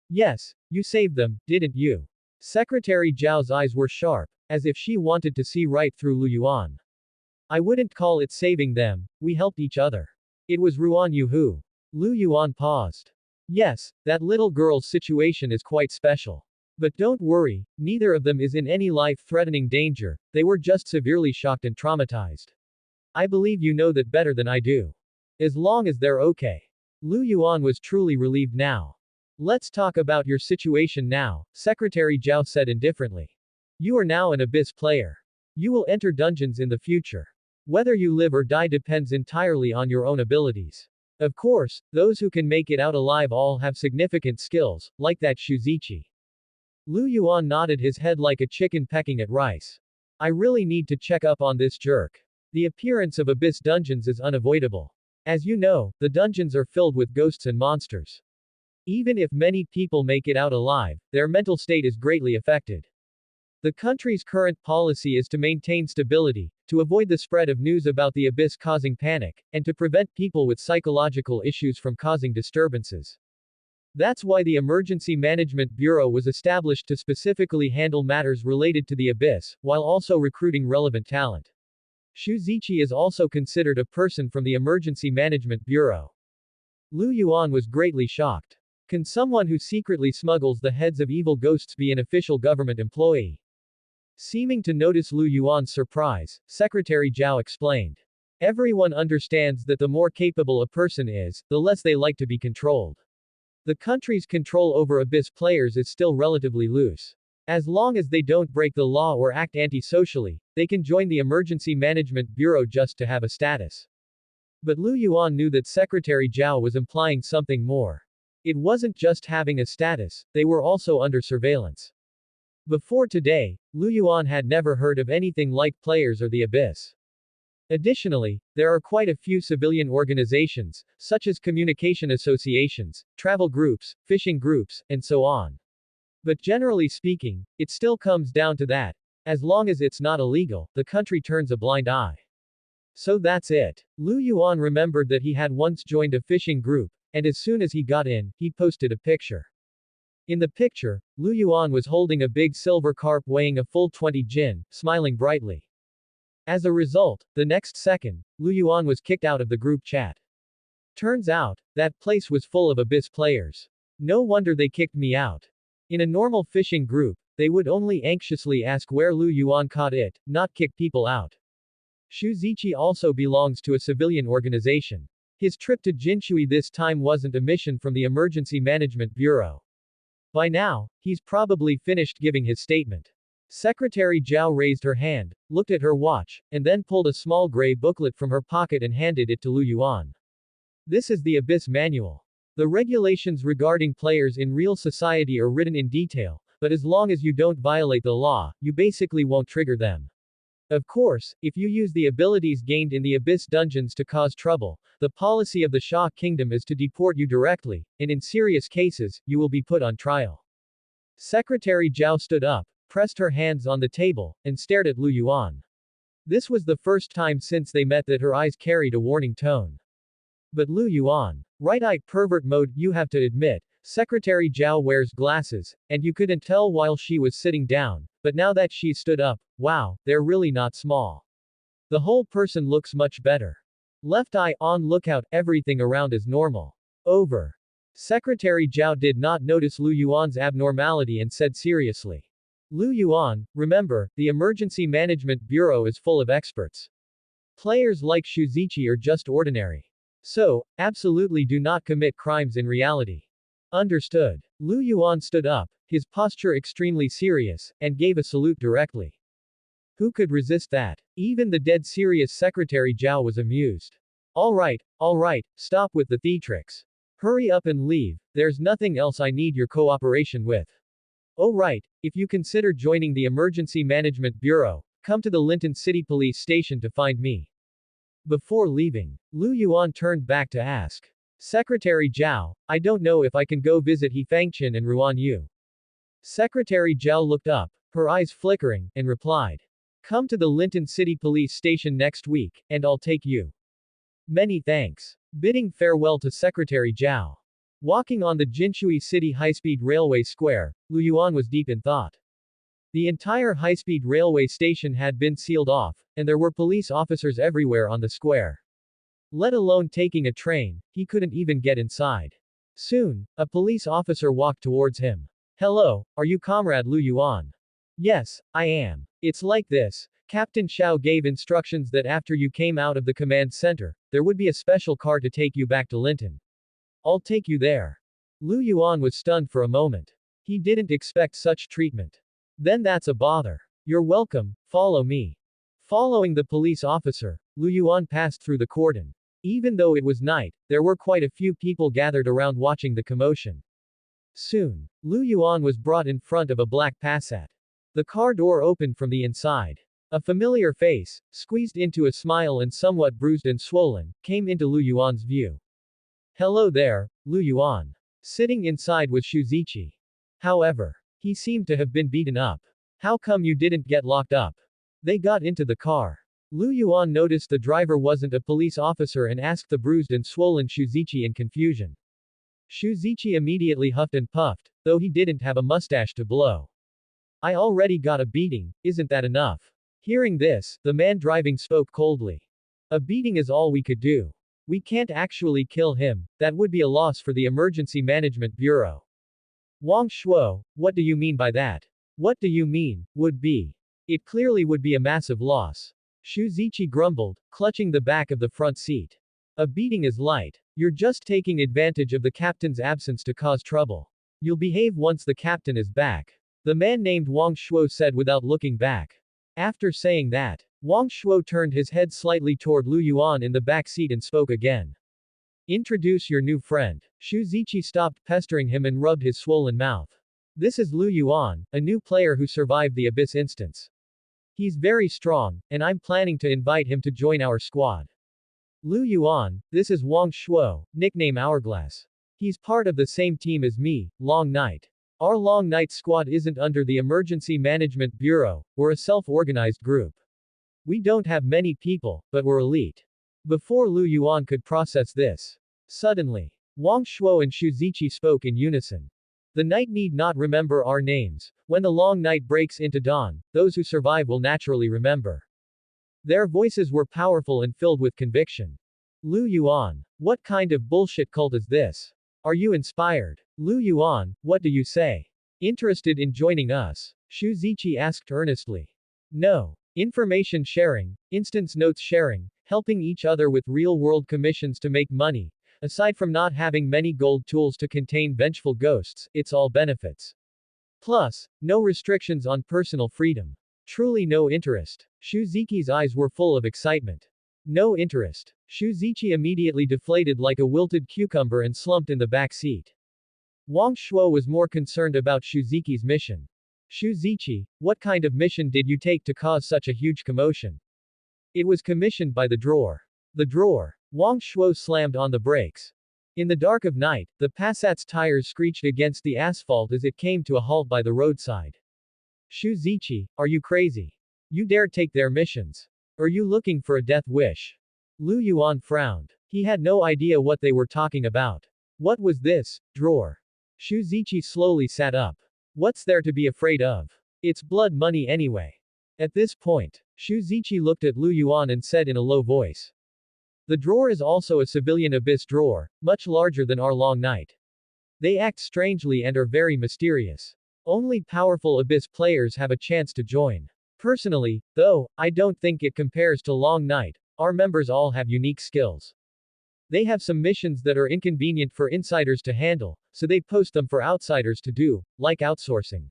Yes, you saved them, didn't you? Secretary Zhao's eyes were sharp, as if she wanted to see right through Lu Yuan. I wouldn't call it saving them, we helped each other. It was Ruan Yu who. Lu Yuan paused. Yes, that little girl's situation is quite special. But don't worry, neither of them is in any life-threatening danger, they were just severely shocked and traumatized. I believe you know that better than I do. As long as they're okay. Lu Yuan was truly relieved now. Let's talk about your situation now, Secretary Zhao said indifferently. You are now an Abyss player. You will enter dungeons in the future. Whether you live or die depends entirely on your own abilities. Of course, those who can make it out alive all have significant skills, like that Shuzichi. Lu Yuan nodded his head like a chicken pecking at rice. I really need to check up on this jerk. The appearance of abyss dungeons is unavoidable. As you know, the dungeons are filled with ghosts and monsters. Even if many people make it out alive, their mental state is greatly affected. The country's current policy is to maintain stability, to avoid the spread of news about the abyss causing panic, and to prevent people with psychological issues from causing disturbances. That's why the Emergency Management Bureau was established to specifically handle matters related to the abyss, while also recruiting relevant talent. Shuzichi is also considered a person from the Emergency Management Bureau. Lu Yuan was greatly shocked. Can someone who secretly smuggles the heads of evil ghosts be an official government employee? Seeming to notice Lu Yuan's surprise, Secretary Zhao explained. Everyone understands that the more capable a person is, the less they like to be controlled. The country's control over abyss players is still relatively loose. As long as they don't break the law or act anti-socially, they can join the Emergency Management Bureau just to have a status. But Lu Yuan knew that Secretary Zhao was implying something more. It wasn't just having a status, they were also under surveillance. Before today, Lu Yuan had never heard of anything like players or the abyss. Additionally, there are quite a few civilian organizations, such as communication associations, travel groups, fishing groups, and so on. But generally speaking, it still comes down to that. As long as it's not illegal, the country turns a blind eye. So that's it. Lu Yuan remembered that he had once joined a fishing group, and as soon as he got in, he posted a picture. In the picture, Lu Yuan was holding a big silver carp weighing a full 20 jin, smiling brightly. As a result, the next second, Lu Yuan was kicked out of the group chat. Turns out, that place was full of abyss players. No wonder they kicked me out. In a normal fishing group, they would only anxiously ask where Lu Yuan caught it, not kick people out. Shuzichi also belongs to a civilian organization. His trip to Jinshui this time wasn't a mission from the Emergency Management Bureau. By now, he's probably finished giving his statement. Secretary Zhao raised her hand, looked at her watch, and then pulled a small gray booklet from her pocket and handed it to Lu Yuan. This is the Abyss Manual. The regulations regarding players in real society are written in detail, but as long as you don't violate the law, you basically won't trigger them. Of course, if you use the abilities gained in the Abyss dungeons to cause trouble, the policy of the Shah Kingdom is to deport you directly, and in serious cases, you will be put on trial. Secretary Zhao stood up, pressed her hands on the table, and stared at Lu Yuan. This was the first time since they met that her eyes carried a warning tone. But Lu Yuan. Right-eye pervert mode, you have to admit, Secretary Zhao wears glasses, and you couldn't tell while she was sitting down, but now that she stood up, wow, they're really not small. The whole person looks much better. Left eye on lookout, everything around is normal. Over. Secretary Zhao did not notice Lu Yuan's abnormality and said seriously. Lu Yuan, remember, the Emergency Management Bureau is full of experts. Players like Shuzichi are just ordinary. So, absolutely do not commit crimes in reality. Understood. Lu Yuan stood up, his posture extremely serious, and gave a salute directly. Who could resist that? Even the dead serious Secretary Zhao was amused. Alright, stop with the theatrics. Hurry up and leave, there's nothing else I need your cooperation with. Oh right, if you consider joining the Emergency Management Bureau, come to the Linton City Police Station to find me. Before leaving, Lu Yuan turned back to ask. Secretary Zhao, I don't know if I can go visit He Fangchen and Ruan Yu. Secretary Zhao looked up, her eyes flickering, and replied. Come to the Linton City Police Station next week, and I'll take you. Many thanks. Bidding farewell to Secretary Zhao. Walking on the Jinshui City High-Speed Railway Square, Lu Yuan was deep in thought. The entire high-speed railway station had been sealed off, and there were police officers everywhere on the square. Let alone taking a train, he couldn't even get inside. Soon, a police officer walked towards him. Hello, are you Comrade Lu Yuan? Yes, I am. It's like this. Captain Xiao gave instructions that after you came out of the command center, there would be a special car to take you back to Linton. I'll take you there. Lu Yuan was stunned for a moment. He didn't expect such treatment. Then that's a bother. You're welcome, follow me. Following the police officer, Lu Yuan passed through the cordon. Even though it was night, there were quite a few people gathered around watching the commotion. Soon, Lu Yuan was brought in front of a black Passat. The car door opened from the inside. A familiar face, squeezed into a smile and somewhat bruised and swollen, came into Lu Yuan's view. Hello there, Lu Yuan. Sitting inside was Shuzichi. However, he seemed to have been beaten up. How come you didn't get locked up? They got into the car. Lu Yuan noticed the driver wasn't a police officer and asked the bruised and swollen Shuzichi in confusion. Shuzichi immediately huffed and puffed, though he didn't have a mustache to blow. I already got a beating, isn't that enough? Hearing this, the man driving spoke coldly. A beating is all we could do. We can't actually kill him, that would be a loss for the Emergency Management Bureau. Wang Shuo, what do you mean by that? What do you mean, would be? It clearly would be a massive loss. Shuzichi grumbled, clutching the back of the front seat. A beating is light. You're just taking advantage of the captain's absence to cause trouble. You'll behave once the captain is back. The man named Wang Shuo said without looking back. After saying that, Wang Shuo turned his head slightly toward Lu Yuan in the back seat and spoke again. Introduce your new friend. Shuzichi stopped pestering him and rubbed his swollen mouth. This is Lu Yuan, a new player who survived the Abyss instance. He's very strong, and I'm planning to invite him to join our squad. Lu Yuan, this is Wang Shuo, nickname Hourglass. He's part of the same team as me, Long Night. Our Long Night squad isn't under the Emergency Management Bureau, we're a self-organized group. We don't have many people, but we're elite. Before Lu Yuan could process this, suddenly, Wang Shuo and Shuzichi spoke in unison. The night need not remember our names. When the long night breaks into dawn, those who survive will naturally remember. Their voices were powerful and filled with conviction. Lu Yuan, what kind of bullshit cult is this? Are you inspired? Lu Yuan, what do you say? Interested in joining us? Shuzichi asked earnestly. No. Information sharing, instance notes sharing, helping each other with real-world commissions to make money. Aside from not having many gold tools to contain vengeful ghosts, it's all benefits. Plus, no restrictions on personal freedom. Truly no interest. Shuzichi's eyes were full of excitement. No interest. Shuzichi immediately deflated like a wilted cucumber and slumped in the back seat. Wang Shuo was more concerned about Shuzichi's mission. Shuzichi, what kind of mission did you take to cause such a huge commotion? It was commissioned by the drawer. The drawer. Wang Shuo slammed on the brakes. In the dark of night, the Passat's tires screeched against the asphalt as it came to a halt by the roadside. Shuzichi, are you crazy? You dare take their missions? Are you looking for a death wish? Lu Yuan frowned. He had no idea what they were talking about. What was this, drawer? Shuzichi slowly sat up. What's there to be afraid of? It's blood money anyway. At this point, Shuzichi looked at Lu Yuan and said in a low voice. The drawer is also a civilian abyss drawer, much larger than our Long Night. They act strangely and are very mysterious. Only powerful abyss players have a chance to join. Personally, though, I don't think it compares to Long Night. Our members all have unique skills. They have some missions that are inconvenient for insiders to handle, so they post them for outsiders to do, like outsourcing.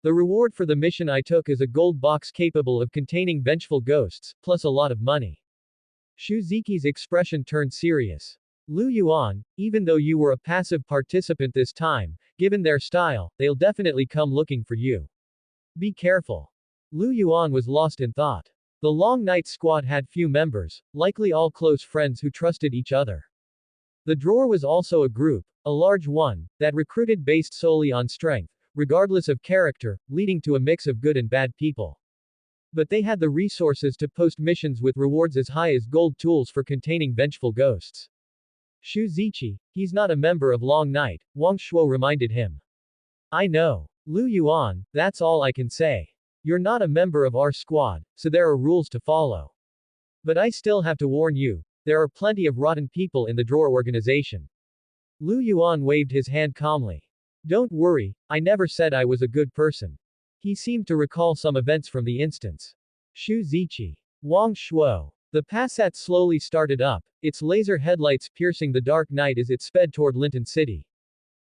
The reward for the mission I took is a gold box capable of containing vengeful ghosts, plus a lot of money. Shuzichi's expression turned serious. Lu Yuan, even though you were a passive participant this time, given their style, they'll definitely come looking for you. Be careful. Lu Yuan was lost in thought. The Long Night squad had few members, likely all close friends who trusted each other. The drawer was also a group, a large one, that recruited based solely on strength, regardless of character, leading to a mix of good and bad people. But they had the resources to post missions with rewards as high as gold tools for containing vengeful ghosts. Shuzichi, he's not a member of Long Night, Wang Shuo reminded him. I know. Lu Yuan, that's all I can say. You're not a member of our squad, so there are rules to follow. But I still have to warn you, there are plenty of rotten people in the drawer organization. Lu Yuan waved his hand calmly. Don't worry, I never said I was a good person. He seemed to recall some events from the instance. Shuzichi. Wang Shuo. The Passat slowly started up, its laser headlights piercing the dark night as it sped toward Linton City.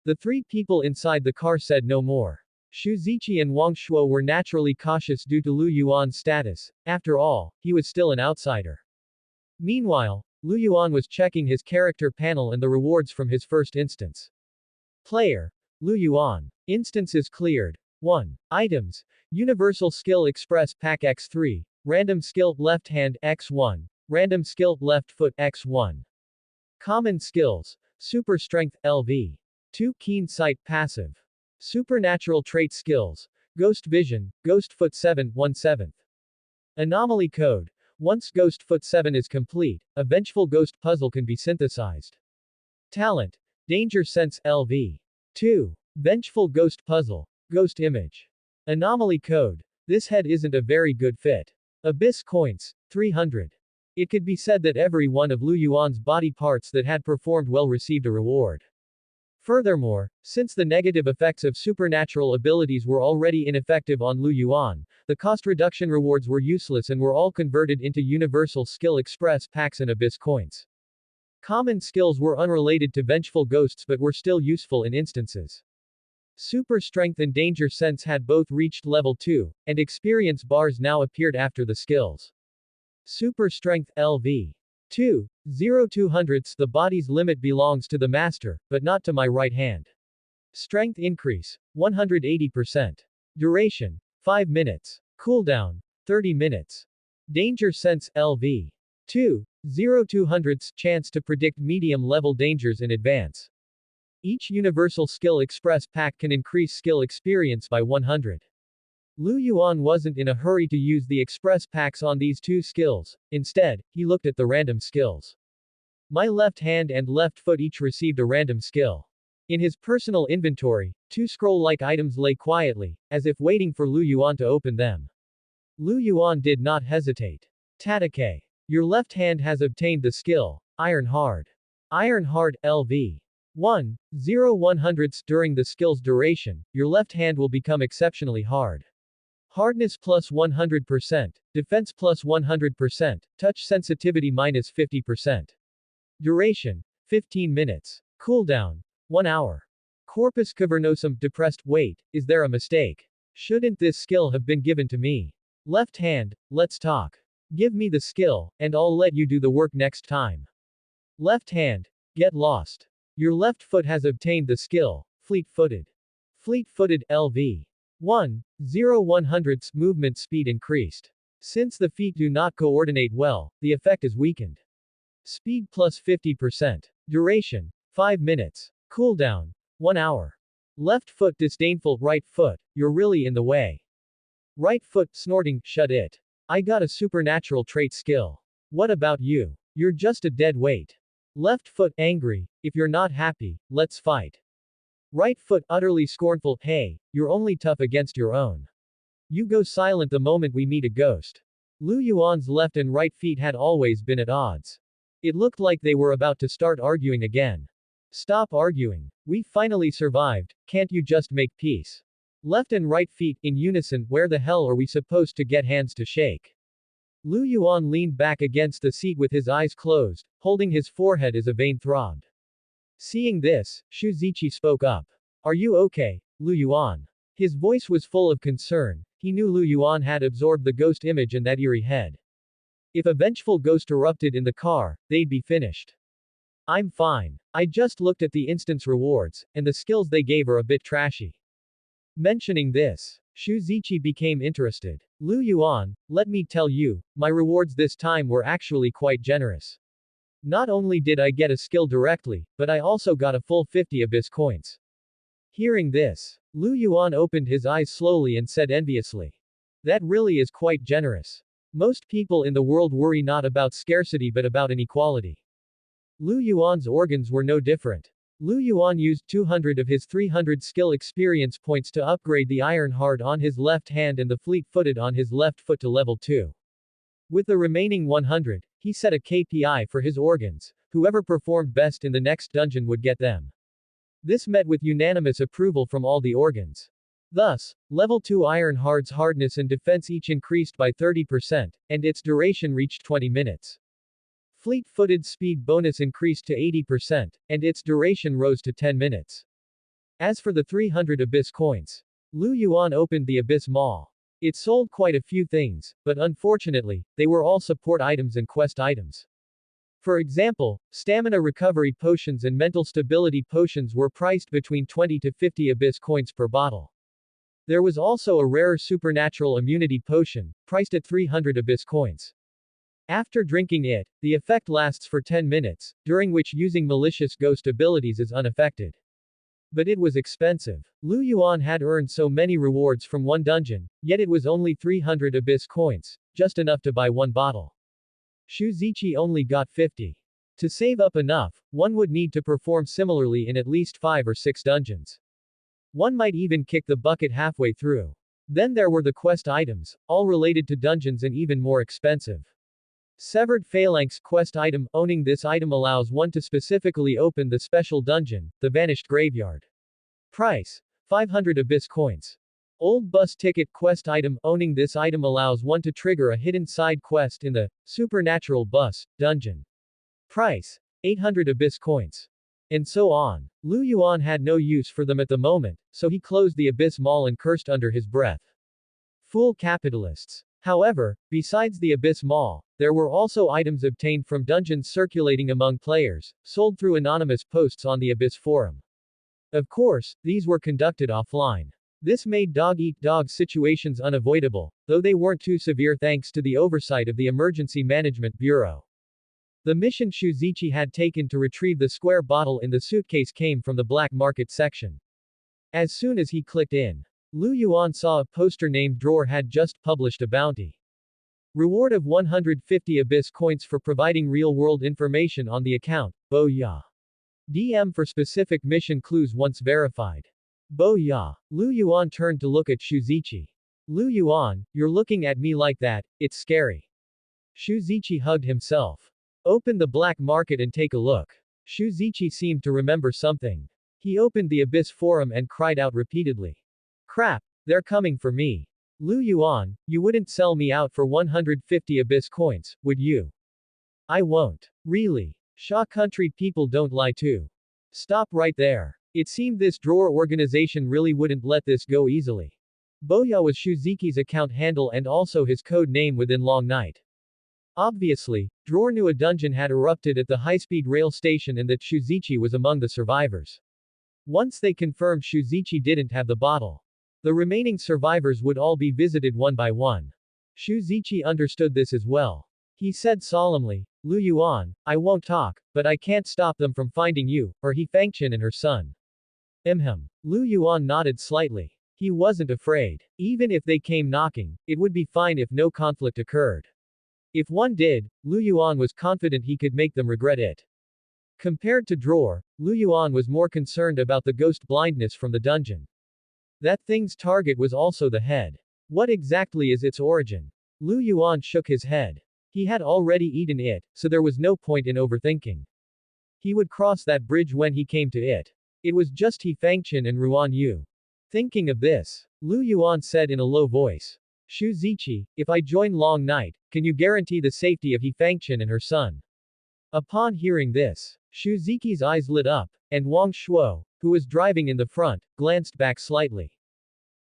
The three people inside the car said no more. Shuzichi and Wang Shuo were naturally cautious due to Lu Yuan's status. After all, he was still an outsider. Meanwhile, Lu Yuan was checking his character panel and the rewards from his first instance. Player. Lu Yuan. Instances cleared. 1. Items. Universal Skill Express Pack X3. Random Skill Left Hand X1. Random Skill Left Foot X1. Common Skills. Super Strength LV. 2. Keen Sight Passive. Supernatural Trait Skills. Ghost Vision, Ghost Foot 7, 1/7. Anomaly Code. Once Ghost Foot 7 is complete, a vengeful ghost puzzle can be synthesized. Talent. Danger Sense LV. 2. Vengeful Ghost Puzzle. Ghost Image. Anomaly Code. This head isn't a very good fit. Abyss Coins, 300. It could be said that every one of Lu Yuan's body parts that had performed well received a reward. Furthermore, since the negative effects of supernatural abilities were already ineffective on Lu Yuan, the cost reduction rewards were useless and were all converted into Universal Skill Express packs and Abyss coins. Common skills were unrelated to vengeful ghosts but were still useful in instances. Super Strength and Danger Sense had both reached level 2, and experience bars now appeared after the skills. Super Strength LV. 2. 0/200ths. The body's limit belongs to the master, but not to my right hand. Strength increase, 180%. Duration, 5 minutes. Cooldown, 30 minutes. Danger Sense LV. 2. 0/200ths. Chance to predict medium-level dangers in advance. Each Universal Skill Express pack can increase skill experience by 100. Lu Yuan wasn't in a hurry to use the express packs on these two skills, instead, he looked at the random skills. My left hand and left foot each received a random skill. In his personal inventory, 2 scroll-like items lay quietly, as if waiting for Lu Yuan to open them. Lu Yuan did not hesitate. Tatake. Your left hand has obtained the skill, Iron Hard. Iron Hard LV. 1. 0/100ths. During the skill's duration, your left hand will become exceptionally hard. Hardness plus 100%, defense plus 100%, touch sensitivity minus 50%. Duration, 15 minutes. Cooldown, 1 hour. Corpus cavernosum. Depressed. Wait, is there a mistake? Shouldn't this skill have been given to me? Left hand, let's talk. Give me the skill, and I'll let you do the work next time. Left hand, get lost. Your left foot has obtained the skill, fleet-footed. Fleet-footed LV. 1. 0/100ths. Movement speed increased. Since the feet do not coordinate well, the effect is weakened. Speed plus 50%. Duration, 5 minutes. Cooldown, 1 hour. Left foot disdainful. Right foot, you're really in the way. Right foot snorting, shut it. I got a supernatural trait skill. What about you? You're just a dead weight. Left foot angry, if you're not happy, let's fight. Right foot utterly scornful, hey, you're only tough against your own. You go silent the moment we meet a ghost. Lu Yuan's left and right feet had always been at odds. It looked like they were about to start arguing again. Stop arguing. We finally survived, can't you just make peace? Left and right feet, in unison. Where the hell are we supposed to get hands to shake? Lu Yuan leaned back against the seat with his eyes closed, holding his forehead as a vein throbbed. Seeing this, Shu Ziqi spoke up. Are you okay, Lu Yuan? His voice was full of concern. He knew Lu Yuan had absorbed the ghost image and that eerie head. If a vengeful ghost erupted in the car, they'd be finished. I'm fine. I just looked at the instance rewards, and the skills they gave are a bit trashy. Mentioning this, Shu Ziqi became interested. Lu Yuan, let me tell you, my rewards this time were actually quite generous. Not only did I get a skill directly, but I also got a full 50 Abyss coins. Hearing this, Lu Yuan opened his eyes slowly and said enviously. That really is quite generous. Most people in the world worry not about scarcity but about inequality. Lu Yuan's organs were no different. Lu Yuan used 200 of his 300 skill experience points to upgrade the Iron Heart on his left hand and the Fleet-footed on his left foot to level 2. With the remaining 100, he set a KPI for his organs. Whoever performed best in the next dungeon would get them. This met with unanimous approval from all the organs. Thus, level 2 Iron Heart's hardness and defense each increased by 30%, and its duration reached 20 minutes. Fleet-footed speed bonus increased to 80%, and its duration rose to 10 minutes. As for the 300 Abyss coins, Lu Yuan opened the Abyss Mall. It sold quite a few things, but unfortunately, they were all support items and quest items. For example, stamina recovery potions and mental stability potions were priced between 20 to 50 abyss coins per bottle. There was also a rare supernatural immunity potion, priced at 300 abyss coins. After drinking it, the effect lasts for 10 minutes, during which using malicious ghost abilities is unaffected. But it was expensive. Lu Yuan had earned so many rewards from one dungeon, yet it was only 300 abyss coins, just enough to buy one bottle. Shuzichi only got 50. To save up enough, one would need to perform similarly in at least 5 or 6 dungeons. One might even kick the bucket halfway through. Then there were the quest items, all related to dungeons and even more expensive. Severed Phalanx quest item. Owning this item allows one to specifically open the special dungeon, the Vanished Graveyard. Price: 500 abyss coins. Old Bus Ticket quest item. Owning this item allows one to trigger a hidden side quest in the Supernatural Bus dungeon. Price: 800 abyss coins. And so on. Lu Yuan had no use for them at the moment, so he closed the Abyss Mall and cursed under his breath. Fool capitalists. However, besides the Abyss Mall, there were also items obtained from dungeons circulating among players, sold through anonymous posts on the Abyss forum. Of course, these were conducted offline. This made dog-eat-dog situations unavoidable, though they weren't too severe thanks to the oversight of the Emergency Management Bureau. The mission Shuzichi had taken to retrieve the square bottle in the suitcase came from the black market section. As soon as he clicked in, Lu Yuan saw a poster named Drawer had just published a bounty. Reward of 150 abyss coins for providing real-world information on the account, Bo Ya. DM for specific mission clues once verified. Bo Ya. Lu Yuan turned to look at Shuzichi. Lu Yuan, you're looking at me like that, it's scary. Shuzichi hugged himself. Open the black market and take a look. Shuzichi seemed to remember something. He opened the Abyss forum and cried out repeatedly. Crap, they're coming for me. Lu Yuan, you wouldn't sell me out for 150 Abyss coins, would you? I won't. Really. Sha country people don't lie too. Stop right there. It seemed this drawer organization really wouldn't let this go easily. Boya was Shuzichi's account handle and also his code name within Long Night. Obviously, Drawer knew a dungeon had erupted at the high-speed rail station and that Shuzichi was among the survivors. Once they confirmed Shuzichi didn't have the bottle, the remaining survivors would all be visited one by one. Shuzichi understood this as well. He said solemnly, Lu Yuan, I won't talk, but I can't stop them from finding you, or He Fangchen and her son. Lu Yuan nodded slightly. He wasn't afraid. Even if they came knocking, it would be fine if no conflict occurred. If one did, Lu Yuan was confident he could make them regret it. Compared to Drawer, Lu Yuan was more concerned about the ghost blindness from the dungeon. That thing's target was also the head. What exactly is its origin? Lu Yuan shook his head. He had already eaten it, so there was no point in overthinking. He would cross that bridge when he came to it. It was just He Fangchen and Ruan Yu. Thinking of this, Lu Yuan said in a low voice. Shuzichi, if I join Long Night, can you guarantee the safety of He Fangchen and her son? Upon hearing this, Shuzichi's eyes lit up, and Wang Shuo, who was driving in the front, glanced back slightly.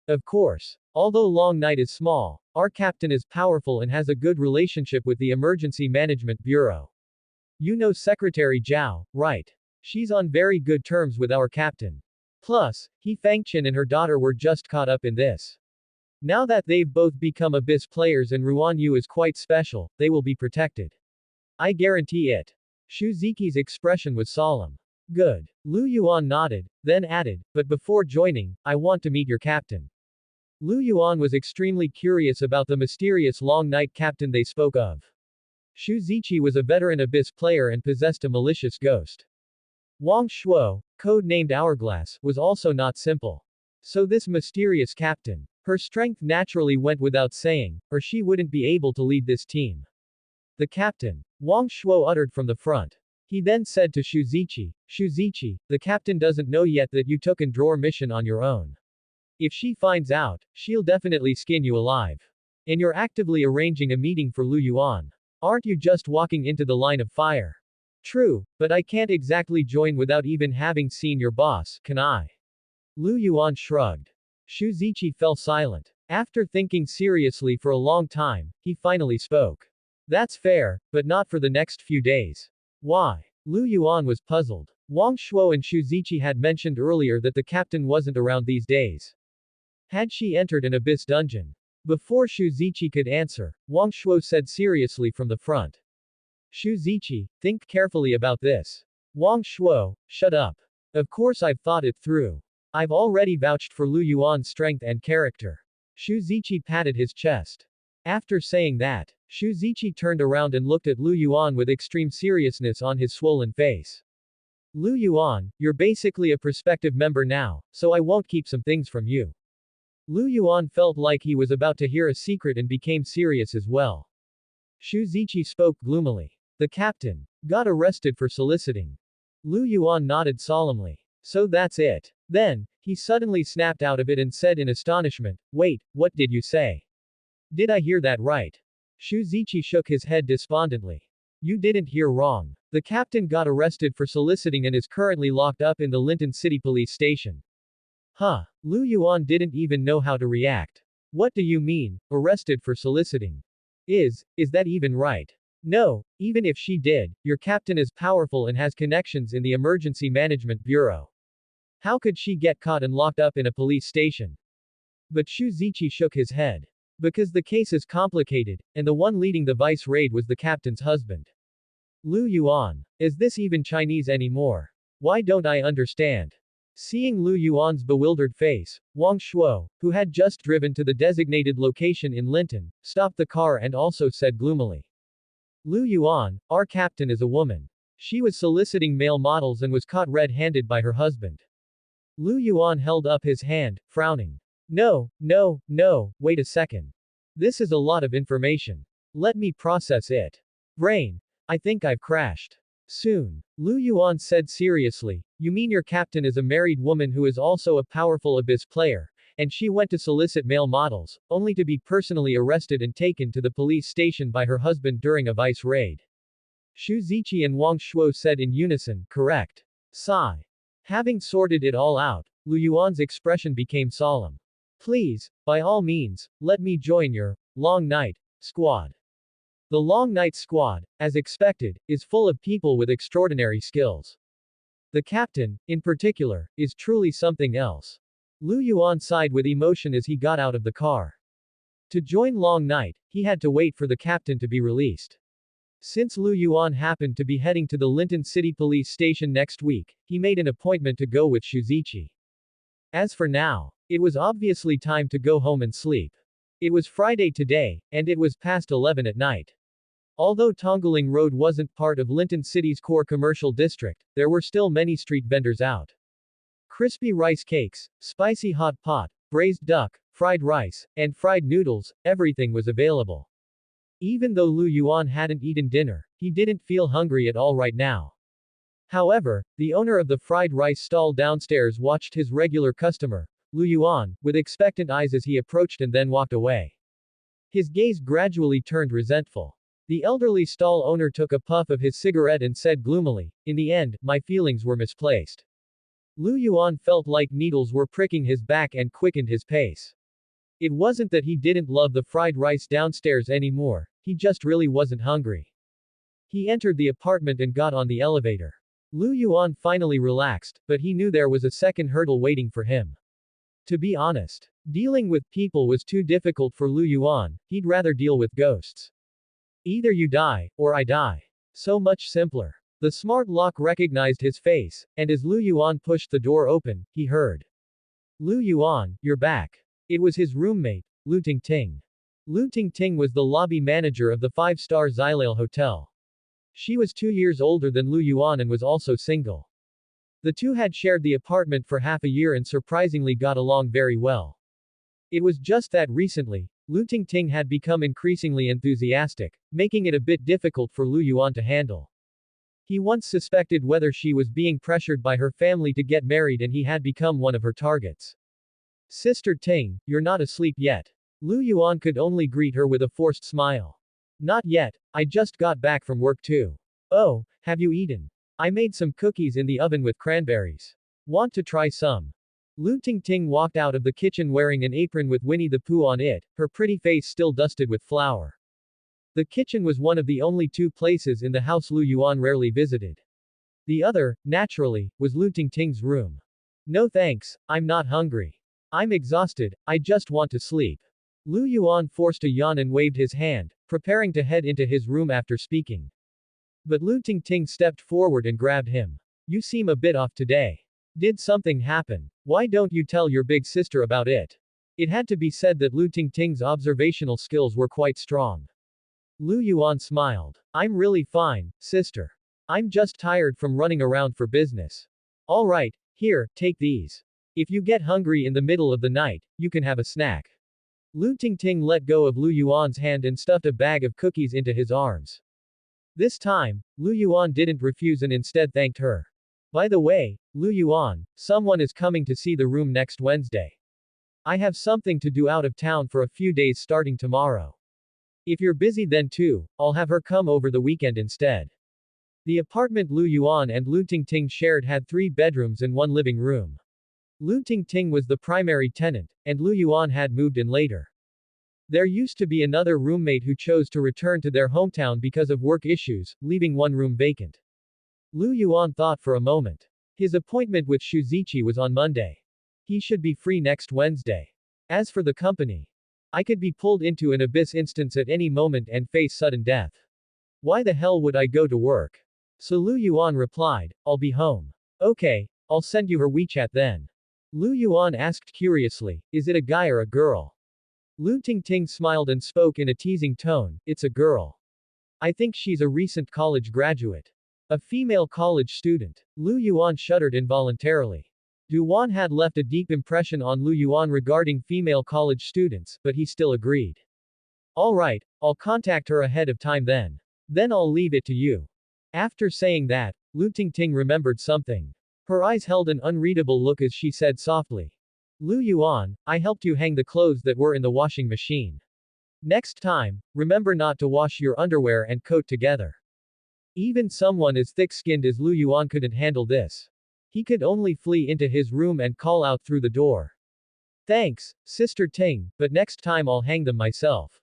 Of course. Although Long Night is small, our captain is powerful and has a good relationship with the Emergency Management Bureau. You know Secretary Zhao, right? She's on very good terms with our captain. Plus, He Fangchen and her daughter were just caught up in this. Now that they've both become Abyss players and Ruan Yu is quite special, they will be protected. I guarantee it. Shuzichi's expression was solemn. Good. Lu Yuan nodded, then added, but before joining, I want to meet your captain. Lu Yuan was extremely curious about the mysterious Long Night captain they spoke of. Shuzichi was a veteran Abyss player and possessed a malicious ghost. Wang Shuo, code-named Hourglass, was also not simple. So this mysterious captain. Her strength naturally went without saying, or she wouldn't be able to lead this team. The captain. Wang Shuo uttered from the front. He then said to Shuzichi, Shuzichi, the captain doesn't know yet that you took an drawer mission on your own. If she finds out, she'll definitely skin you alive. And you're actively arranging a meeting for Lu Yuan. Aren't you just walking into the line of fire? True, but I can't exactly join without even having seen your boss, can I? Lu Yuan shrugged. Shuzichi fell silent. After thinking seriously for a long time, he finally spoke. That's fair, but not for the next few days. Why? Lu Yuan was puzzled. Wang Shuo and Xu Ziqi had mentioned earlier that the captain wasn't around these days. Had she entered an abyss dungeon? Before Xu Ziqi could answer, Wang Shuo said seriously from the front. Xu Ziqi, think carefully about this. Wang Shuo, shut up. Of course I've thought it through. I've already vouched for Lu Yuan's strength and character. Xu Ziqi patted his chest. After saying that, Xu Ziqi turned around and looked at Lu Yuan with extreme seriousness on his swollen face. Lu Yuan, you're basically a prospective member now, so I won't keep some things from you. Lu Yuan felt like he was about to hear a secret and became serious as well. Xu Ziqi spoke gloomily. The captain got arrested for soliciting. Lu Yuan nodded solemnly. So that's it. Then, he suddenly snapped out of it and said in astonishment, wait, what did you say? Did I hear that right? Xu Ziqi shook his head despondently. You didn't hear wrong. The captain got arrested for soliciting and is currently locked up in the Linton City Police Station. Huh. Lu Yuan didn't even know how to react. What do you mean, arrested for soliciting? Is that even right? No, even if she did, your captain is powerful and has connections in the Emergency Management Bureau. How could she get caught and locked up in a police station? But Xu Ziqi shook his head. Because the case is complicated, and the one leading the vice raid was the captain's husband. Lu Yuan. Is this even Chinese anymore? Why don't I understand? Seeing Lu Yuan's bewildered face, Wang Shuo, who had just driven to the designated location in Linton, stopped the car and also said gloomily. Lu Yuan, our captain is a woman. She was soliciting male models and was caught red-handed by her husband. Lu Yuan held up his hand, frowning. No, wait a second. This is a lot of information. Let me process it. Brain. I think I've crashed. Soon. Lu Yuan said seriously, you mean your captain is a married woman who is also a powerful abyss player, and she went to solicit male models, only to be personally arrested and taken to the police station by her husband during a vice raid. Xu Ziqi and Wang Shuo said in unison, correct. Sigh. Having sorted it all out, Lu Yuan's expression became solemn. Please, by all means, let me join your Long Night squad. The Long Night squad, as expected, is full of people with extraordinary skills. The captain, in particular, is truly something else. Lu Yuan sighed with emotion as he got out of the car. To join Long Night, he had to wait for the captain to be released. Since Lu Yuan happened to be heading to the Linton City Police Station next week, he made an appointment to go with Xu Ziqi. As for now, it was obviously time to go home and sleep. It was Friday today, and it was past 11 at night. Although Tongling Road wasn't part of Linton City's core commercial district, there were still many street vendors out. Crispy rice cakes, spicy hot pot, braised duck, fried rice, and fried noodles, everything was available. Even though Lu Yuan hadn't eaten dinner, he didn't feel hungry at all right now. However, the owner of the fried rice stall downstairs watched his regular customer, Lu Yuan, with expectant eyes as he approached and then walked away. His gaze gradually turned resentful. The elderly stall owner took a puff of his cigarette and said gloomily, in the end, my feelings were misplaced. Lu Yuan felt like needles were pricking his back and quickened his pace. It wasn't that he didn't love the fried rice downstairs anymore, he just really wasn't hungry. He entered the apartment and got on the elevator. Lu Yuan finally relaxed, but he knew there was a second hurdle waiting for him. To be honest, dealing with people was too difficult for Lu Yuan, he'd rather deal with ghosts. Either you die, or I die. So much simpler. The smart lock recognized his face, and as Lu Yuan pushed the door open, he heard. Lu Yuan, you're back. It was his roommate, Lu Tingting. Lu Tingting was the lobby manager of the 5-star Xylale Hotel. She was 2 years older than Lu Yuan and was also single. The two had shared the apartment for half a year and surprisingly got along very well. It was just that recently, Lu Tingting had become increasingly enthusiastic, making it a bit difficult for Lu Yuan to handle. He once suspected whether she was being pressured by her family to get married and he had become one of her targets. Sister Ting, you're not asleep yet. Lu Yuan could only greet her with a forced smile. Not yet, I just got back from work too. Oh, have you eaten? I made some cookies in the oven with cranberries. Want to try some? Lu Tingting walked out of the kitchen wearing an apron with Winnie the Pooh on it, her pretty face still dusted with flour. The kitchen was one of the only two places in the house Lu Yuan rarely visited. The other, naturally, was Lu Tingting's room. No thanks, I'm not hungry. I'm exhausted, I just want to sleep. Lu Yuan forced a yawn and waved his hand, preparing to head into his room after speaking. But Lu Tingting stepped forward and grabbed him. You seem a bit off today. Did something happen? Why don't you tell your big sister about it? It had to be said that Lu Tingting's observational skills were quite strong. Lu Yuan smiled. I'm really fine, sister. I'm just tired from running around for business. Alright, here, take these. If you get hungry in the middle of the night, you can have a snack. Lu Tingting let go of Lu Yuan's hand and stuffed a bag of cookies into his arms. This time, Lu Yuan didn't refuse and instead thanked her. By the way, Lu Yuan, someone is coming to see the room next Wednesday. I have something to do out of town for a few days starting tomorrow. If you're busy then too, I'll have her come over the weekend instead. The apartment Lu Yuan and Lu Tingting shared had 3 bedrooms and 1 living room. Lu Tingting was the primary tenant, and Lu Yuan had moved in later. There used to be another roommate who chose to return to their hometown because of work issues, leaving 1 room vacant. Lu Yuan thought for a moment. His appointment with Shuzichi was on Monday. He should be free next Wednesday. As for the company, I could be pulled into an abyss instance at any moment and face sudden death. Why the hell would I go to work? So Lu Yuan replied, I'll be home. Okay, I'll send you her WeChat then. Lu Yuan asked curiously, is it a guy or a girl? Lu Tingting smiled and spoke in a teasing tone, it's a girl. I think she's a recent college graduate. A female college student. Lu Yuan shuddered involuntarily. Du Wan had left a deep impression on Lu Yuan regarding female college students, but he still agreed. Alright, I'll contact her ahead of time then. Then I'll leave it to you. After saying that, Lu Tingting remembered something. Her eyes held an unreadable look as she said softly. Lu Yuan, I helped you hang the clothes that were in the washing machine. Next time, remember not to wash your underwear and coat together. Even someone as thick-skinned as Lu Yuan couldn't handle this. He could only flee into his room and call out through the door. Thanks, Sister Ting, but next time I'll hang them myself.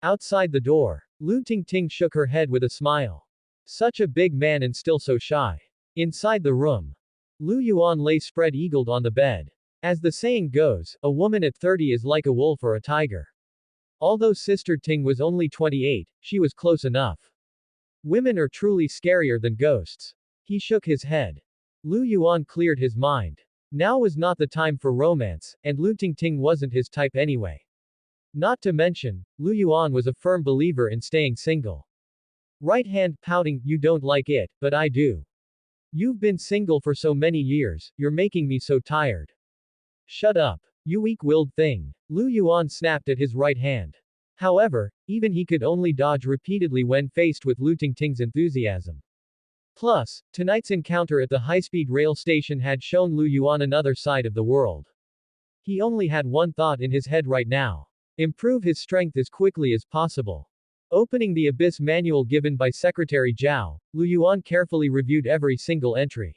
Outside the door, Lu Tingting shook her head with a smile. Such a big man and still so shy. Inside the room, Lu Yuan lay spread-eagled on the bed. As the saying goes, a woman at 30 is like a wolf or a tiger. Although Sister Ting was only 28, she was close enough. Women are truly scarier than ghosts. He shook his head. Lu Yuan cleared his mind. Now was not the time for romance, and Lu Tingting wasn't his type anyway. Not to mention, Lu Yuan was a firm believer in staying single. Right hand pouting, you don't like it, but I do. You've been single for so many years, you're making me so tired. Shut up. You weak-willed thing. Lu Yuan snapped at his right hand. However, even he could only dodge repeatedly when faced with Lu Tingting's enthusiasm. Plus, tonight's encounter at the high-speed rail station had shown Lu Yuan another side of the world. He only had one thought in his head right now. Improve his strength as quickly as possible. Opening the Abyss manual given by Secretary Zhao, Lu Yuan carefully reviewed every single entry.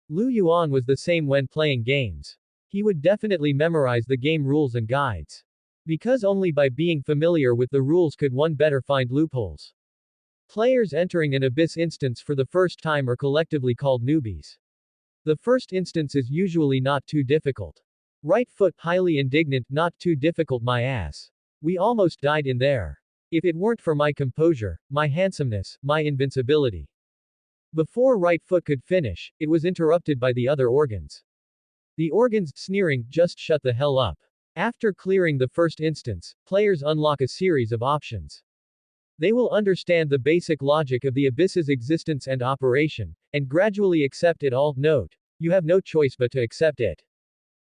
Lu Yuan was the same when playing games. He would definitely memorize the game rules and guides. Because only by being familiar with the rules could one better find loopholes. Players entering an Abyss instance for the first time are collectively called newbies. The first instance is usually not too difficult. Right foot, highly indignant, not too difficult my ass. We almost died in there. If it weren't for my composure, my handsomeness, my invincibility. Before right foot could finish, it was interrupted by the other organs. The organs, sneering, just shut the hell up. After clearing the first instance, players unlock a series of options. They will understand the basic logic of the Abyss's existence and operation, and gradually accept it all. Note, you have no choice but to accept it.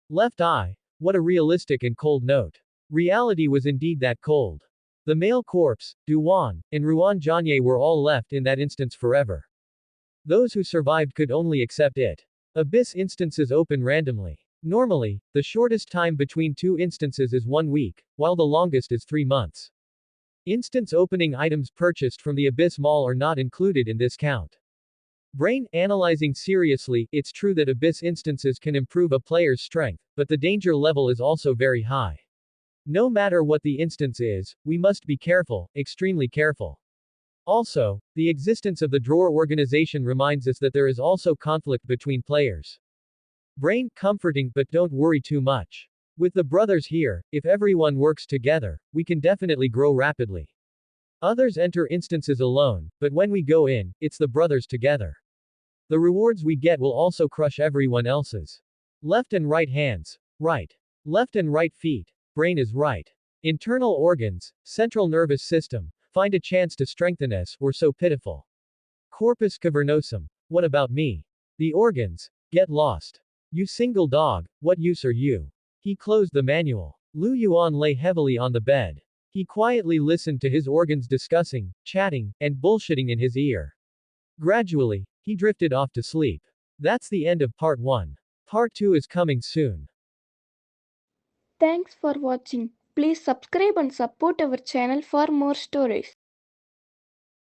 Left eye. What a realistic and cold note. Reality was indeed that cold. The male corpse, Du Wan, and Ruan Jianye were all left in that instance forever. Those who survived could only accept it. Abyss instances open randomly. Normally, the shortest time between 2 instances is 1 week, while the longest is 3 months. Instance opening items purchased from the Abyss Mall are not included in this count. Brain analyzing seriously, it's true that Abyss instances can improve a player's strength, but the danger level is also very high. No matter what the instance is, we must be careful, extremely careful. Also, the existence of the drawer organization reminds us that there is also conflict between players. Brain comforting, but don't worry too much. With the brothers here, if everyone works together, we can definitely grow rapidly. Others enter instances alone, but when we go in, it's the brothers together. The rewards we get will also crush everyone else's. Left and right hands. Right. Left and right feet. Brain is right. Internal organs, central nervous system. Find a chance to strengthen us, we're so pitiful. Corpus cavernosum. What about me? The organs. Get lost. You single dog, what use are you? He closed the manual. Lu Yuan lay heavily on the bed. He quietly listened to his organs discussing, chatting, and bullshitting in his ear. Gradually, he drifted off to sleep. That's the end of part 1. Part 2 is coming soon. Thanks for watching. Please subscribe and support our channel for more stories.